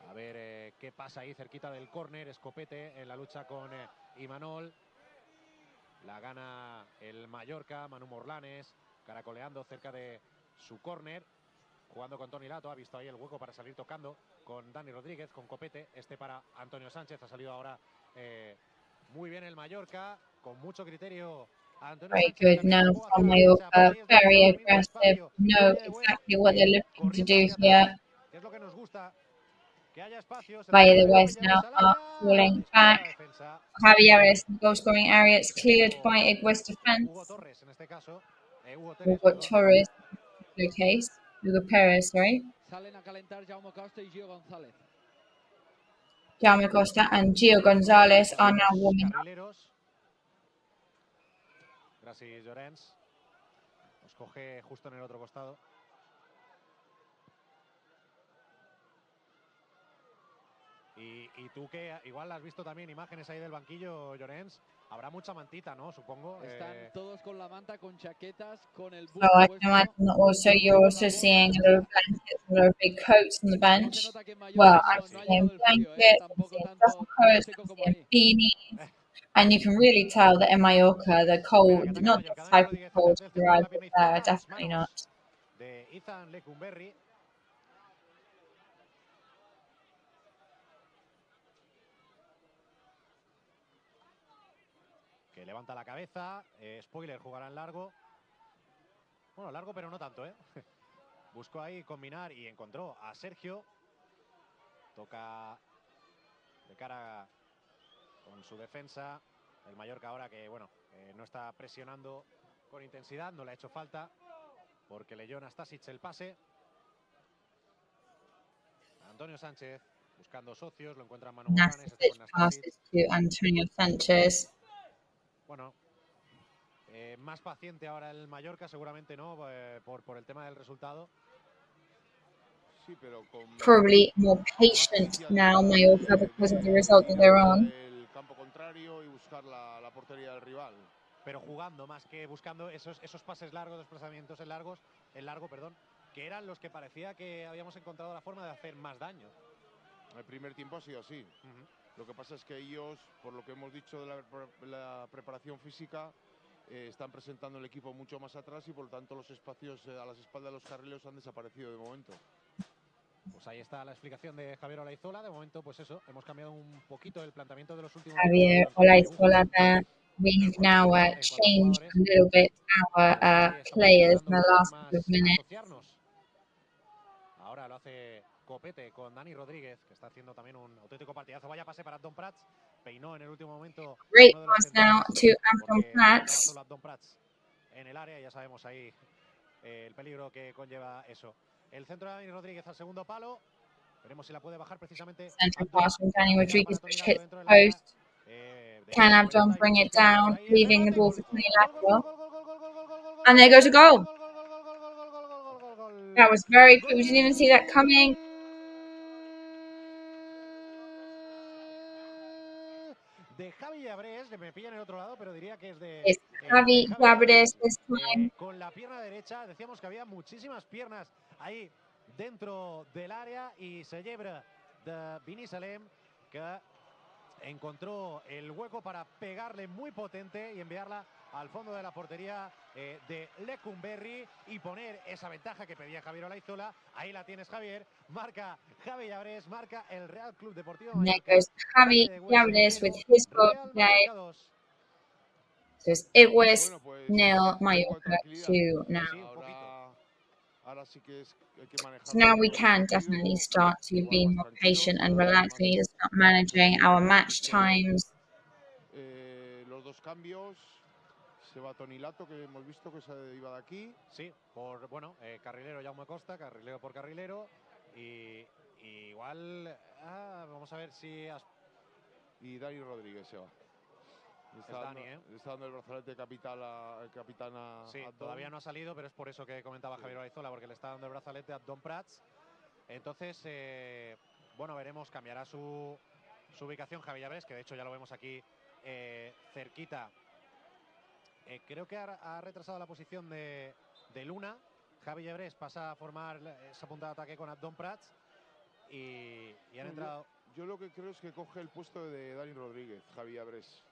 Speaker 2: A ver qué pasa ahí cerquita del córner. Escopete en la lucha con Imanol. La gana el Mallorca, Manu Morlanes, caracoleando cerca de su córner. Jugando con Toni Lato, ha visto ahí el hueco para salir tocando con Dani Rodríguez, con Copete. Este para Antonio Sánchez, ha salido ahora muy bien el Mallorca, con mucho criterio.
Speaker 4: Very good now from Mallorca, very aggressive, know exactly what they're looking to do here. Valle de Egüés now are falling back. Javier's goal scoring area is cleared by Egüés defense. Hugo Torres in the case. Hugo Perez, sorry.
Speaker 1: Salen a calentar Jaume Costa y Gio González.
Speaker 4: Jaume Costa and Gio González are now warming up.
Speaker 2: Gracias, Llorens. Nos coge justo en el otro costado. Y tú que igual has visto también imágenes ahí del banquillo, Llorens, habrá mucha mantita, ¿no? Supongo.
Speaker 1: Están todos con la manta, con chaquetas, con el
Speaker 4: So I can imagine that also you're also seeing a lot of blankets, a lot of big coats on the bench. Well, I'm seeing blankets, I'm seeing dust coats, I'm seeing beanies. And you can really tell that in Mallorca, the cold, not the type of cold to arrive with there, definitely not.
Speaker 2: De Ethan Lecumberri. Que levanta la cabeza. Spoiler jugará en largo. Bueno, largo pero no tanto, ¿eh? Buscó ahí combinar y encontró a Sergio. Toca de cara con su defensa. El Mallorca ahora que, bueno, no está presionando con intensidad. No le ha hecho falta porque leyó Nastasic el pase. Antonio Sánchez buscando socios. Lo encuentra Manu Morlanes.
Speaker 4: Passes to Antonio Sánchez.
Speaker 2: Bueno, más paciente ahora el Mallorca, seguramente no, por el tema del resultado.
Speaker 7: Sí, pero con
Speaker 4: Probably more patient now, Mallorca, because of the result that they're on.
Speaker 7: El campo contrario y buscar la portería del rival.
Speaker 2: Pero jugando más que buscando esos pases largos, desplazamientos en largo, que eran los que parecía que habíamos encontrado la forma de hacer más daño.
Speaker 7: El primer tiempo ha sido así. Lo que pasa es que ellos, por lo que hemos dicho de la preparación física, están presentando el equipo mucho más atrás y por lo tanto los espacios a las espaldas de los carrileros han desaparecido de momento.
Speaker 2: Pues ahí está la explicación de Javier Olaizola. De momento, pues eso, hemos cambiado un poquito el planteamiento de los últimos
Speaker 4: Javier Olaizola there. We've now changed a little bit our players in the last couple of minutes.
Speaker 2: Ahora lo hace Copete con Dani Rodríguez, que está haciendo también un auténtico partidazo. Vaya pase para Abdon Prats. Peinó en el último momento.
Speaker 4: Great pass now to Abdon Prats.
Speaker 2: Abdon Prats en el área, ya sabemos ahí el peligro que conlleva eso. El centro de Dani Rodríguez al segundo palo. Veremos si la puede bajar precisamente.
Speaker 4: Central pass from Dani Rodríguez, which hits the post. Can Abdon bring it down, leaving the ball for Toni Lato? And there goes a goal. That was very quick. We didn't even see that coming.
Speaker 2: De Javi Llabrés, me pilla en el otro lado, pero diría que es de
Speaker 4: It's Javi Llabrés this time.
Speaker 2: Con la pierna derecha, decíamos que había muchísimas piernas ahí dentro del área y se lleva de Vini Salem, que encontró el hueco para pegarle muy potente y enviarla al fondo de la portería de Lecumberri y poner esa ventaja que pedía Javier Olaizola. Ahí la tienes, Javier. Marca Javi Llabrés, marca el Real Club Deportivo Mallorca.
Speaker 4: There goes Javi Llabrés with his goal today. So it's Egüés 0, Mallorca 2 now. So now we can definitely start to be more patient and relaxed. We need to start managing our match times.
Speaker 7: Los dos cambios. Se va Toni Lato, que hemos visto que se iba de aquí.
Speaker 2: Sí, por, bueno, carrilero Jaume Costa, carrilero por carrilero. Y igual, vamos a ver si...
Speaker 7: Y Dani Rodríguez se va. Está dando el brazalete capitán a
Speaker 2: sí, todavía no ha salido, pero es por eso que comentaba Javier Olaizola, porque le está dando el brazalete a Abdon Prats. Entonces, bueno, veremos, cambiará su ubicación Javi Llaveres, que de hecho ya lo vemos aquí cerquita. Creo que ha retrasado la posición de Luna. Javi Llaveres pasa a formar esa punta de ataque con Abdon Prats y han entrado...
Speaker 7: Yo lo que creo es que coge el puesto de Dani Rodríguez, Javi Llaveres.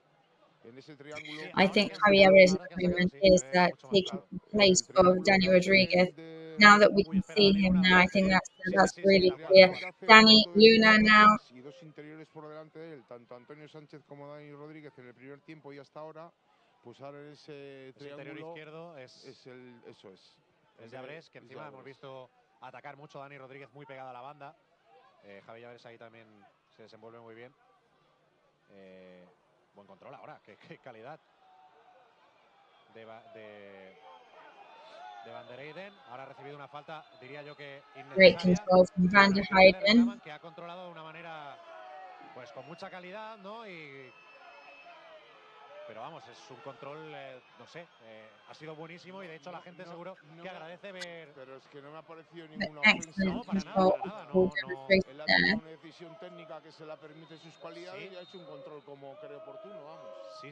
Speaker 7: En ese triángulo...
Speaker 4: I think Javi Llaveres at the moment is taking the place of Dani Rodríguez. Now that we can see him now, I think that's really clear. Dani, Luna now.
Speaker 7: Y dos interiores por delante de él, tanto Antonio Sánchez como Dani Rodríguez en el primer tiempo y hasta ahora, pues ahora en ese triángulo
Speaker 2: interior izquierdo
Speaker 7: eso es.
Speaker 2: Es Llaveres, que encima hemos visto atacar mucho a Dani Rodríguez muy pegado a la banda. Javi Llaveres ahí también se desenvuelve muy bien. Buen control ahora, qué calidad de Van der Eyden. Ahora ha recibido una falta, diría yo que
Speaker 4: Great
Speaker 2: innecesaria,
Speaker 4: control from Van der Eyden.
Speaker 2: que ha controlado de una manera pues con mucha calidad, ¿no? Pero vamos, es un control, no sé, ha sido buenísimo y de hecho la gente seguro que agradece ver...
Speaker 7: Pero es que no me ha parecido ninguna ofensa.
Speaker 2: No, para nada.
Speaker 7: Él ha tomado una decisión técnica que se la permite sus cualidades y ha hecho un control como cree oportuno, vamos.
Speaker 2: Sí.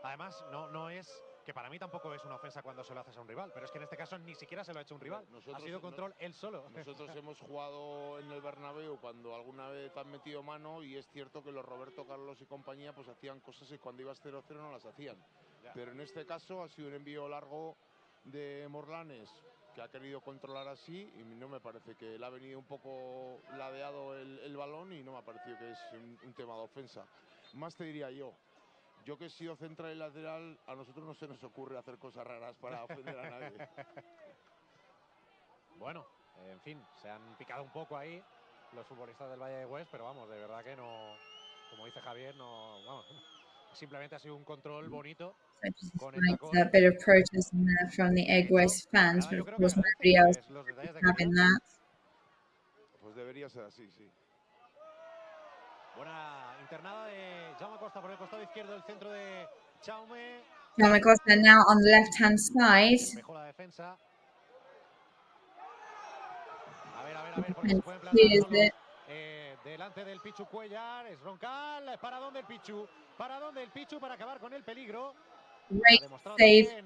Speaker 2: Además, no es... que para mí tampoco es una ofensa cuando se lo haces a un rival, pero es que en este caso ni siquiera se lo ha hecho un rival. Ha sido control él solo.
Speaker 7: Nosotros hemos jugado en el Bernabéu cuando alguna vez han metido mano y es cierto que los Roberto Carlos y compañía pues hacían cosas y cuando ibas 0-0 no las hacían. Ya. Pero en este caso ha sido un envío largo de Morlanes que ha querido controlar así y no me parece que le ha venido un poco ladeado el balón y no me ha parecido que es un tema de ofensa. Más te diría yo que he sido central y lateral, a nosotros no se nos ocurre hacer cosas raras para ofender a nadie.
Speaker 2: Bueno, en fin, se han picado un poco ahí los futbolistas del Valle de Egüés, pero vamos, de verdad que no, como dice Javier, no, vamos, simplemente ha sido un control bonito.
Speaker 4: A bit of protest there from the Egüés fans, but of course nobody else is having that.
Speaker 7: Pues debería ser así, sí.
Speaker 2: Buena internada de Jaume Costa por el costado izquierdo, el centro de Jaume.
Speaker 4: Jaume Costa now on the left-hand side.
Speaker 2: Mejor la defensa. A ver, porque se pueden plantar solos. Delante del Pichu Cuellar, es Roncal. ¿Para dónde el Pichu? Para acabar con el peligro.
Speaker 4: Great save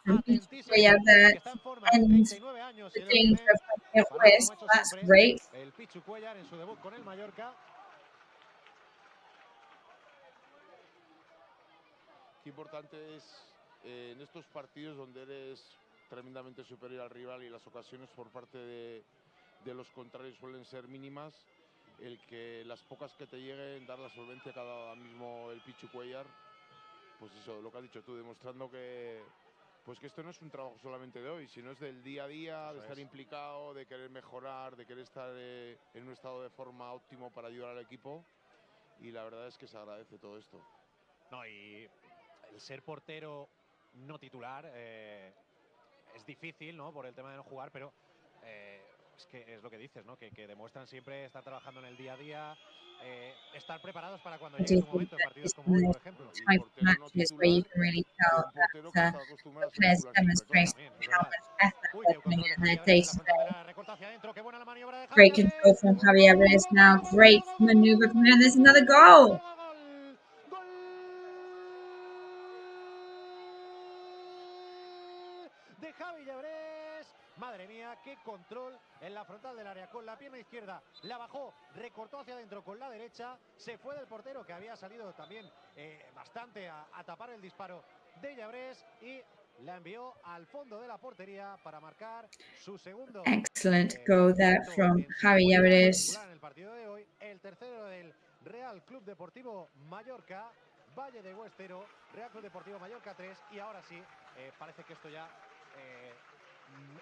Speaker 4: from Pichu Cuellar there to end the danger of Egüés. That's great.
Speaker 2: El Pichu Cuellar en su debut con el Mallorca.
Speaker 7: Qué importante es en estos partidos donde eres tremendamente superior al rival y las ocasiones por parte de los contrarios suelen ser mínimas, el que las pocas que te lleguen, dar la solvencia cada mismo el Pichu Cuellar, pues eso, lo que has dicho tú, demostrando que esto no es un trabajo solamente de hoy, sino es del día a día, de estar implicado, de querer mejorar, de querer estar en un estado de forma óptimo para ayudar al equipo y la verdad es que se agradece todo esto.
Speaker 2: No, y el ser portero no titular es difícil, ¿no? Por el tema de no jugar, pero es que es lo que dices, ¿no? Que demuestran siempre estar trabajando en el día a día, estar preparados para cuando llegue su momento en partidos como hoy, por ejemplo.
Speaker 4: Type of matches where you can really tell that players demonstrating how much effort they're putting in their day-to-day. Great control from Javi Llaveres now. Great maneuver from him. There's another goal.
Speaker 2: De Javi Llaveres, madre mía, qué control en la frontal del área, con la pierna izquierda la bajó, recortó hacia adentro con la derecha, se fue del portero que había salido también bastante a tapar el disparo de Llaveres y la envió al fondo de la portería para marcar su segundo.
Speaker 4: Excellent goal there from Javi Llaveres.
Speaker 2: En el partido de hoy, el tercero del Real Club Deportivo Mallorca, Valle de Egüés 0, Real Club Deportivo Mallorca 3 y ahora sí, parece que esto ya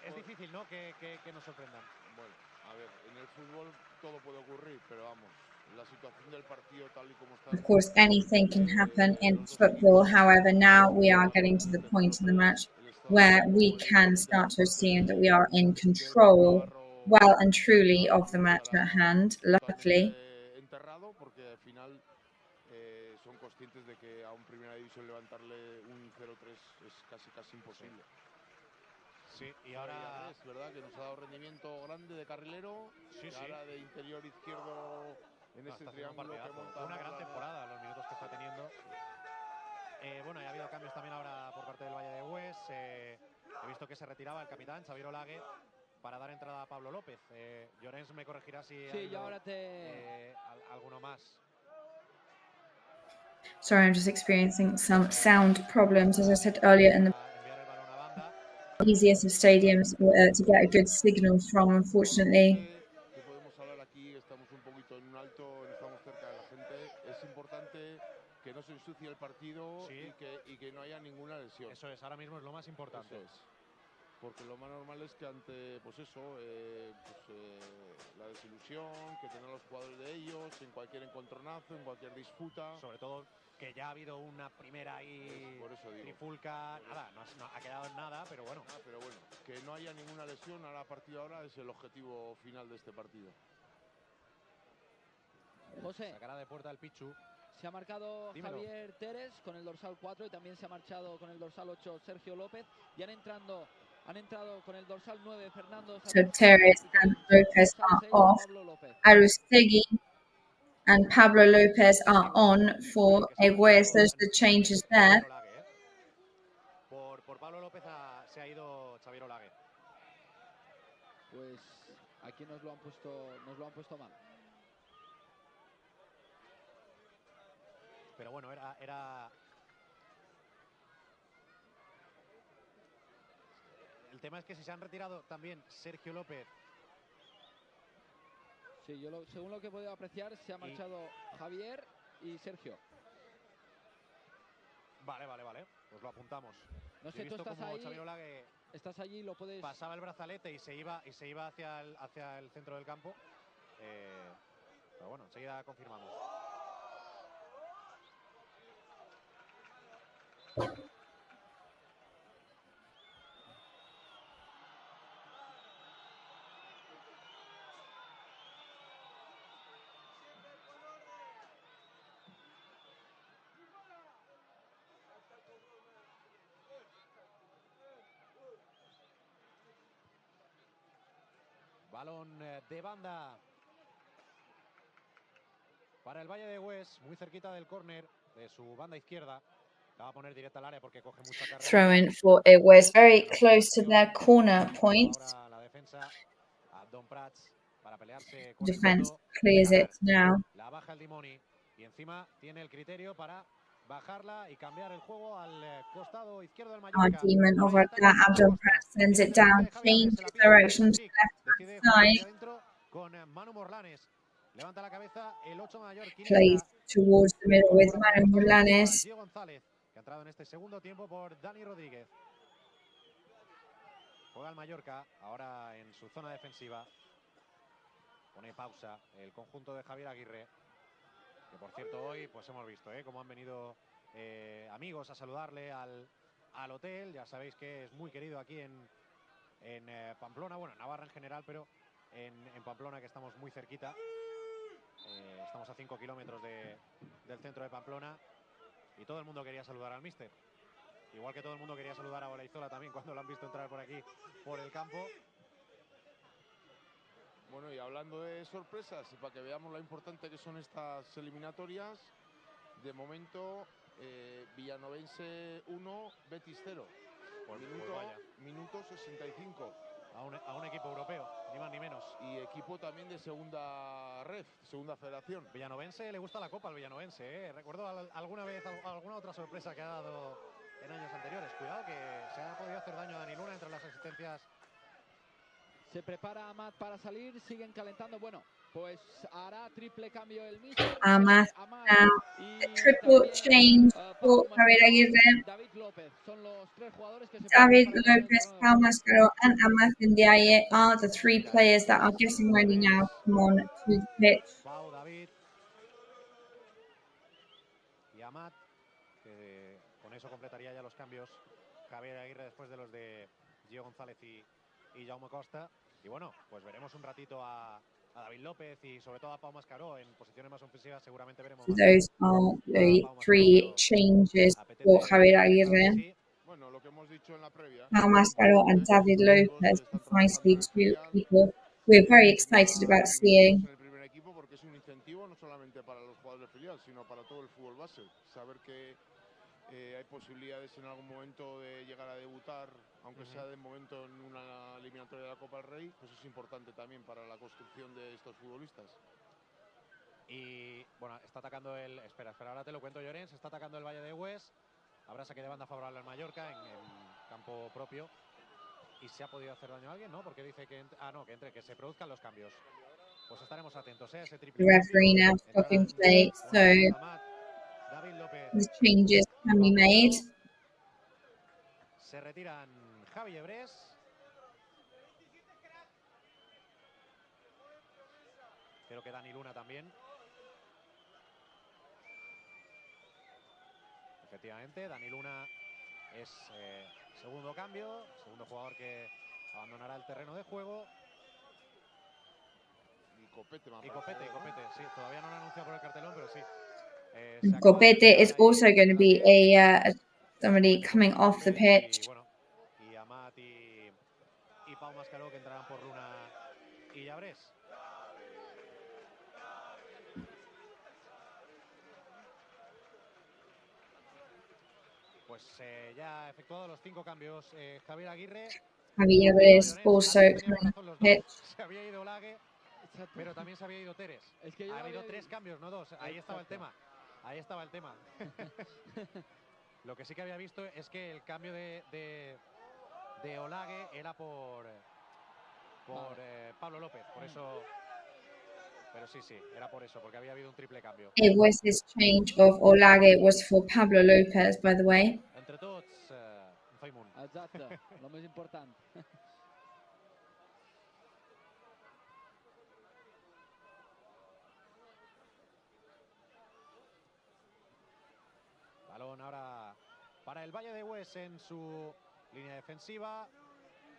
Speaker 2: es difícil, ¿no? Que nos sorprendan.
Speaker 7: Bueno, a ver, en el fútbol todo puede ocurrir, pero vamos, la situación del partido tal y como está.
Speaker 4: Of course, anything can happen in football. However, now we are getting to the point in the match where we can start to assume that we are in control, well and truly, of the match at hand. Luckily.
Speaker 7: Enterrado porque al final son conscientes de que a un primera división levantarle un 0-3 es casi imposible.
Speaker 2: Sí, y ahora
Speaker 7: es verdad que nos ha dado rendimiento grande de carrilero.
Speaker 2: Sí, sí.
Speaker 7: Ahora de interior izquierdo en este triángulo que monta.
Speaker 2: Una gran temporada, los minutos que está teniendo. Bueno, ya ha habido cambios también ahora por parte del Valle de Egüés. He visto que se retiraba el capitán Xavier Olague para dar entrada a Pablo López. Llorens me corregirá si hay
Speaker 1: yo ahora
Speaker 2: alguno más.
Speaker 4: Sorry, I'm just experiencing some sound problems. As I said earlier, in the easiest of stadiums to get a good signal from, unfortunately.
Speaker 7: Que podemos hablar aquí, estamos un poquito en un alto, estamos cerca de la gente. Es importante que no se ensucie el partido y que no haya ninguna lesión.
Speaker 2: Eso es, ahora mismo es lo más importante.
Speaker 7: Eso es. Porque lo más normal es que ante, pues eso, la desilusión que tendrán los jugadores de ellos, en cualquier encontronazo, en cualquier disputa.
Speaker 2: Sobre todo que ya ha habido una primera trifulca, nada, no ha quedado en nada, pero bueno.
Speaker 7: Pero bueno, que no haya ninguna lesión ahora a partir de ahora es el objetivo final de este partido.
Speaker 1: José.
Speaker 2: Sacará de puerta el Pichu.
Speaker 1: Se ha marcado
Speaker 2: Dímelo.
Speaker 1: Javier Teres con el dorsal 4 y también se ha marchado con el dorsal 8 Sergio López. Y han entrado con el dorsal 9 Fernando.
Speaker 4: So Teres and Lopez are off. Arustegui and Pablo Lopez are on for Egüés. There's the changes there.
Speaker 2: Por Pablo López se ha ido Xavier Olague.
Speaker 1: Pues aquí nos lo han puesto mal.
Speaker 2: Pero bueno, era... El tema es que si se han retirado también Sergio López.
Speaker 1: Sí, según lo que he podido apreciar, se ha marchado Javier y Sergio.
Speaker 2: Vale. Pues lo apuntamos.
Speaker 1: No sé, tú estás ahí.
Speaker 2: Xavier Olague
Speaker 1: estás allí, lo puedes.
Speaker 2: Pasaba el brazalete y se iba hacia el centro del campo. Pero bueno, enseguida confirmamos. Balón de banda para el Valle de Egüés, muy cerquita del córner de su banda izquierda. La va a poner directa al área porque coge mucha carrera.
Speaker 4: Throw in for Egüés, very close to their corner point.
Speaker 2: Ahora la defensa a Don Prats para pelearse con
Speaker 4: Defense clears it now.
Speaker 2: La baja el Dimoni y encima tiene el criterio para bajarla y cambiar el juego al costado izquierdo del Mallorca.
Speaker 4: Our demon over that Abdul Pratt sends it down, changes direction to left side.
Speaker 2: Con Manu Morlanes. Levanta la cabeza el 8 mayor.
Speaker 4: Plays towards the middle with Manu Morlanes.
Speaker 2: González, que ha entrado en este segundo tiempo por Dani Rodríguez. Juega el Mallorca, ahora en su zona defensiva. Pone pausa el conjunto de Javier Aguirre. Que por cierto hoy pues hemos visto cómo han venido amigos a saludarle al hotel. Ya sabéis que es muy querido aquí en Pamplona, bueno, en Navarra en general, pero en Pamplona, que estamos muy cerquita. Estamos a 5 kilómetros del centro de Pamplona y todo el mundo quería saludar al míster. Igual que todo el mundo quería saludar a Olaizola también cuando lo han visto entrar por aquí, por el campo.
Speaker 7: Bueno, y hablando de sorpresas, y para que veamos lo importante que son estas eliminatorias, de momento Villanovense 1, Betis 0. Minuto 65.
Speaker 2: A un equipo europeo, ni más ni menos.
Speaker 7: Y equipo también de segunda red, segunda federación.
Speaker 2: Villanovense le gusta la Copa al Villanovense, Recuerdo alguna vez alguna otra sorpresa que ha dado en años anteriores. Cuidado que se ha podido hacer daño a Dani Luna entre las asistencias.
Speaker 1: Se prepara Amat para salir, siguen calentando. Bueno, pues hará triple cambio el míster.
Speaker 4: Amat now, a triple change for Javier Aguirre.
Speaker 1: David López son los tres jugadores que se
Speaker 4: David Lopez, Pau Mascaro, and Amat Ndiaye are the three players that are getting ready now to come on to the pitch.
Speaker 2: Pau, David y Amat, que con eso completaría ya los cambios Javier Aguirre después de los de Gio González y Jaume Costa. Y bueno, pues veremos un ratito a David López y sobre todo a Pau Mascaró en posiciones más ofensivas. Seguramente veremos.
Speaker 4: Those are the three changes for Javier Aguirre.
Speaker 7: Bueno, lo que hemos dicho en la previa.
Speaker 4: Pau Mascaró and David Lopez, precisely two people we're very excited about seeing.
Speaker 7: En el primer equipo porque es un incentivo no solamente para los jugadores de filial, sino para todo el fútbol base. Saber que hay posibilidades en algún momento de llegar a debutar, aunque sea de momento en una eliminatoria de la Copa del Rey, pues es importante también para la construcción de estos futbolistas.
Speaker 2: Y bueno, está atacando el... Espera, ahora te lo cuento, Llorens. Está atacando el Valle de Egüés. Habrá saque de banda favorable al Mallorca en campo propio. ¿Y se ha podido hacer daño a alguien? No, porque dice que... que se produzcan los cambios. Pues estaremos atentos, ese triple.
Speaker 4: The referee now stopping play, so the changes can be made.
Speaker 2: Se retiran Javi Ebrés. Creo que Dani Luna también. Efectivamente, Dani Luna es segundo cambio, segundo jugador que abandonará el terreno de juego.
Speaker 7: Y Copete,
Speaker 2: sí, todavía no lo han anunciado por el cartelón, pero sí.
Speaker 4: Copete is also going to be somebody coming off the pitch.
Speaker 2: Y bueno, y Amat y Pau Mascaró que entrarán por Luna y Llabrés. Pues ya efectuado los 5 cambios Javier Aguirre.
Speaker 4: Javi Llabrés also coming off the pitch.
Speaker 2: Se había ido Olague, pero también se había ido Teres.
Speaker 1: Es que
Speaker 2: ha habido 3 cambios, no 2. Ahí estaba el tema. Ahí estaba el tema. Lo que sí que había visto es que el cambio de Olague era por Pablo López. Por eso... Pero sí, era por eso, porque había habido un triple cambio.
Speaker 4: It was this change of Olague was for Pablo Lopez, by the way.
Speaker 2: Entre tots, Faimun.
Speaker 1: Exacte, lo més important.
Speaker 2: Balón ahora para el Valle de Egüés en su línea defensiva.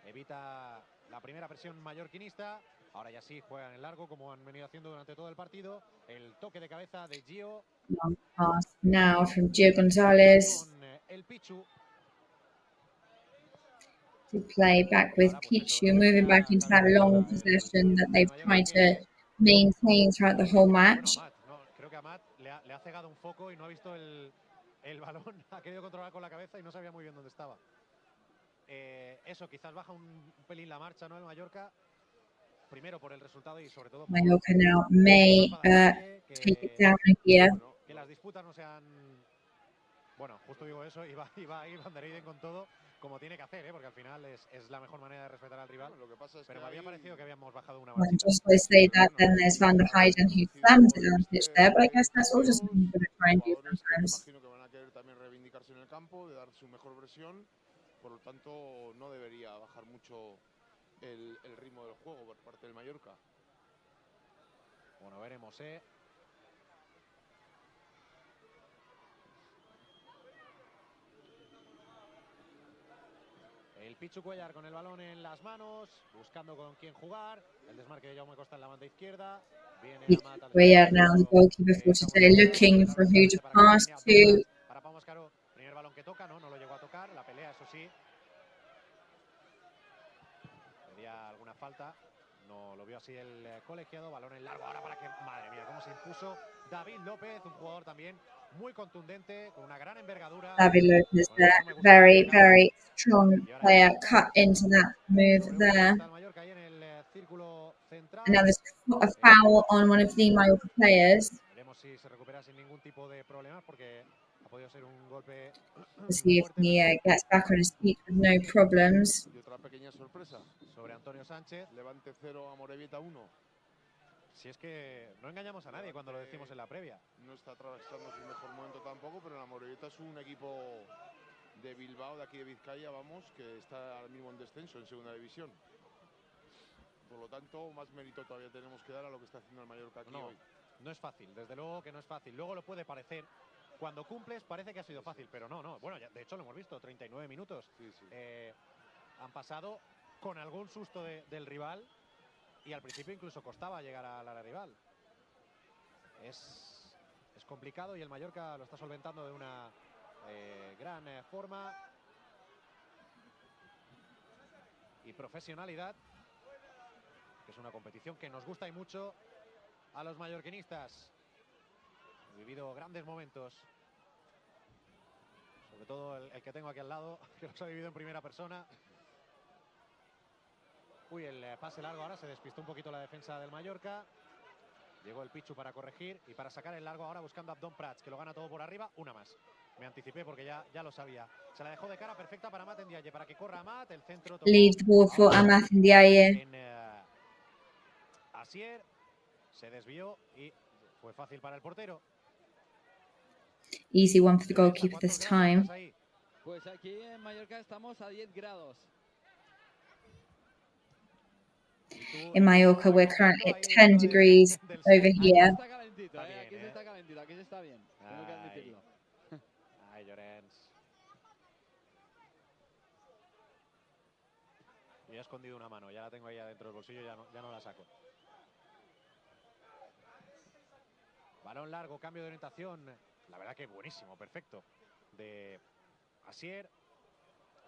Speaker 2: Evita la primera presión mallorquinista. Ahora ya sí juegan en largo como han venido haciendo durante todo el partido. El toque de cabeza de Gio.
Speaker 4: Long pass now from Gio Gonzalez.
Speaker 2: Con el Pichu.
Speaker 4: To play back with Pichu, moving back into that long possession that they've tried to maintain throughout the whole match.
Speaker 2: Creo que Amat le ha cegado un foco y no ha visto el balón. Ha querido controlar con la cabeza y no sabía muy bien dónde estaba. Eso, quizás baja un pelín la marcha, ¿no? El Mallorca. Primero por el resultado y sobre todo...
Speaker 4: Mallorca now may take it down here.
Speaker 2: Que las disputas no sean... Bueno, justo digo eso, iba a ir Van der Eyden con todo, como tiene que hacer, porque al final es la mejor manera de respetar al rival.
Speaker 7: Lo que pasa es
Speaker 2: pero me había parecido que habíamos bajado una
Speaker 4: Well,
Speaker 2: marcha.
Speaker 4: just they say that, then there's Van der Eyden who slammed it on pitch there, but I guess that's also something you're going to try and do sometimes.
Speaker 7: Imagino que van a querer también reivindicarse en el campo, de dar su mejor versión, por lo tanto no debería bajar mucho el ritmo del juego por parte del Mallorca.
Speaker 2: Bueno, veremos, El Pichu Cuellar con el balón en las manos, buscando con quién jugar. El desmarque de Jaume Costa en la banda izquierda.
Speaker 4: Cuellar now, the goalkeeper for today, looking for who to pass to.
Speaker 2: Para Pau Mascaró, primer balón que toca, no lo llegó a tocar. La pelea, eso sí. Pedía alguna falta. No lo vio así el colegiado. Balón en largo ahora para que... Madre mía, cómo se impuso David López, un jugador también muy contundente, con una gran envergadura.
Speaker 4: David Lopez there, very, very strong player, cut into that move there. And now there's a foul on one of the Mallorca players.
Speaker 2: Veremos si se recupera sin ningún tipo de problemas, porque ha podido ser un golpe.
Speaker 4: To see if he gets back on his feet with no problems.
Speaker 7: Y otra pequeña sorpresa
Speaker 2: sobre Antonio Sánchez.
Speaker 7: Levante 0 a Morevieta 1.
Speaker 2: Si es que no engañamos a nadie cuando lo decimos en la previa.
Speaker 7: No está atravesando su mejor momento tampoco, pero la Morevieta es un equipo de Bilbao, de aquí de Vizcaya, vamos, que está ahora mismo en descenso, en segunda división. Por lo tanto, más mérito todavía tenemos que dar a lo que está haciendo el Mallorca aquí hoy.
Speaker 2: No es fácil, desde luego que no es fácil. Luego lo puede parecer. Cuando cumples parece que ha sido fácil, pero no. Bueno, ya, de hecho lo hemos visto, 39 minutos.
Speaker 7: Sí.
Speaker 2: Han pasado con algún susto del rival. Y al principio incluso costaba llegar al área rival. Es complicado y el Mallorca lo está solventando de una gran forma. y profesionalidad, que es una competición que nos gusta y mucho a los mallorquinistas. He vivido grandes momentos, sobre todo el que tengo aquí al lado, que los ha vivido en primera persona. Uy, el pase largo ahora, se despistó un poquito la defensa del Mallorca. Llegó el Pichu para corregir y para sacar el largo ahora buscando a Abdón Prats, que lo gana todo por arriba. Una más. Me anticipé porque ya lo sabía. Se la dejó de cara perfecta para Amat Ndiaye, para que corra Amat. El centro tocó.
Speaker 4: Leave the ball for Amat Ndiaye.
Speaker 2: Asier se desvió y fue fácil para el portero.
Speaker 4: Easy one for the goalkeeper this time.
Speaker 1: Pues aquí en Mallorca estamos a 10 grados.
Speaker 4: In Mallorca, we're currently at 10 degrees over here.
Speaker 1: Aquí está calentito, aquí se está calentito, aquí se está bien. Tengo que admitirlo.
Speaker 2: Ay, Llorens. Yo he escondido una mano, ya la tengo ahí adentro del bolsillo, ya no la saco. Balón largo, cambio de orientación. La verdad que buenísimo, perfecto. De Asier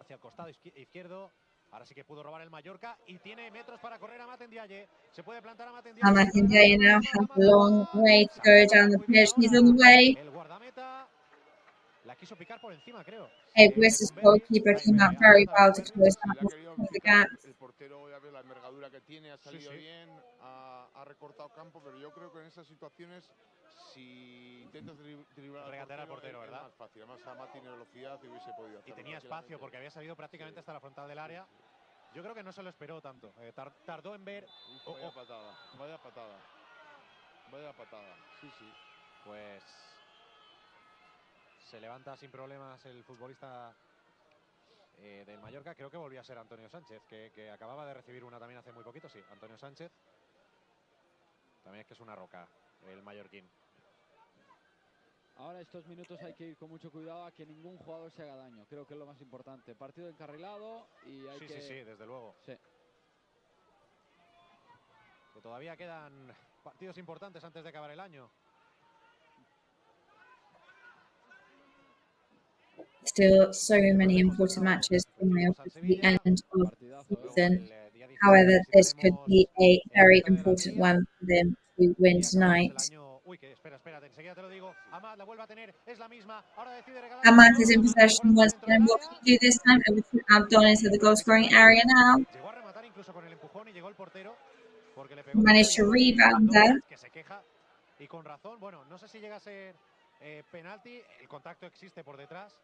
Speaker 2: hacia el costado izquierdo. Ahora sí que pudo robar el Mallorca y tiene metros para correr a Amat Ndiaye. Se puede plantar a Amat Ndiaye.
Speaker 4: Amat Ndiaye now has a long way to go down the pitch. He's on the way.
Speaker 2: El guardameta la quiso picar por encima, creo.
Speaker 4: Egüés' goalkeeper came out very well to close the gap.
Speaker 7: El portero, ya ves la envergadura que tiene, ha salido bien, ha recortado campo, pero yo creo que en esas situaciones, si intentas driblar al portero, ¿verdad? Es más fácil. Además, Amat tiene velocidad y hubiese podido hacerlo.
Speaker 2: Y tenía espacio porque había salido prácticamente hasta la frontal del área. Yo creo que no se lo esperó tanto. Tardó en ver.
Speaker 7: Vaya patada, vaya patada. Vaya patada, sí.
Speaker 2: Pues se levanta sin problemas el futbolista del Mallorca. Creo que volvió a ser Antonio Sánchez, que acababa de recibir una también hace muy poquito. Sí, Antonio Sánchez. También es que es una roca el mallorquín.
Speaker 1: Ahora estos minutos hay que ir con mucho cuidado a que ningún jugador se haga daño. Creo que es lo más importante. Partido encarrilado y hay que...
Speaker 2: Sí, desde luego.
Speaker 1: Sí.
Speaker 2: Que todavía quedan partidos importantes antes de acabar el año.
Speaker 4: Still so many important matches for Mallorca to the end of the season. However, this could be a very important one for them to win tonight. Amat is in possession once again. What can he do this time? Over to Abdon into the goal-scoring area now. Managed to rebound there.
Speaker 2: Y con razón, bueno, no sé si llega a ser penalti, el contacto existe por detrás.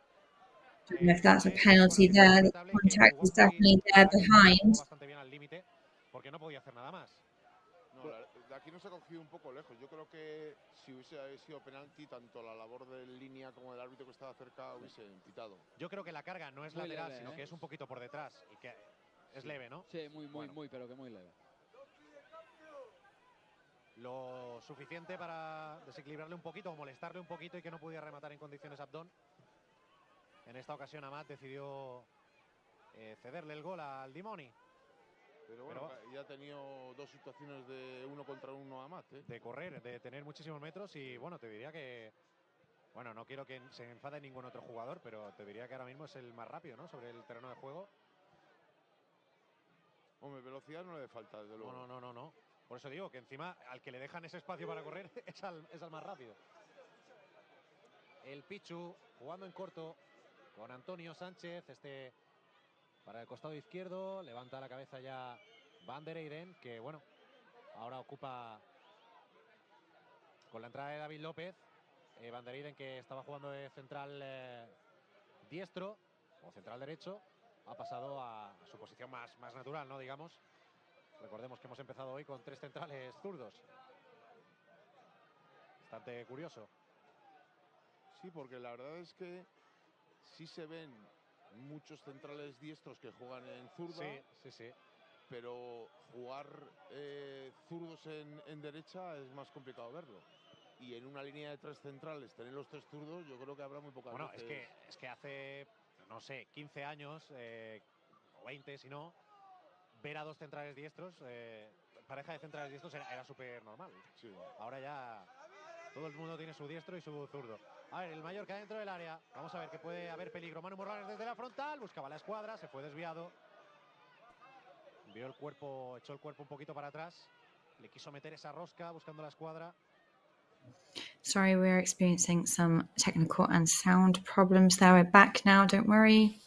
Speaker 4: Don't know if that's a penalty there. The contact is definitely there behind.
Speaker 2: Bastante bien al límite, porque no podía hacer nada más.
Speaker 7: No, de aquí nos ha cogido un poco lejos. Yo creo que si hubiese sido penalti, tanto la labor de línea como del árbitro que estaba cerca hubiese pitado.
Speaker 2: Yo creo que la carga no es
Speaker 1: muy
Speaker 2: lateral,
Speaker 1: leve,
Speaker 2: sino que es un poquito por detrás y que es leve, ¿no?
Speaker 1: Sí, muy, pero que muy leve.
Speaker 2: Lo suficiente para desequilibrarle un poquito o molestarle un poquito y que no pudiera rematar en condiciones Abdón. En esta ocasión Amat decidió cederle el gol al Dimoni.
Speaker 7: Pero bueno, ya ha tenido dos situaciones de uno contra uno a Amat,
Speaker 2: de correr, de tener muchísimos metros y bueno, te diría que, bueno, no quiero que se enfade ningún otro jugador, pero te diría que ahora mismo es el más rápido, ¿no? Sobre el terreno de juego.
Speaker 7: Hombre, velocidad no le falta, desde luego.
Speaker 2: No. Por eso digo que encima al que le dejan ese espacio para correr es al más rápido. El Pichu jugando en corto con Antonio Sánchez, para el costado izquierdo, levanta la cabeza ya Van der Eyden, que bueno, ahora ocupa con la entrada de David López, Van der Eyden, que estaba jugando de central diestro o central derecho, ha pasado a su posición más natural, ¿no? Digamos. Recordemos que hemos empezado hoy con 3 centrales zurdos. Bastante curioso.
Speaker 7: Sí, porque la verdad es que sí se ven muchos centrales diestros que juegan en zurda.
Speaker 2: Sí.
Speaker 7: Pero jugar zurdos en derecha es más complicado verlo. Y en una línea de 3 centrales, tener los 3 zurdos, yo creo que habrá muy pocas veces.
Speaker 2: Bueno, es que hace, no sé, 15 años, o 20 si no, ver a 2 centrales diestros, pareja de centrales diestros era súper normal.
Speaker 7: Sí.
Speaker 2: Ahora ya todo el mundo tiene su diestro y su zurdo. A ver, el Mallorca dentro del área. Vamos a ver que puede haber peligro. Manu Morlanes desde la frontal. Buscaba la escuadra, se fue desviado. Vio el cuerpo, echó el cuerpo un poquito para atrás. Le quiso meter esa rosca buscando la escuadra.
Speaker 4: Sorry, we're experiencing some technical and sound problems there. We're back now, don't worry.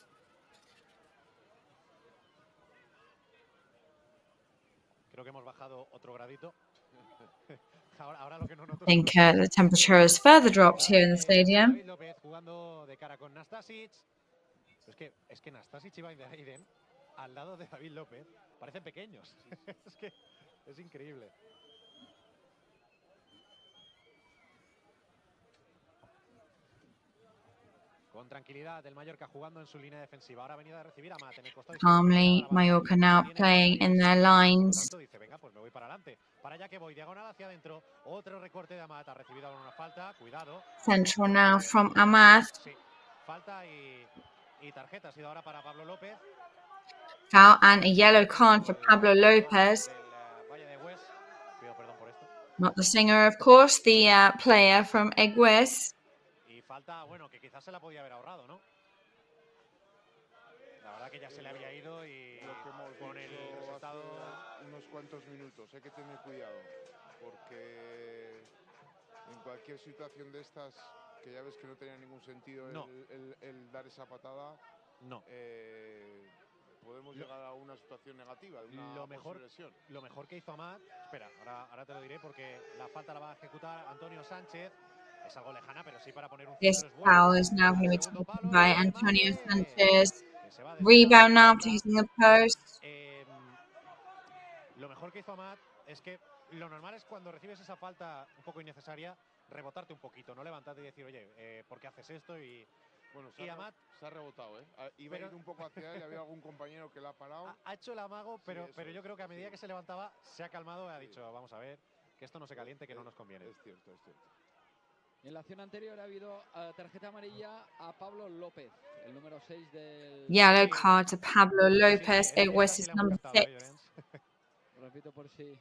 Speaker 2: Creo que hemos bajado otro gradito. Ahora lo que no noto
Speaker 4: I think the temperature has further dropped here in the stadium.
Speaker 2: David López jugando de cara con Nastasic. Es que Nastasic y Biden al lado de David López parecen pequeños. Es que es increíble. Con tranquilidad el Mallorca jugando en su línea defensiva. Ahora ha venido a recibir a Matt en el costado.
Speaker 4: Calmly, Mallorca now playing in their lines.
Speaker 2: Dice, venga, pues me voy para adelante. Para allá que voy, diagonal hacia adentro. Otro recorte de Amat. Ha recibido una falta. Cuidado.
Speaker 4: Central now from Amath.
Speaker 2: Sí, falta y tarjeta. Ha sido ahora para Pablo López.
Speaker 4: Foul and a yellow card for Pablo Lopez.
Speaker 2: Valle de Egüés. Pido perdón por esto.
Speaker 4: Not the singer, of course, the player from Egüés.
Speaker 2: Y falta, bueno, que quizás se la podía haber ahorrado, ¿no? La verdad que ya se le había ido y
Speaker 7: lo que hemos
Speaker 2: con el
Speaker 7: dicho
Speaker 2: resultado...
Speaker 7: hace unos cuantos minutos. Hay que tener cuidado, porque en cualquier situación de estas, que ya ves que no tenía ningún sentido
Speaker 2: No.
Speaker 7: el dar esa patada,
Speaker 2: no.
Speaker 7: Podemos llegar a una situación negativa, de una posible lesión.
Speaker 2: Lo mejor que hizo Amat, espera, ahora te lo diré porque la falta la va a ejecutar Antonio Sánchez. Es algo lejana, pero sí para poner un
Speaker 4: This
Speaker 2: centro es bueno.
Speaker 4: foul is now going to be taken by Antonio Sanchez. Rebound now after hitting the post.
Speaker 2: Lo mejor que hizo Amat es que lo normal es cuando recibes esa falta un poco innecesaria, rebotarte un poquito, no levantarte y decir, oye, ¿por qué haces esto? Y
Speaker 7: bueno,
Speaker 2: Amat
Speaker 7: se ha rebotado, ¿eh? Iba a ir un poco hacia él, había algún compañero que la ha parado.
Speaker 2: Ha hecho el amago, pero yo creo que a medida
Speaker 7: sí.
Speaker 2: que se levantaba, se ha calmado y ha dicho, vamos a ver, que esto no se caliente, que no nos conviene.
Speaker 7: Es cierto, es cierto.
Speaker 1: En la acción anterior ha habido tarjeta amarilla a Pablo López, el número 6 del...
Speaker 4: Yellow card to Pablo Lopez. Egüés is number 6.
Speaker 1: Repito por si...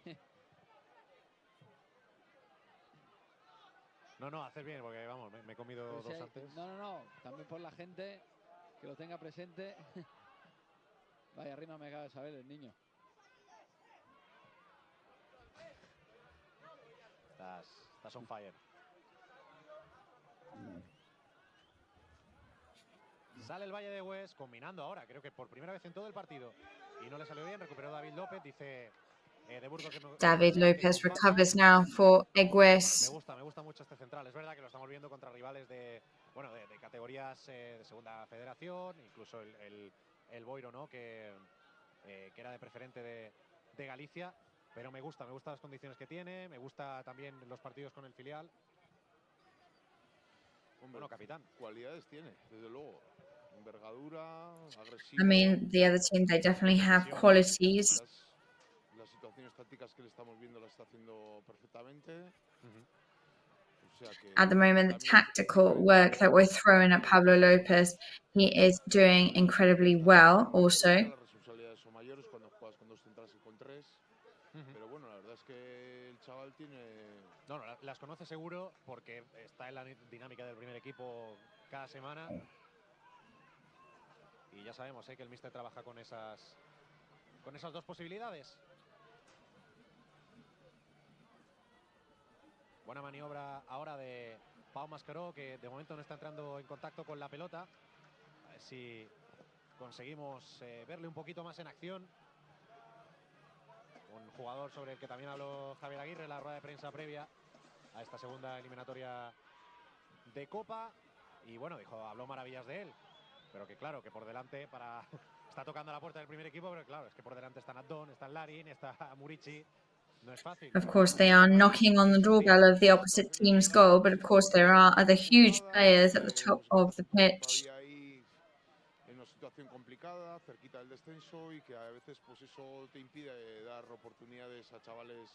Speaker 2: No, haces bien, porque vamos, me he comido dos antes.
Speaker 1: No, también por la gente que lo tenga presente. Vaya, arriba me cabe saber el niño.
Speaker 2: Estás on fire. Sale el Valle de Egüés combinando ahora, creo que por primera vez en todo el partido. Y no le salió bien, recuperó David López, dice de Burgos que
Speaker 4: David Lopez recovers now for Egüés.
Speaker 2: Me gusta mucho este central. Es verdad que lo estamos viendo contra rivales de categorías de segunda federación, incluso el Boiro, ¿no? Que era de preferente de Galicia. Pero me gusta las condiciones que tiene, me gusta también los partidos con el filial.
Speaker 7: Hombre,
Speaker 2: bueno, capitán.
Speaker 7: Cualidades tiene, desde luego. Envergadura, agresivo.
Speaker 4: I mean, the other team, they definitely have qualities.
Speaker 7: Las situaciones tácticas que le estamos viendo las está haciendo perfectamente. O sea que
Speaker 4: at the moment, the tactical work that we're throwing at Pablo Lopez, he is doing incredibly well also.
Speaker 7: Las responsabilidades son mayores cuando juegas con dos centrales y con tres. Pero bueno, la verdad es que el chaval tiene...
Speaker 2: No, las conoce seguro porque está en la dinámica del primer equipo cada semana. Y ya sabemos que el míster trabaja con esas dos posibilidades. Buena maniobra ahora de Pau Mascaró, que de momento no está entrando en contacto con la pelota. A ver si conseguimos verle un poquito más en acción. Un jugador sobre el que también habló Javier Aguirre en la rueda de prensa previa a esta segunda eliminatoria de Copa. Y bueno, habló maravillas de él. Pero que claro, que por delante está tocando la puerta del primer equipo, pero claro, es que por delante está Nadón, está Larin, está Murici. No es fácil.
Speaker 4: Of course, they are knocking on the doorbell of the opposite team's goal, but of course there are other huge players at the top of the pitch.
Speaker 7: En una situación complicada, cerquita del descenso, y que a veces pues eso te impide dar oportunidades a chavales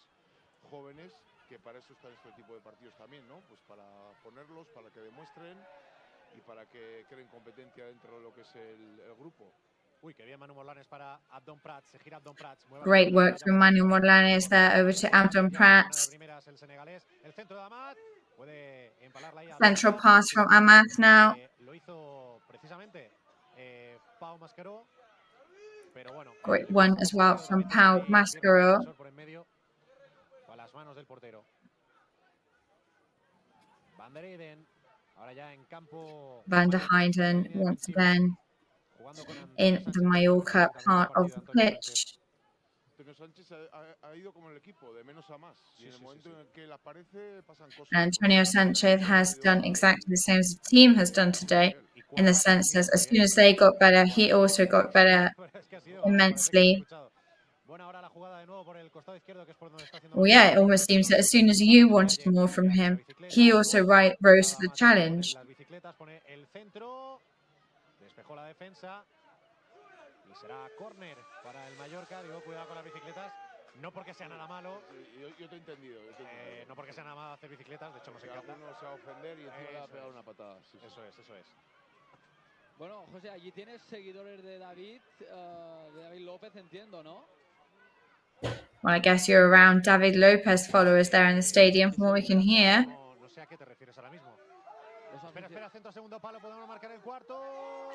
Speaker 7: jóvenes, que para eso están este tipo de partidos también, ¿no? Pues para ponerlos, para que demuestren y para que creen competencia dentro de lo que es el grupo.
Speaker 2: Uy, qué bien Manu Morlanes para Abdon Prats. Se gira Abdon Prats.
Speaker 4: Great work from Manuel Morlanes there over to Abdon Prats. Central pass from Amath now.
Speaker 2: Lo hizo precisamente Pau Mascaró.
Speaker 4: Great one as well from Pau Mascaro. Van der Heyden once again in the Mallorca part of the pitch. Antonio Sanchez has done exactly the same as the team has done today, in the sense that as soon as they got better, he also got better immensely. Well, yeah, it almost seems that as soon as you wanted more from him, he also rose to the challenge.
Speaker 2: No porque sea nada malo. Yo te he entendido. No porque sea nada malo hacer bicicletas, de hecho nos encanta. Uno se va a ofender y encima le va a pegar una patada. Sí, eso es.
Speaker 1: Bueno, José, allí tienes seguidores de David López, entiendo, ¿no?
Speaker 4: Well, I guess you're around David Lopez followers there in the stadium, from what we can hear.
Speaker 2: No sé a qué te refieres ahora mismo. Espera, centro segundo palo, podemos marcar el cuarto.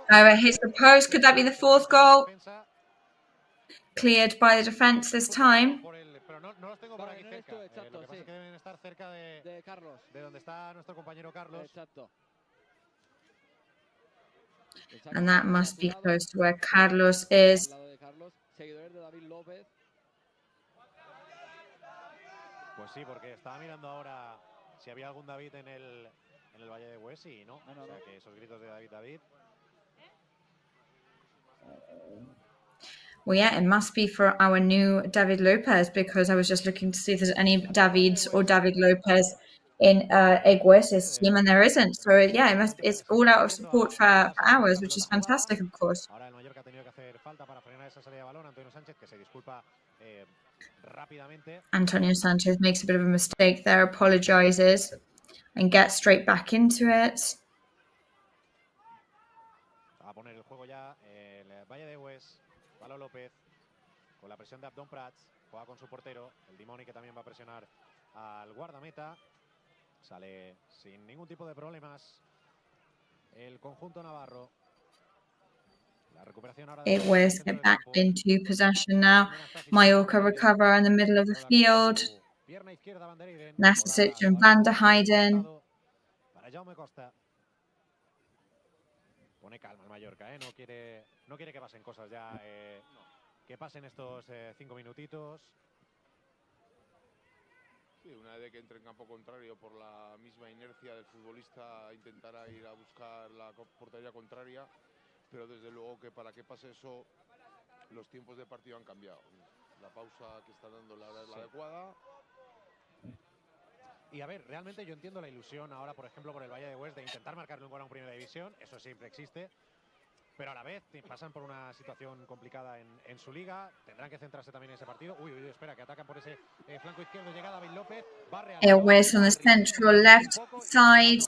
Speaker 4: It hits the post. Could that be the fourth goal? Cleared by the defense this time.
Speaker 2: Pero no los tengo por aquí cerca. Lo que pasa es que deben estar cerca de
Speaker 1: Carlos.
Speaker 2: De donde está nuestro compañero Carlos.
Speaker 1: Exacto.
Speaker 4: And that must be close to where Carlos is.
Speaker 1: Seguidores de David López.
Speaker 2: Pues sí, porque estaba mirando ahora si había algún David en el Valle de Egüés y no. O sea que esos gritos de David.
Speaker 4: Well, yeah, it must be for our new David Lopez, because I was just looking to see if there's any Davids or David Lopez in Egüés' team, and there isn't. So yeah, it's all out of support for ours, which is fantastic, of course. Antonio Sanchez makes a bit of a mistake there, apologizes, and gets straight back into it.
Speaker 2: Palo López, con la presión de Abdón Prats, juega con su portero, el Dimoni, que también va a presionar al guardameta. Sale sin ningún tipo de problemas el conjunto navarro. La recuperación ahora de
Speaker 4: Egüés get back into possession now. Mallorca recover in the middle of the field. Nastasic and Van der Heyden.
Speaker 2: Pone calma el Mallorca, no quiere que pasen cosas ya, que pasen estos 5 minutitos.
Speaker 7: Sí, una vez que entre en campo contrario por la misma inercia del futbolista intentará ir a buscar la portería contraria, pero desde luego que para que pase eso los tiempos de partido han cambiado. La pausa que está dando la hora es la adecuada.
Speaker 2: Y a ver, realmente yo entiendo la ilusión ahora, por ejemplo, por el Valle de Egüés de intentar marcarle un gol a un Primera División, eso siempre existe, pero a la vez pasan por una situación complicada en su liga, tendrán que centrarse también en ese partido. Uy, espera, que atacan por ese flanco izquierdo, llega David López, barre al
Speaker 4: Egüés on the central left side.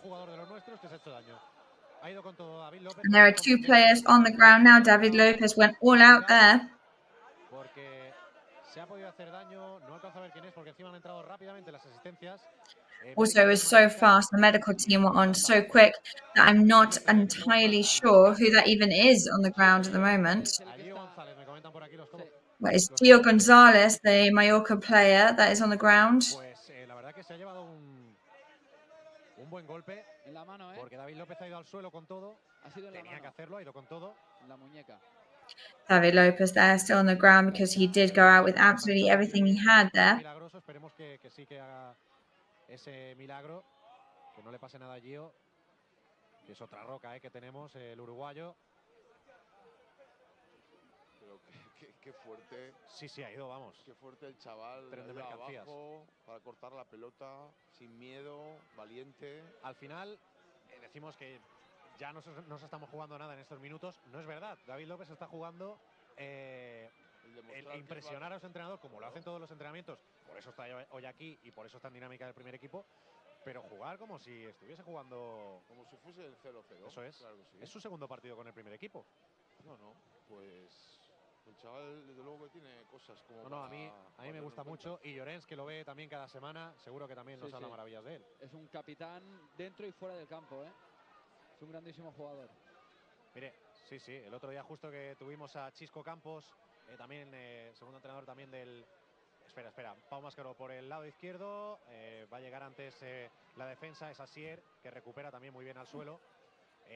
Speaker 4: And there are two players on the ground now. David Lopez went all out there.
Speaker 2: Porque se ha podido hacer daño, no alcanzo a ver quién es porque encima han entrado rápidamente las asistencias.
Speaker 4: Also, it was so fast, the medical team were on so quick that I'm not entirely sure who that even is on the ground at the moment. Well, it's Gio Gonzalez, the Mallorca player, that is on the ground.
Speaker 2: La verdad que se ha llevado un buen golpe
Speaker 1: en la mano,
Speaker 2: porque David López ha ido al suelo con todo. Tenía que hacerlo, ha ido con todo.
Speaker 1: La muñeca.
Speaker 4: David Lopez there, still on the ground, because he did go out with absolutely everything he had there.
Speaker 2: Esperemos que sí que haga ese milagro, que no le pase nada a Gio, que es otra roca que tenemos, el uruguayo.
Speaker 7: Pero qué fuerte.
Speaker 2: Sí, ha ido, vamos.
Speaker 7: Qué fuerte el chaval,
Speaker 2: tren de mercancías
Speaker 7: abajo, para cortar la pelota, sin miedo, valiente.
Speaker 2: Al final, decimos que ya no estamos jugando nada en estos minutos. No es verdad, David López está jugando el impresionar a los entrenadores, como lo hacen todos los entrenamientos. Por eso está hoy aquí y por eso está en dinámica del primer equipo. Pero jugar como si estuviese jugando...
Speaker 7: Como si fuese el 0-0.
Speaker 2: Eso es.
Speaker 7: Claro que sí.
Speaker 2: Es su segundo partido con el primer equipo.
Speaker 7: No, pues... El chaval, desde luego, que tiene cosas como...
Speaker 2: No, a mí me gusta mucho. Y Llorens, que lo ve también cada semana, seguro que también nos habla maravillas de él.
Speaker 1: Es un capitán dentro y fuera del campo, Es un grandísimo jugador.
Speaker 2: Mire, Sí, sí, el otro día justo que tuvimos a Chisco Campos, también segundo entrenador también del... Espera, Pau Mascaró por el lado izquierdo, va a llegar antes la defensa, es Asier, que recupera también muy bien al suelo.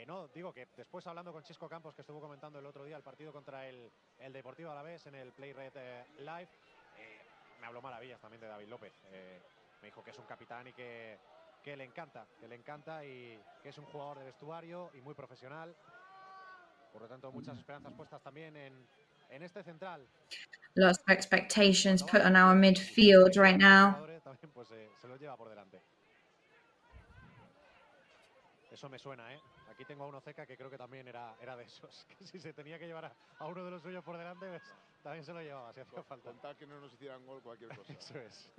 Speaker 2: No, digo que después hablando con Chisco Campos, que estuvo comentando el otro día el partido contra el Deportivo Alavés en el Play Red Live, me habló maravillas también de David López. Me dijo que es un capitán y que le encanta y que es un jugador de vestuario y muy profesional. Por lo tanto, muchas esperanzas puestas también en este central.
Speaker 4: Lots of expectations put on our midfield right now.
Speaker 2: También pues se los lleva por delante. Eso me suena, ¿eh? Aquí tengo a uno cerca que creo que también era de esos. Que si se tenía que llevar a uno de los suyos por delante, pues, también se lo llevaba, si hacía falta.
Speaker 7: Contar que no nos hicieran gol cualquier cosa.
Speaker 2: Eso es.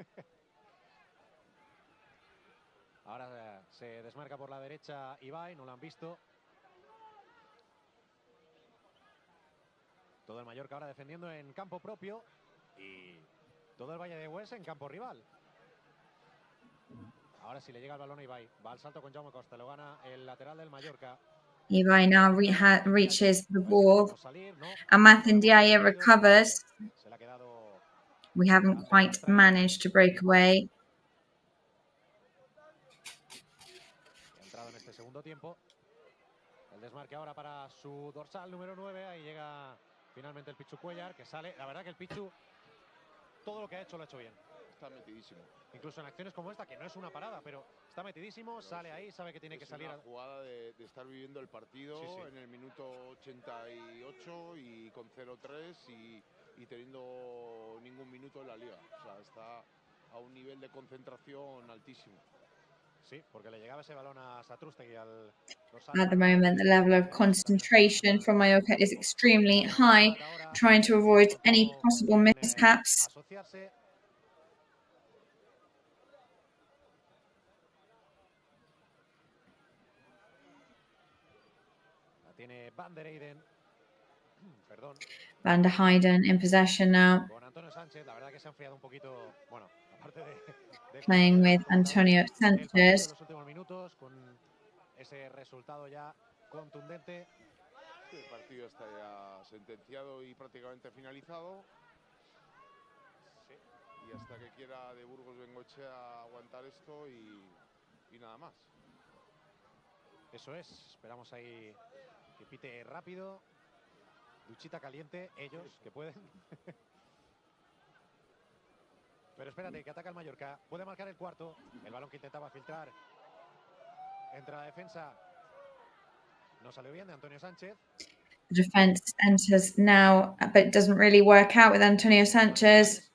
Speaker 2: Ahora se desmarca por la derecha Ibai, no lo han visto. Todo el Mallorca ahora defendiendo en campo propio y todo el Valle de Egüés en campo rival. Ahora sí le llega el balón a Ibai. Va al salto con Jaume Costa. Lo gana el lateral del Mallorca.
Speaker 4: Ibai now reaches the ball. Amathen Diaye recovers. We haven't quite managed to break away.
Speaker 2: Ha entrado en este segundo tiempo. El desmarque ahora para su dorsal número 9. Ahí llega finalmente el Pichu Cuellar, que sale. La verdad que el Pichu, todo lo que ha hecho lo ha hecho bien.
Speaker 7: Está metidísimo.
Speaker 2: Incluso en acciones como esta, que no es una parada, pero está metidísimo, sale ahí, sabe que tiene que salir.
Speaker 7: Es una jugada de estar viviendo el partido en el minuto 88 y con 0-3 y teniendo ningún minuto en la liga. O sea, está a un nivel de concentración altísimo.
Speaker 2: Sí, porque le llegaba ese balón a Satrústegui al...
Speaker 4: At the moment, the level of concentration from Mallorca is extremely high, trying to avoid any possible mishaps.
Speaker 2: La tiene Van der Heyden. Perdón.
Speaker 4: Van der Heyden in possession now.
Speaker 2: Con Antonio Sánchez, la verdad que se ha enfriado un poquito, bueno, aparte de
Speaker 4: playing with Antonio Sánchez.
Speaker 2: Los últimos minutos con ese resultado ya contundente.
Speaker 7: El partido está ya sentenciado y prácticamente finalizado. Sí. Y hasta que quiera de Burgos Bengoechea aguantar esto y nada más.
Speaker 2: Eso es, esperamos ahí que pite rápido. Duchita caliente, ellos que pueden. Pero espérate, que ataca el Mallorca. Puede marcar el cuarto. El balón que intentaba filtrar. Entra la defensa. No salió bien de Antonio Sánchez.
Speaker 4: The defense enters now, but it doesn't really work out with Antonio Sánchez.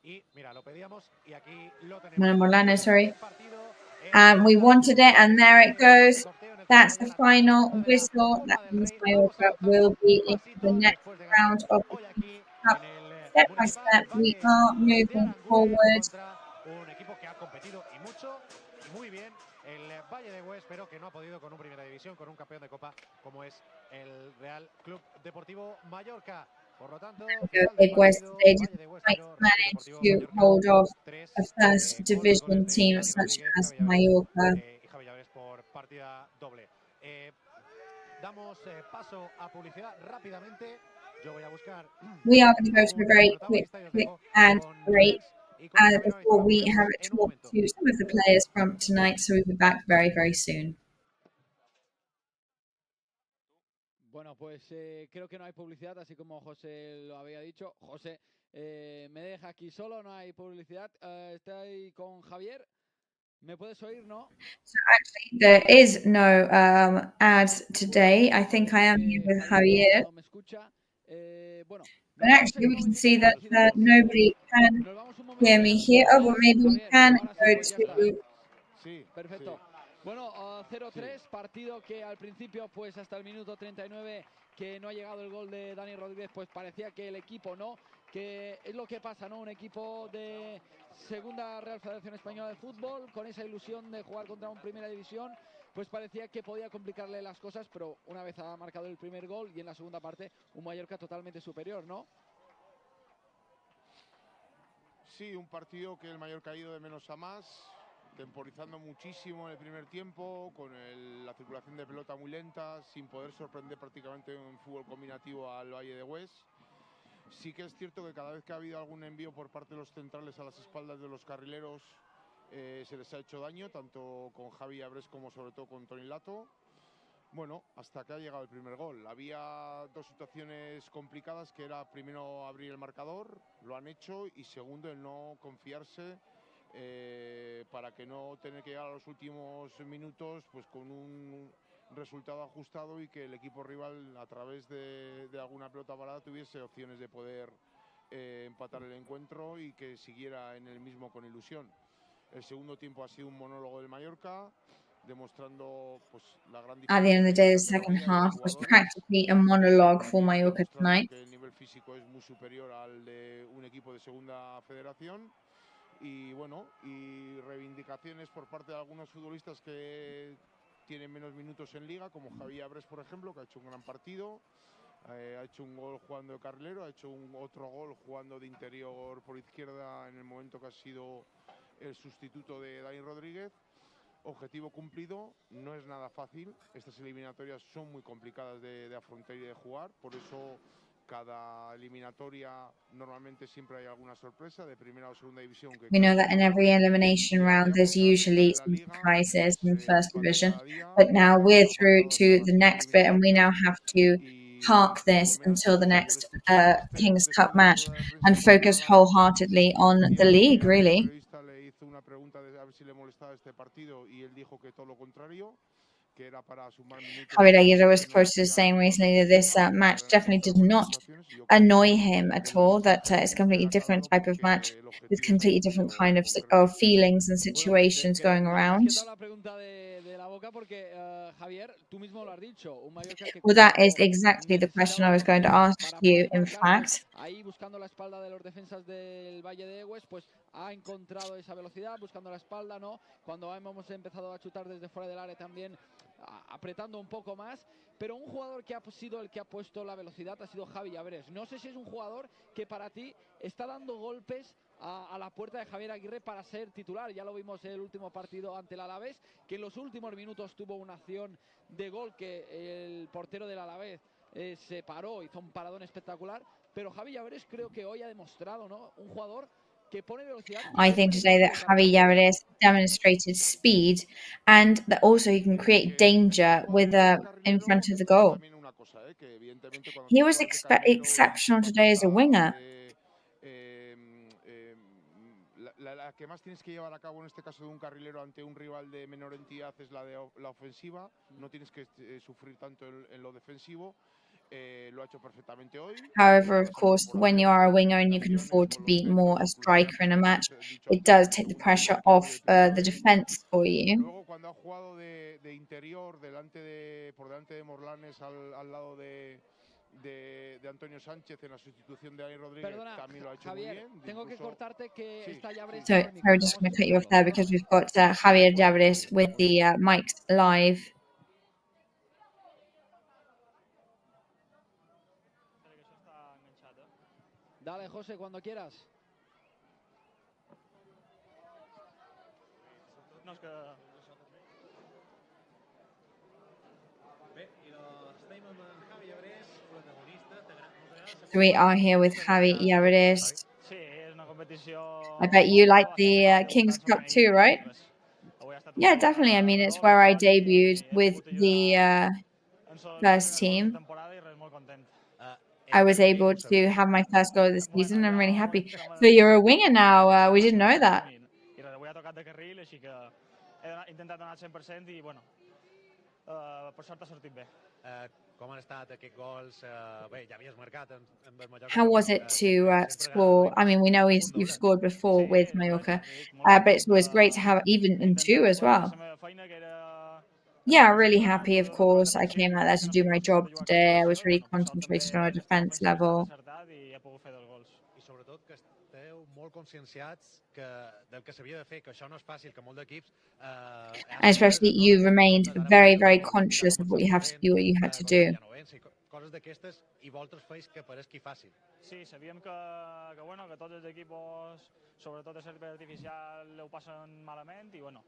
Speaker 2: Y mira, lo pedíamos y aquí lo
Speaker 4: Bueno,
Speaker 2: tenemos.
Speaker 4: Morlano, sorry. We wanted it, and there it goes. That's the final whistle. That means Mallorca will be in the next round of the Cup. Step by step, we are moving forward.
Speaker 2: Un equipo que ha competido y mucho y muy bien. El Valle de Egüés, pero que no ha podido con un primera división, con un campeón de Copa como es el Real Club Deportivo Mallorca. Por lo tanto,
Speaker 4: Egüés they didn't quite manage to hold off a first division team such as Mallorca.
Speaker 2: Y Javi Llaves por partida doble. Damos paso a publicidad rápidamente. Yo voy a buscar.
Speaker 4: We are going to go to a very quick ad break before we have a talk to some of the players from tonight. So we'll be back very, very soon.
Speaker 1: Bueno, pues creo que no hay publicidad, así como José lo había dicho. José, me deja aquí solo, no hay publicidad. Estoy con Javier. ¿Me puedes oír, no?
Speaker 4: So actually, there is no ads today. I think I am here with Javier.
Speaker 1: No me escucha. Bueno,
Speaker 4: but actually, we can see that nobody can hear me here. Oh, well, maybe we can go to...
Speaker 1: Sí, perfecto. Bueno, 0-3, partido que al principio, pues hasta el minuto 39, que no ha llegado el gol de Dani Rodríguez, pues parecía que el equipo no, que es lo que pasa, ¿no? Un equipo de segunda Real Federación Española de Fútbol, con esa ilusión de jugar contra un primera división, pues parecía que podía complicarle las cosas, pero una vez ha marcado el primer gol y en la segunda parte un Mallorca totalmente superior, ¿no?
Speaker 7: Sí, un partido que el Mallorca ha ido de menos a más temporizando muchísimo en el primer tiempo, con la circulación de pelota muy lenta, sin poder sorprender prácticamente en fútbol combinativo al Valle de Egüés. Sí que es cierto que cada vez que ha habido algún envío por parte de los centrales a las espaldas de los carrileros, se les ha hecho daño, tanto con Javi Abres como sobre todo con Toni Lato. Bueno, hasta que ha llegado el primer gol. Había dos situaciones complicadas, que era primero abrir el marcador, lo han hecho, y segundo el no confiarse, para que no tener que llegar a los últimos minutos pues con un resultado ajustado y que el equipo rival a través de alguna pelota parada tuviese opciones de poder empatar el encuentro y que siguiera en el mismo con ilusión. El segundo tiempo ha sido un monólogo del Mallorca, demostrando pues la gran
Speaker 4: At the end of the day, the
Speaker 7: diferencia
Speaker 4: second
Speaker 7: de
Speaker 4: half was
Speaker 7: jugadores,
Speaker 4: practically a monologue for Mallorca
Speaker 7: demostrando
Speaker 4: tonight.
Speaker 7: que el nivel físico es muy superior al de un equipo de segunda federación. Y bueno, y reivindicaciones por parte de algunos futbolistas que tienen menos minutos en liga, como Javi Abres, por ejemplo, que ha hecho un gran partido, ha hecho un gol jugando de carrilero, ha hecho otro gol jugando de interior por izquierda en el momento que ha sido el sustituto de Dani Rodríguez. Objetivo cumplido, no es nada fácil, estas eliminatorias son muy complicadas de afrontar y de jugar, por eso cada eliminatoria normalmente siempre hay alguna sorpresa de primera o segunda división.
Speaker 4: We know that in every elimination round there's usually some surprises in the first division, but now we're through to the next bit and we now have to park this until the next King's Cup match and focus wholeheartedly on the league, really.
Speaker 7: Le hizo una pregunta de a ver si le molestaba este partido y él dijo que todo lo contrario, que era para sumar minutos.
Speaker 4: Javier Aguirre was quoted as saying recently that this match definitely did not annoy him at all, that it's a completely different type of match with completely different kind of feelings and situations going around. Well, that is exactly the question I was going to ask you, in fact.
Speaker 1: Ahí buscando la espalda de los defensas del Valle de Egüés, pues ha encontrado esa velocidad, buscando la espalda, ¿no? Cuando hemos empezado a chutar desde fuera del área también, apretando un poco más, pero un jugador que ha sido el que ha puesto la velocidad ha sido Javi Abres. No sé si es un jugador que para ti está dando golpes a la puerta de Javier Aguirre para ser titular. Ya lo vimos en el último partido ante el Alavés, que en los últimos minutos tuvo una acción de gol que el portero del Alavés se paró, hizo un paradón espectacular, pero Javi Abres creo que hoy ha demostrado, ¿no? Un jugador que pone velocidad.
Speaker 4: I think today that Javi Abres demonstrated speed and that also he can create danger with in front of the goal. He was exceptional today as a winger.
Speaker 7: La que más tienes que llevar a cabo en este caso de un carrilero ante un rival de menor entidad es la ofensiva, no tienes que sufrir tanto en lo defensivo. Lo ha hecho perfectamente hoy.
Speaker 4: However, of course, when you are a winger and you can afford to be more a striker in a match, it does take the pressure off the defense for you.
Speaker 7: Luego, cuando ha jugado de interior, por delante de Morlanes, al lado de Antonio Sánchez en la sustitución de Dani Rodríguez, también lo ha hecho
Speaker 1: Javier,
Speaker 7: muy bien.
Speaker 1: Tengo que cortarte que está Llabres.
Speaker 4: So, we're just going to cut you off there because we've got Javier Llabres with the mics live.
Speaker 1: Dale, José, cuando quieras.
Speaker 4: We are here with Javi Llabres. I bet you like the King's Cup too, right? Yeah, definitely. I mean, it's where I debuted with the first team. I was able to have my first goal of the season. I'm really happy. So you're a winger now. We didn't know that. How was it to score? I mean, we know you've scored before with Mallorca, but it's always great to have even in two as well. Yeah, really happy, of course. I came out there to do my job today. I was really concentrated on a defense level. And especially you remained very, very conscious of what you had to do.
Speaker 2: coses d'aquestes i vosaltres feis que pareixi fàcil.
Speaker 9: Sí, sabíem que tots els equipos, sobretot el servei artificial, ho passen malament i bueno,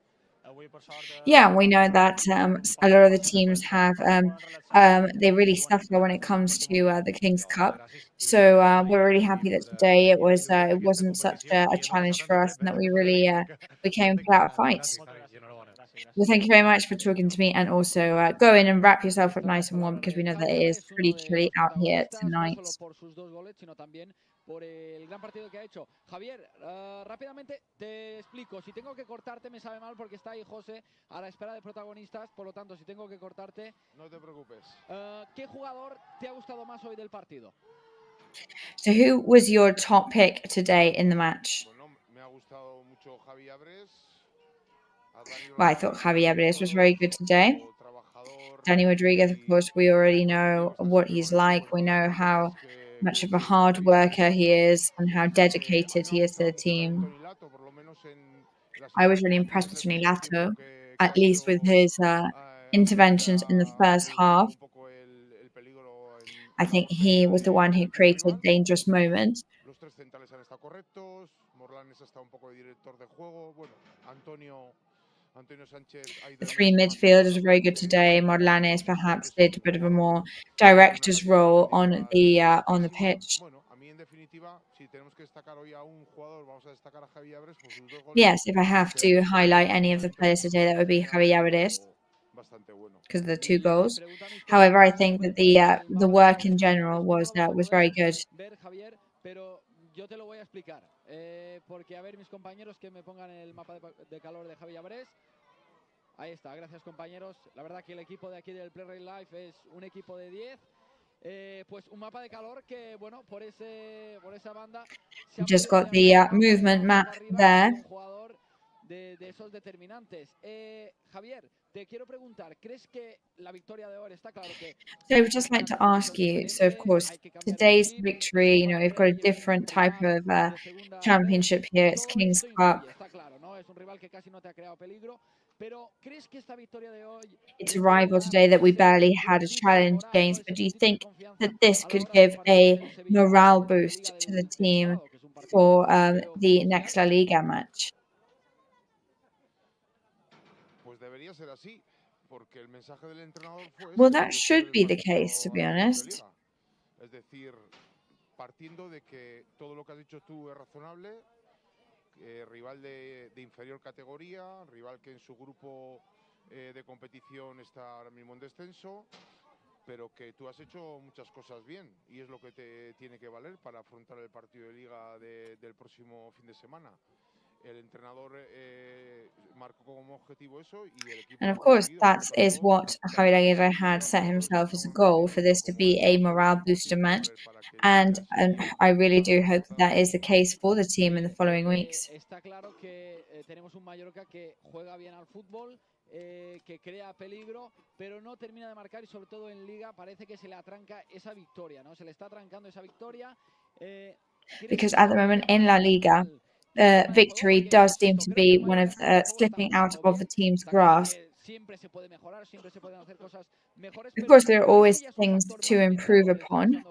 Speaker 9: avui per sort...
Speaker 4: Yeah, we know that a lot of the teams have they really suffer when it comes to the King's Cup. So we're really happy that today it wasn't such a challenge for us, and that we really we came and put out a fight. Well, thank you very much for talking to me, and also go in and wrap yourself up nice and warm, because we know that it is pretty chilly out here tonight.
Speaker 1: Por el gran partido que ha hecho. Javier, rápidamente te explico. Si tengo que cortarte me sabe mal porque está ahí José a la espera de protagonistas. Por lo tanto, si tengo que cortarte...
Speaker 7: No te preocupes.
Speaker 1: ¿Qué jugador te ha gustado más hoy del partido?
Speaker 4: So who was your top pick today in the match?
Speaker 7: Bueno, me ha gustado mucho Javi Abres.
Speaker 4: Well, I thought Javi Abres was very good today. Dani Rodriguez, of course, we already know what he's like. We know how much of a hard worker he is and how dedicated he is to the team. I was really impressed with Tony Lato, at least with his interventions in the first half. I think he was the one who created dangerous moments. The three midfielders were very good today. Morlanes perhaps did a bit of a more director's role on the pitch. Yes, if I have to highlight any of the players today, that would be Javi Abres, because of the 2 goals. However, I think that the work in general was very good.
Speaker 1: Yo te lo voy a explicar, porque a ver mis compañeros que me pongan el mapa de calor de Javi Abres. Ahí está, gracias compañeros. La verdad que el equipo de aquí del Play Rey Live es un equipo de 10. Pues un mapa de calor que, bueno, por esa banda...
Speaker 4: Just got the movement map there.
Speaker 1: Un jugador de esos determinantes. Javier, te quiero preguntar, ¿crees que la victoria de hoy está claro que...
Speaker 4: So I would just like to ask you, so of course, today's victory, you know, we've got a different type of championship here. It's King's Cup.
Speaker 1: Está claro, ¿no? Es un rival que casi no te ha creado peligro, pero ¿crees que esta victoria de hoy...
Speaker 4: It's a rival today that we barely had a challenge against, but do you think that this could give a morale boost to the team for the next La Liga match? Well, that should be the case, to be honest.
Speaker 7: Es decir, partiendo de que todo lo que has dicho tú es razonable, rival de inferior categoría, rival que en su grupo de competición está ahora mismo en descenso, pero que tú has hecho muchas cosas bien y es lo que te tiene que valer para afrontar el partido de liga del próximo fin de semana. El entrenador marcó como objetivo eso y el equipo...
Speaker 4: And of course, that is what Javier Aguirre had set himself as a goal, for this to be a morale booster match. And I really do hope that is the case for the team in the following weeks.
Speaker 1: Está claro que tenemos un Mallorca que juega bien al fútbol, que crea peligro, pero no termina de marcar y sobre todo en Liga parece que se le atranca esa victoria, ¿no? Se le está atrancando esa victoria.
Speaker 4: Because at the moment in La Liga, victory does seem to be one of slipping out of the team's grasp. Of course, there are always things to improve upon.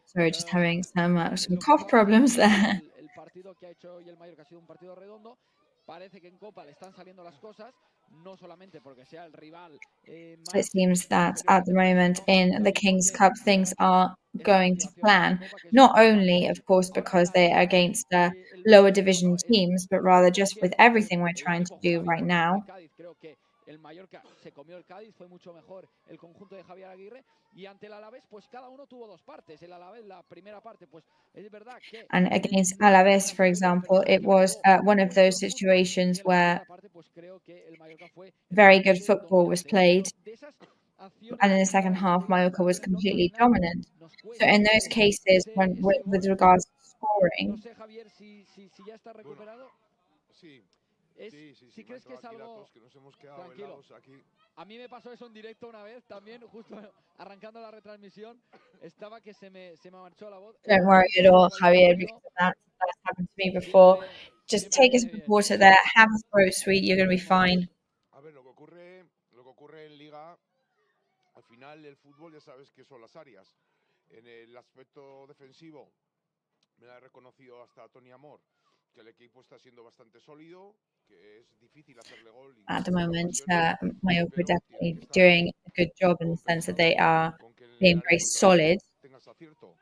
Speaker 4: Sorry, just having some cough problems there.
Speaker 1: Parece que en Copa le están saliendo las cosas, no solamente porque sea el rival.
Speaker 4: It seems that at the moment in the King's Cup things are going to plan, not only, of course, because they are against lower division teams, but rather just with everything we're trying to do right now.
Speaker 1: El Mallorca se comió el Cádiz, fue mucho mejor el conjunto de Javier Aguirre, y ante el Alavés pues cada uno tuvo 2 partes. El Alavés, la primera parte, pues es verdad que...
Speaker 4: And against Alaves, for example, it was one of those situations where very good football was played, and in the second half Mallorca was completely dominant. So in those cases, when with regards to scoring...
Speaker 1: Si crees que es algo tranquilo. A mí me pasó eso en directo una vez también, justo arrancando la retransmisión, estaba que se me marchó la voz.
Speaker 4: Don't worry at all, Javier, because that's happened to me before. Just take a sip of water there, have a throat sweet, you're going to be fine.
Speaker 7: A ver, lo que ocurre en Liga, al final el fútbol ya sabes que son las áreas. En el aspecto defensivo, me la ha reconocido hasta Tony Amor, que el equipo está siendo bastante sólido, que es difícil hacerle gol.
Speaker 4: At the moment, Mallorca are definitely doing a good job in the sense that they are being very solid.
Speaker 7: Tengas acierto.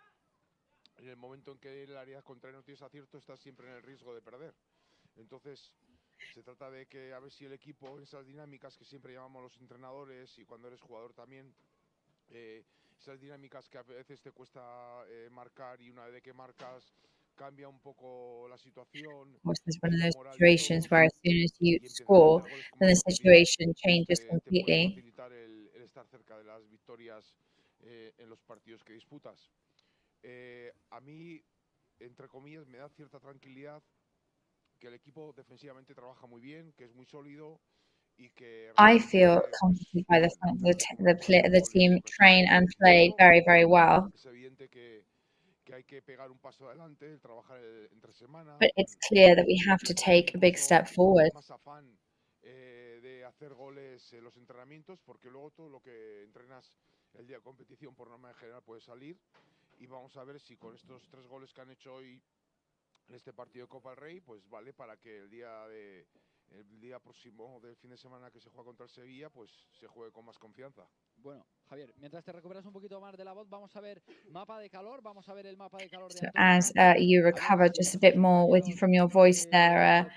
Speaker 7: En el momento en que el área contraria no tienes acierto, estás siempre en el riesgo de perder. Entonces, se trata de que a ver si el equipo, en esas dinámicas que siempre llamamos los entrenadores y cuando eres jugador también, esas dinámicas que a veces te cuesta marcar y una vez que marcas cambia un poco la situación.
Speaker 4: Of course, there's one of those situations where as soon as you score, then the situation changes completely.
Speaker 7: Facilitar el estar cerca de las victorias en los partidos que disputas. A mí, entre comillas, me da cierta tranquilidad que el equipo defensivamente trabaja muy bien, que es muy sólido y que
Speaker 4: I feel comforted by the fact that the team train and play very, very well.
Speaker 7: Es evidente que hay que pegar un paso adelante, trabajar entre semana.
Speaker 4: But it's clear that we have to take a big step forward.
Speaker 7: Más afán de hacer goles en los entrenamientos, porque luego todo lo que entrenas el día de competición por norma general puede salir. Y vamos a ver si con estos 3 goles que han hecho hoy en este partido de Copa del Rey, pues vale para que el día próximo del fin de semana que se juega contra el Sevilla, pues se juegue con más confianza.
Speaker 1: Bueno, Javier, mientras te recuperas un poquito más de la voz, vamos a ver mapa de calor, vamos a ver el mapa de calor de
Speaker 4: So as you recover just a bit more from your voice there,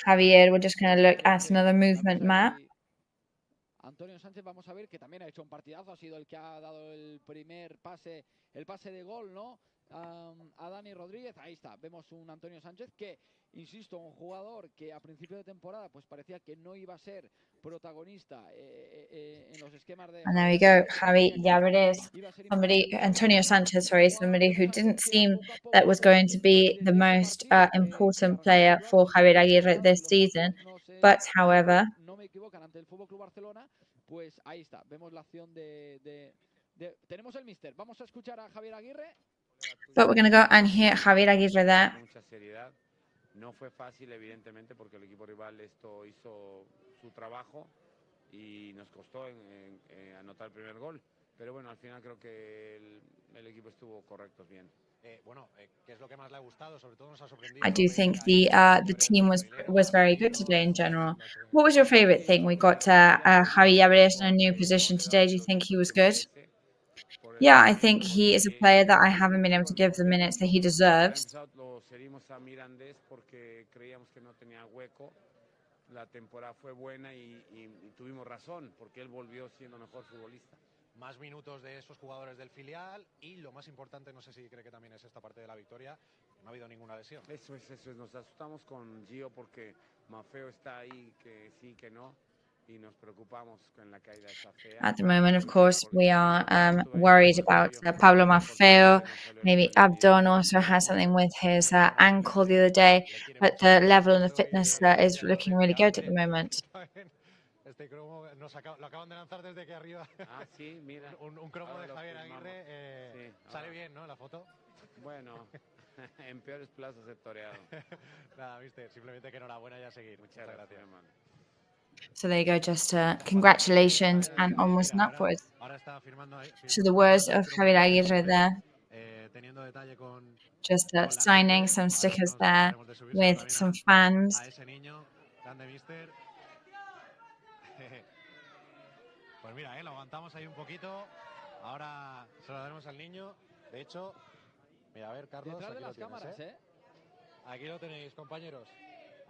Speaker 4: Javier, we're just going to look at another movement map.
Speaker 1: Antonio Sánchez, vamos a ver, que también ha hecho un partidazo, ha sido el que ha dado el primer pase, el pase de gol, ¿no? A Dani Rodríguez, ahí está, vemos un Antonio Sánchez que, insisto, un jugador que a principio de temporada pues parecía que no iba a ser protagonista en los esquemas de...
Speaker 4: And there we go, Javi, yeah, it is. Antonio Sanchez, sorry, somebody who didn't seem that was going to be the most important player for Javier Aguirre this season. But, however,
Speaker 1: no me equivocan, ante el Futbol Club Barcelona, pues ahí está, vemos la acción tenemos el míster, vamos a escuchar a Javier Aguirre.
Speaker 4: But we're going to go and hear Javier Aguirre there.
Speaker 10: Mucha seriedad. No fue fácil, evidentemente, porque el equipo rival hizo su trabajo y nos costó anotar el primer gol. Pero bueno, al final creo que el equipo estuvo correcto, bien.
Speaker 2: ¿Qué es lo que más le ha gustado? Sobre todo nos ha sorprendido.
Speaker 4: I do think the team was very good today in general. What was your favorite thing? We got Javi Aguirre in a new position today. Do you think he was good? Yeah, I think he is a player that I haven't been able to give the minutes that he deserves.
Speaker 10: Lo cedimos a Mirandés porque creíamos que no tenía hueco. La temporada fue buena y tuvimos razón porque él volvió siendo mejor futbolista.
Speaker 2: Más minutos de esos jugadores del filial y lo más importante, no sé si cree que también es esta parte de la victoria, no ha habido ninguna lesión.
Speaker 10: Eso es. Nos asustamos con Gio porque Maffeo está ahí, que sí, que no. Y nos preocupamos con la caída esa fea.
Speaker 4: At the moment, of course, we are worried about Pablo Maffeo. Maybe Abdon also has something with his ankle the other day, but the level and the fitness is looking really good at the moment.
Speaker 2: Este cromo lo acaban de lanzar desde aquí arriba.
Speaker 10: Ah, sí, mira.
Speaker 2: un cromo de Javier Aguirre. Sí, sale bien, ¿no? La foto.
Speaker 10: Bueno, en peores plazas he toreado.
Speaker 2: Nada, viste, simplemente que enhorabuena y a seguir.
Speaker 10: Muchas gracias, hermano.
Speaker 4: So there you go, just congratulations and onwards and upwards. So the words of Javier Aguirre there. Just signing some stickers there with some fans.
Speaker 2: Pues mira, lo aguantamos ahí un poquito. Ahora se lo daremos al niño. De hecho, mira, a ver, Carlos.
Speaker 1: Detrás de las cámaras,
Speaker 2: Aquí lo tenéis, compañeros.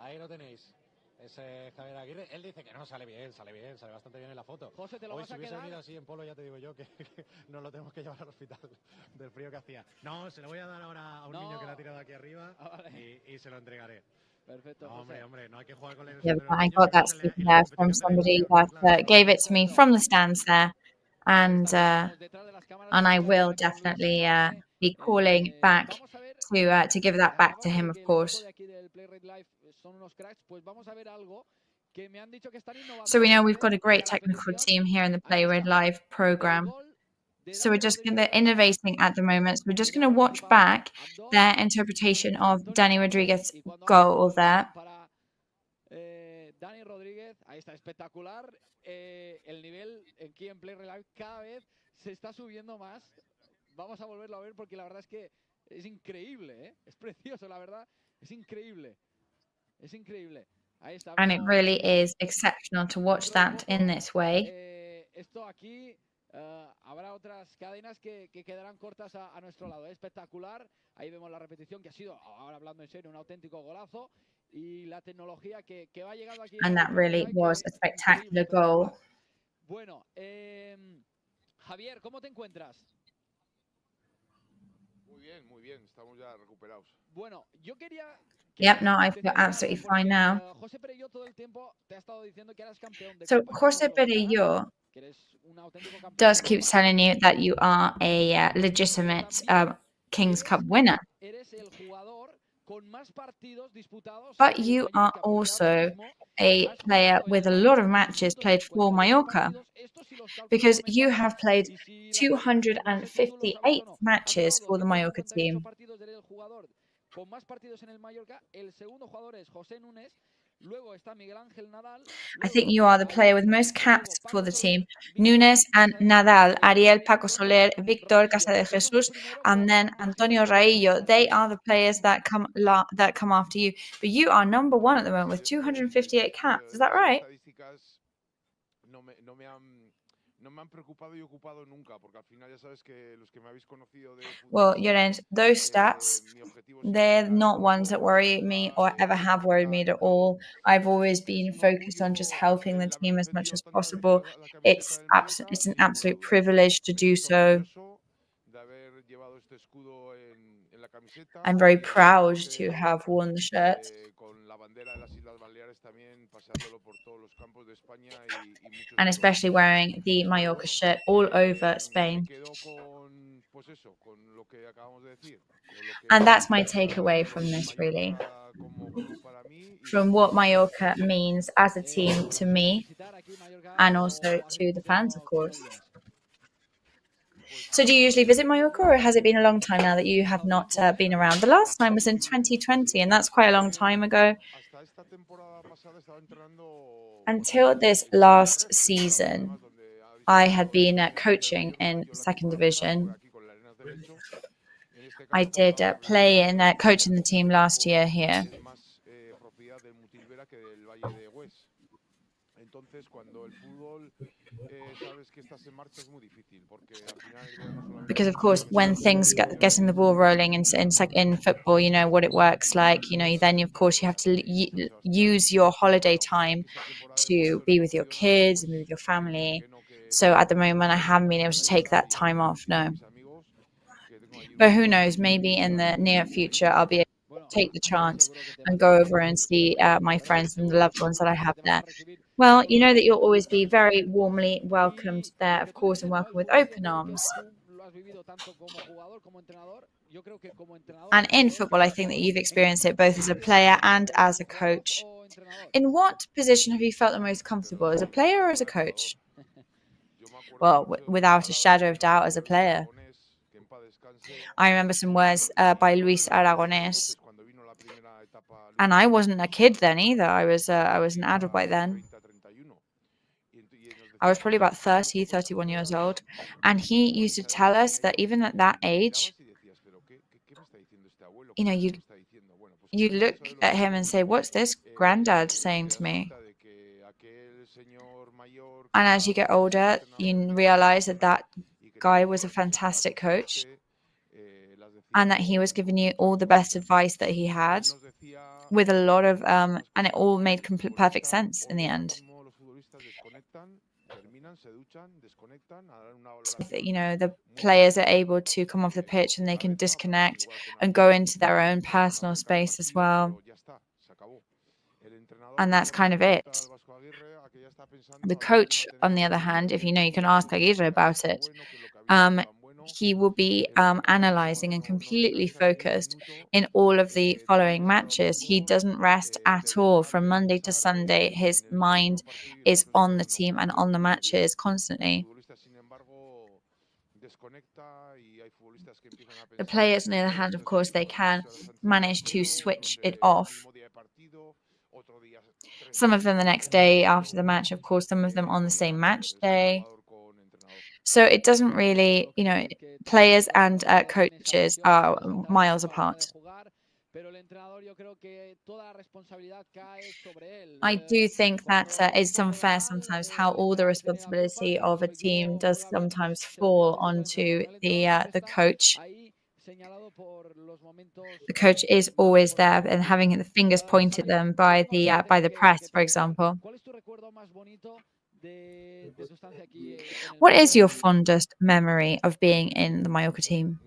Speaker 2: Ahí lo tenéis. Es Javier Aguirre. Él dice que no, sale bastante bien en la foto.
Speaker 1: José, ¿te lo
Speaker 2: Hoy
Speaker 1: vas
Speaker 2: si
Speaker 1: a
Speaker 2: hubiese
Speaker 1: quedar?
Speaker 2: venido así en polo, ya te digo yo que nos lo tenemos que llevar al hospital del frío que hacía. No, se lo voy a dar ahora a un niño que lo ha tirado aquí arriba y se lo entregaré.
Speaker 1: Perfecto,
Speaker 2: no,
Speaker 1: José.
Speaker 2: hombre, no hay que jugar con la
Speaker 4: Yeah, I got that sticker there from somebody that gave it to me from the stands there, and I will definitely be calling back to give that back to him, of course. So we know we've got a great technical team here in the Play Red Live program. So we're just they're innovating at the moment. So we're just going to watch back their interpretation of Dani Rodriguez's goal there.
Speaker 1: Dani Rodríguez, ahí está, espectacular. El nivel aquí en Play Relive cada vez se está subiendo más. Vamos a volverlo a ver porque la verdad es que es increíble, ¿eh? Es precioso, la verdad. Es increíble. Es increíble. Ahí está.
Speaker 4: And it really is exceptional to watch that in this way.
Speaker 1: Esto aquí habrá otras cadenas que quedarán cortas a nuestro lado. Es espectacular. Ahí vemos la repetición que ha sido, ahora hablando en serio, un auténtico golazo. Y la tecnología que va llegando aquí.
Speaker 4: And that really was a spectacular goal.
Speaker 1: Bueno, Javier, ¿cómo te encuentras?
Speaker 7: Muy bien, estamos ya recuperados.
Speaker 1: Bueno, yo quería...
Speaker 4: Yep, no, I feel absolutely fine now. So José Perello does keep telling you that you are a legitimate King's Cup winner. But you are also a player with a lot of matches played for Mallorca, because you have played 258 matches for the Mallorca team. I think you are the player with most caps for the team. Nunes and Nadal, Ariel, Paco Soler, Víctor, Casa de Jesus, and then Antonio Raillo. They are the players that come after you. But you are number one at the moment with 258 caps. Is that right? Well, Llorens, those stats, they're not ones that worry me or ever have worried me at all. I've always been focused on just helping the team as much as possible. It's an absolute privilege to do so. I'm very proud to have worn the shirt. And especially wearing the Mallorca shirt all over Spain. And that's my takeaway from this, really. From what Mallorca means as a team to me, and also to the fans, of course. So do you usually visit Mallorca, or has it been a long time now that you have not been around? The last time was in 2020, and that's quite a long time ago. Until this last season, I had been coaching in second division. I did play in coaching the team last year here. Because of course, when things getting the ball rolling in football, you know what it works like. You know, then of course you have to use your holiday time to be with your kids and be with your family. So at the moment, I haven't been able to take that time off. No, but who knows? Maybe in the near future, I'll be able to take the chance and go over and see my friends and the loved ones that I have there. Well, you know that you'll always be very warmly welcomed there, of course, and welcomed with open arms. And in football, I think that you've experienced it both as a player and as a coach. In what position have you felt the most comfortable, as a player or as a coach? Well, without a shadow of doubt, as a player. I remember some words by Luis Aragonés. And I wasn't a kid then either. I was an adult by then. I was probably about 30, 31 years old. And he used to tell us that even at that age, you know, you look at him and say, what's this granddad saying to me? And as you get older, you realize that that guy was a fantastic coach and that he was giving you all the best advice that he had with a lot of, and it all made perfect sense in the end. You know, the players are able to come off the pitch and they can disconnect and go into their own personal space as well. And that's kind of it. The coach, on the other hand, if you know, you can ask Aguirre about it. He will be analyzing and completely focused in all of the following matches. He doesn't rest at all from Monday to Sunday. His mind is on the team and on the matches constantly. The players, on the other hand, of course, they can manage to switch it off. Some of them the next day after the match, of course, some of them on the same match day. So it doesn't really, players and coaches are miles apart. I do think that it's unfair sometimes how all the responsibility of a team does sometimes fall onto the coach. The coach is always there and having the fingers pointed at them by the press, for example. What is your fondest memory of being in the Mallorca team?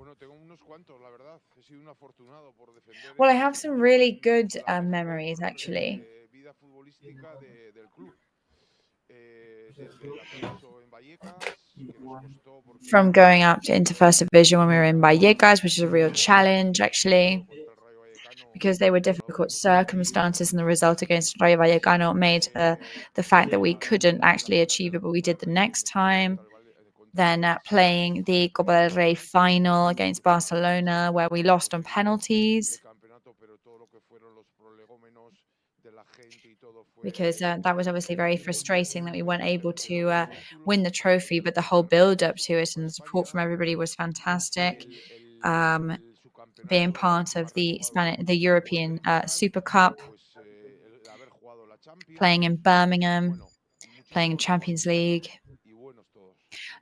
Speaker 4: Well, I have some really good memories, actually. From going up into first division when we were in Vallecas, which is a real challenge, actually, because they were difficult circumstances, and the result against Rayo Vallecano made the fact that we couldn't actually achieve it, but we did the next time. Then playing the Copa del Rey final against Barcelona, where we lost on penalties, because that was obviously very frustrating that we weren't able to win the trophy, but the whole build-up to it and the support from everybody was fantastic. Being part of the European Super Cup, playing in Birmingham, playing in Champions League.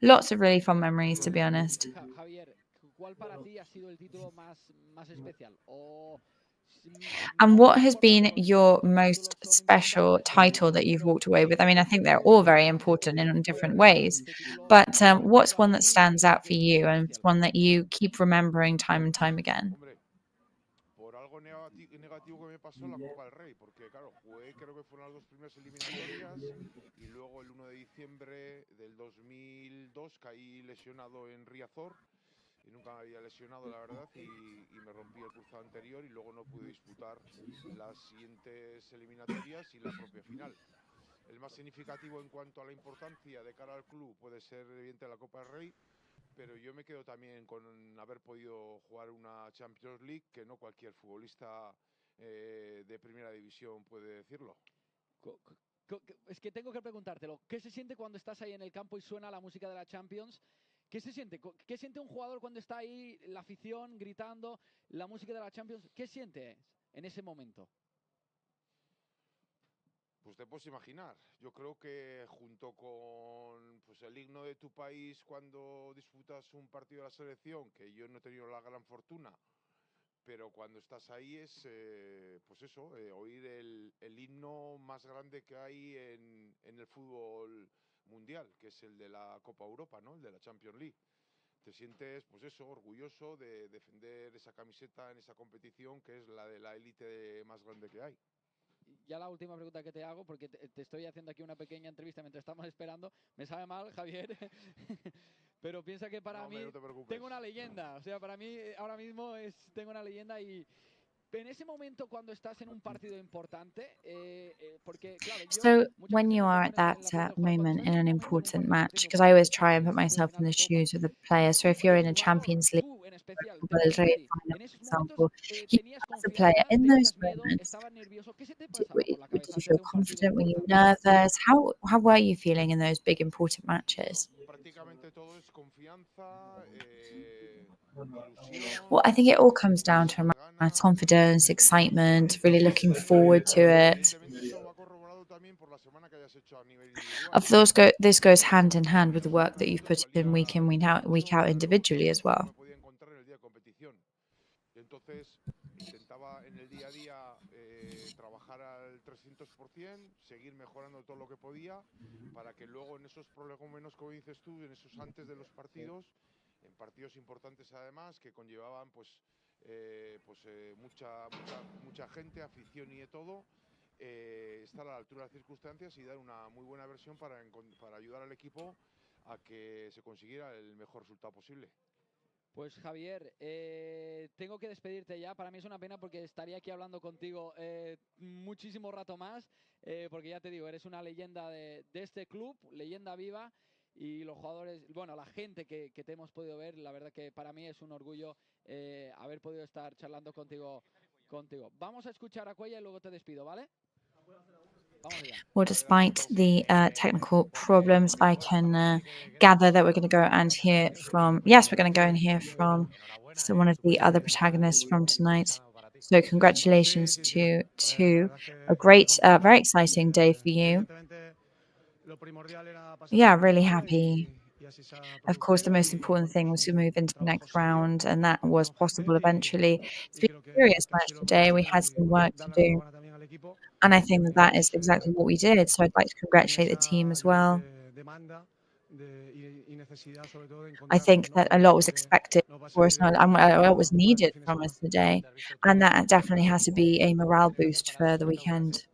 Speaker 4: Lots of really fun memories, to be honest. And what has been your most special title that you've walked away with? I mean, I think they're all very important in different ways, but what's one that stands out for you and one that you keep remembering time and time again?
Speaker 7: Negativo que me pasó la Copa del Rey, porque claro, jugué, creo que fueron las dos primeras eliminatorias y luego el 1 de diciembre del 2002 caí lesionado en Riazor y nunca me había lesionado, la verdad, y me rompí el cruzado anterior y luego no pude disputar las siguientes eliminatorias y la propia final. El más significativo en cuanto a la importancia de cara al club puede ser evidente la Copa del Rey, pero yo me quedo también con haber podido jugar una Champions League, que no cualquier futbolista de primera división puede decirlo.
Speaker 1: Es que tengo que preguntártelo, ¿qué se siente cuando estás ahí en el campo y suena la música de la Champions? ¿Qué se siente? ¿Qué siente un jugador cuando está ahí, la afición gritando la música de la Champions? ¿Qué siente en ese momento?
Speaker 7: Pues te puedes imaginar. Yo creo que junto con el himno de tu país cuando disputas un partido de la selección, que yo no he tenido la gran fortuna, pero cuando estás ahí es, oír el himno más grande que hay en el fútbol mundial, que es el de la Copa Europa, ¿no? El de la Champions League. Te sientes, orgulloso de defender esa camiseta en esa competición, que es la de la élite más grande que hay.
Speaker 1: Ya la última pregunta que te hago, porque te estoy haciendo aquí una pequeña entrevista mientras estamos esperando. Me sabe mal, Javier, pero piensa que para mí tengo una leyenda. O sea, para mí ahora mismo tengo una leyenda y en ese momento cuando estás en un partido importante, porque claro,
Speaker 4: So when you are at that moment in an important match, because I always try and put myself in the shoes of the player. So if you're in a Champions League, Futbol del Rey final, for example, you as a player in those moments, did you feel confident? Were you nervous? How were you feeling in those big important matches? Well, I think it all comes down to confidence, excitement, really looking forward to it. This goes hand in hand with the work that you've put in, week out individually as well.
Speaker 7: Entonces intentaba en el día a día trabajar al 300%, seguir mejorando todo lo que podía para que luego en esos prolegómenos, como dices tú, en esos antes de los partidos, en partidos importantes además que conllevaban mucha gente, afición y de todo, estar a la altura de las circunstancias y dar una muy buena versión para ayudar al equipo a que se consiguiera el mejor resultado posible.
Speaker 1: Pues Javier, tengo que despedirte ya. Para mí es una pena porque estaría aquí hablando contigo muchísimo rato más, porque ya te digo, eres una leyenda de este club, leyenda viva. y los jugadores, bueno, la gente que te hemos podido ver, la verdad que para mí es un orgullo haber podido estar charlando contigo. Vamos a escuchar a Cuella y luego te despido, ¿vale?
Speaker 4: Well, despite the technical problems, I can gather that we're going to go and hear from, yes, we're going to go and hear from one of the other protagonists from tonight. So congratulations to a great, very exciting day for you. Yeah, really happy. Of course, the most important thing was to move into the next round, and that was possible eventually. It's been a serious match today. We had some work to do, and I think that is exactly what we did. So I'd like to congratulate the team as well. I think that a lot was expected for us, and a lot was needed from us today, and that definitely has to be a morale boost for the weekend.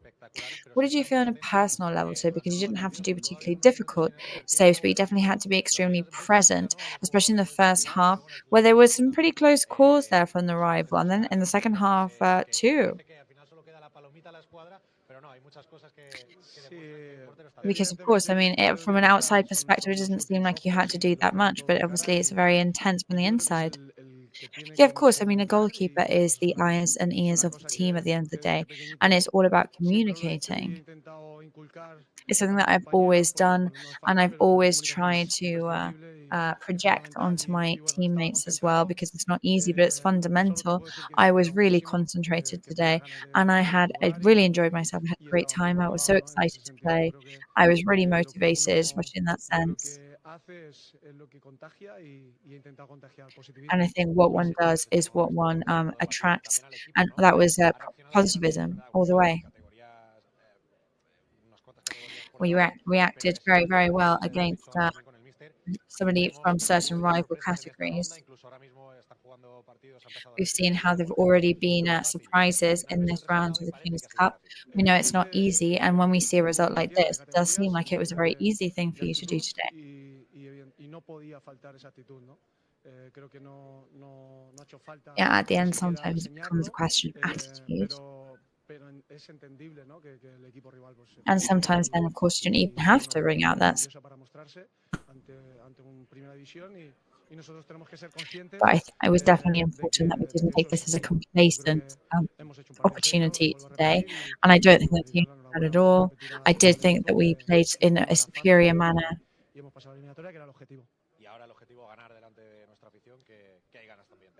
Speaker 4: What did you feel on a personal level too? Because you didn't have to do particularly difficult saves, but you definitely had to be extremely present, especially in the first half, where there was some pretty close calls there from the rival, and then in the second half too. Because of course, I mean, from an outside perspective, it doesn't seem like you had to do that much, but obviously it's very intense from the inside. Yeah, of course. I mean, a goalkeeper is the eyes and ears of the team at the end of the day, and it's all about communicating. It's something that I've always done, and I've always tried to project onto my teammates as well, because it's not easy, but it's fundamental. I was really concentrated today, and I really enjoyed myself. I had a great time. I was so excited to play. I was really motivated, especially in that sense. And I think what one does is what one attracts, and that was positivism all the way. We reacted very, very well against somebody from certain rival categories. We've seen how there've already been surprises in this round of the King's Cup. We know it's not easy, and when we see a result like this, it does seem like it was a very easy thing for you to do today. Yeah, at the end, sometimes it becomes a question of attitude. And sometimes then, of course, you don't even have to ring out that. But it was definitely important that we didn't take this as a complacent opportunity today. And I don't think the team had at all. I did think that we played in a superior manner.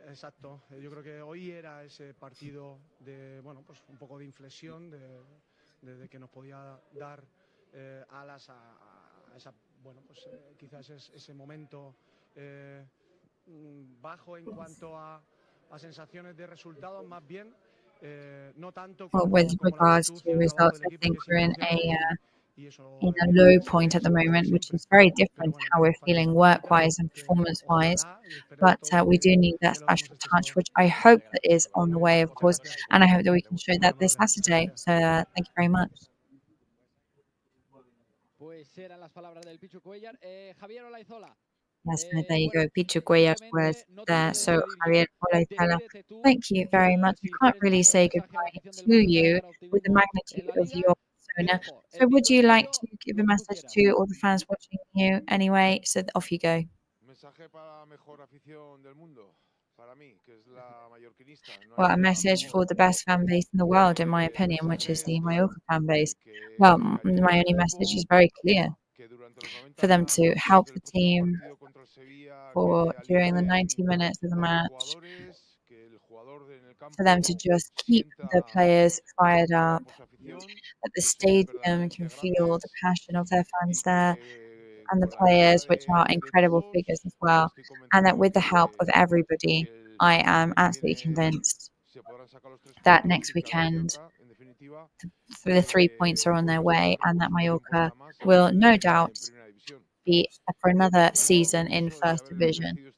Speaker 2: Exacto, yo creo que hoy era ese partido de, bueno, pues un poco de inflexión, de que nos podía dar alas a esa, bueno, pues quizás ese momento bajo en cuanto a sensaciones de resultados, más bien, no tanto como
Speaker 4: with regards to results, I think we're in a low point at the moment, which is very different to how we're feeling work-wise and performance-wise. But we do need that special touch, which I hope that is on the way, of course, and I hope that we can show that this Saturday. So thank you very much. Yes, there you go. Pichu Cuellar's words there. So, Javier Olaizola, thank you very much. I can't really say goodbye to you with the magnitude of your persona. So, would you like to give a message to all the fans watching you anyway? So, off you go. Well, a message for the best fan base in the world, in my opinion, which is the Mallorca fan base. Well, my only message is very clear. For them to help the team during the 90 minutes of the match, for them to just keep the players fired up, that the stadium can feel the passion of their fans there, and the players, which are incredible figures as well, and that with the help of everybody, I am absolutely convinced that next weekend the 3 points are on their way, and that Mallorca will no doubt be for another season in First Division,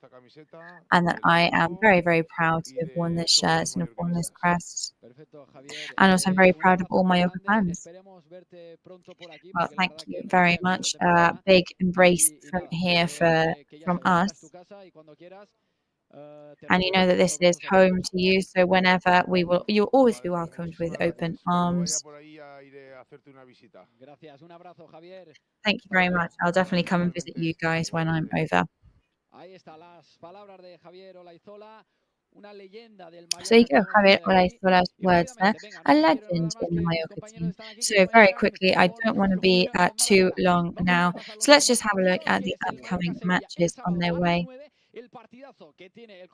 Speaker 4: and that I am very, very proud to have worn this shirt and have worn this crest, and also I'm very proud of all Mallorca fans. Well, thank you very much. Big embrace from here from us. And you know that this is home to you, so whenever you'll always be welcomed with open arms. Thank you very much. I'll definitely come and visit you guys when I'm over. So you go, Javier Olaizola's words there, a legend in the Mallorca team. So very quickly, I don't want to be too long now. So let's just have a look at the upcoming matches on their way.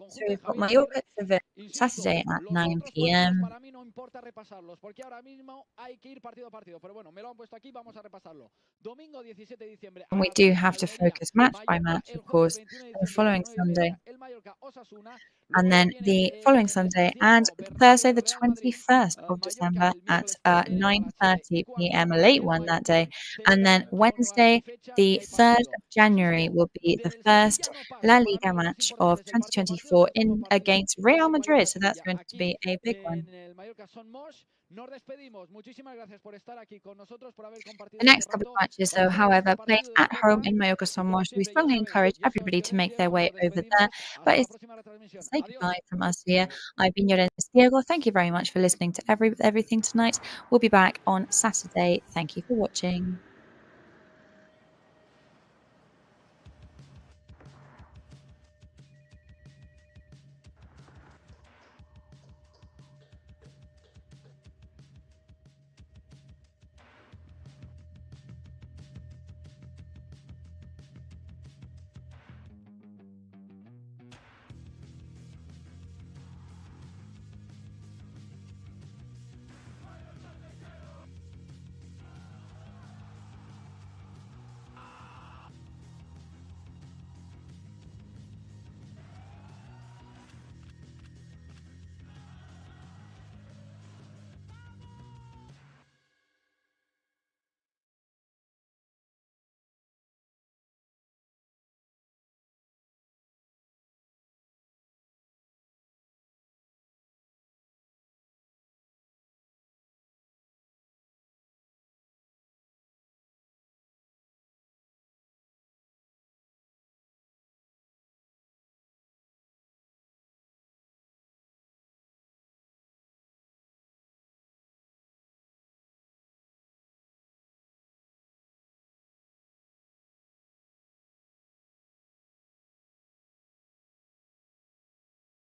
Speaker 4: So we've got Mallorca Seville Saturday at 9 p.m. And we do have to focus match by match, of course, the following Sunday. And then the following Sunday and Thursday, the 21st of December at 9:30 p.m., a late one that day. And then Wednesday, the 3rd of January, will be the first La Liga match of 2024 against Real Madrid. So that's going to be a big one. The next couple of matches, though, however, played at home in Mallorca Somos. We strongly encourage everybody to make their way over there. But it's say goodbye from us here. I've been Llorens Diego. Thank you very much for listening to everything tonight. We'll be back on Saturday. Thank you for watching.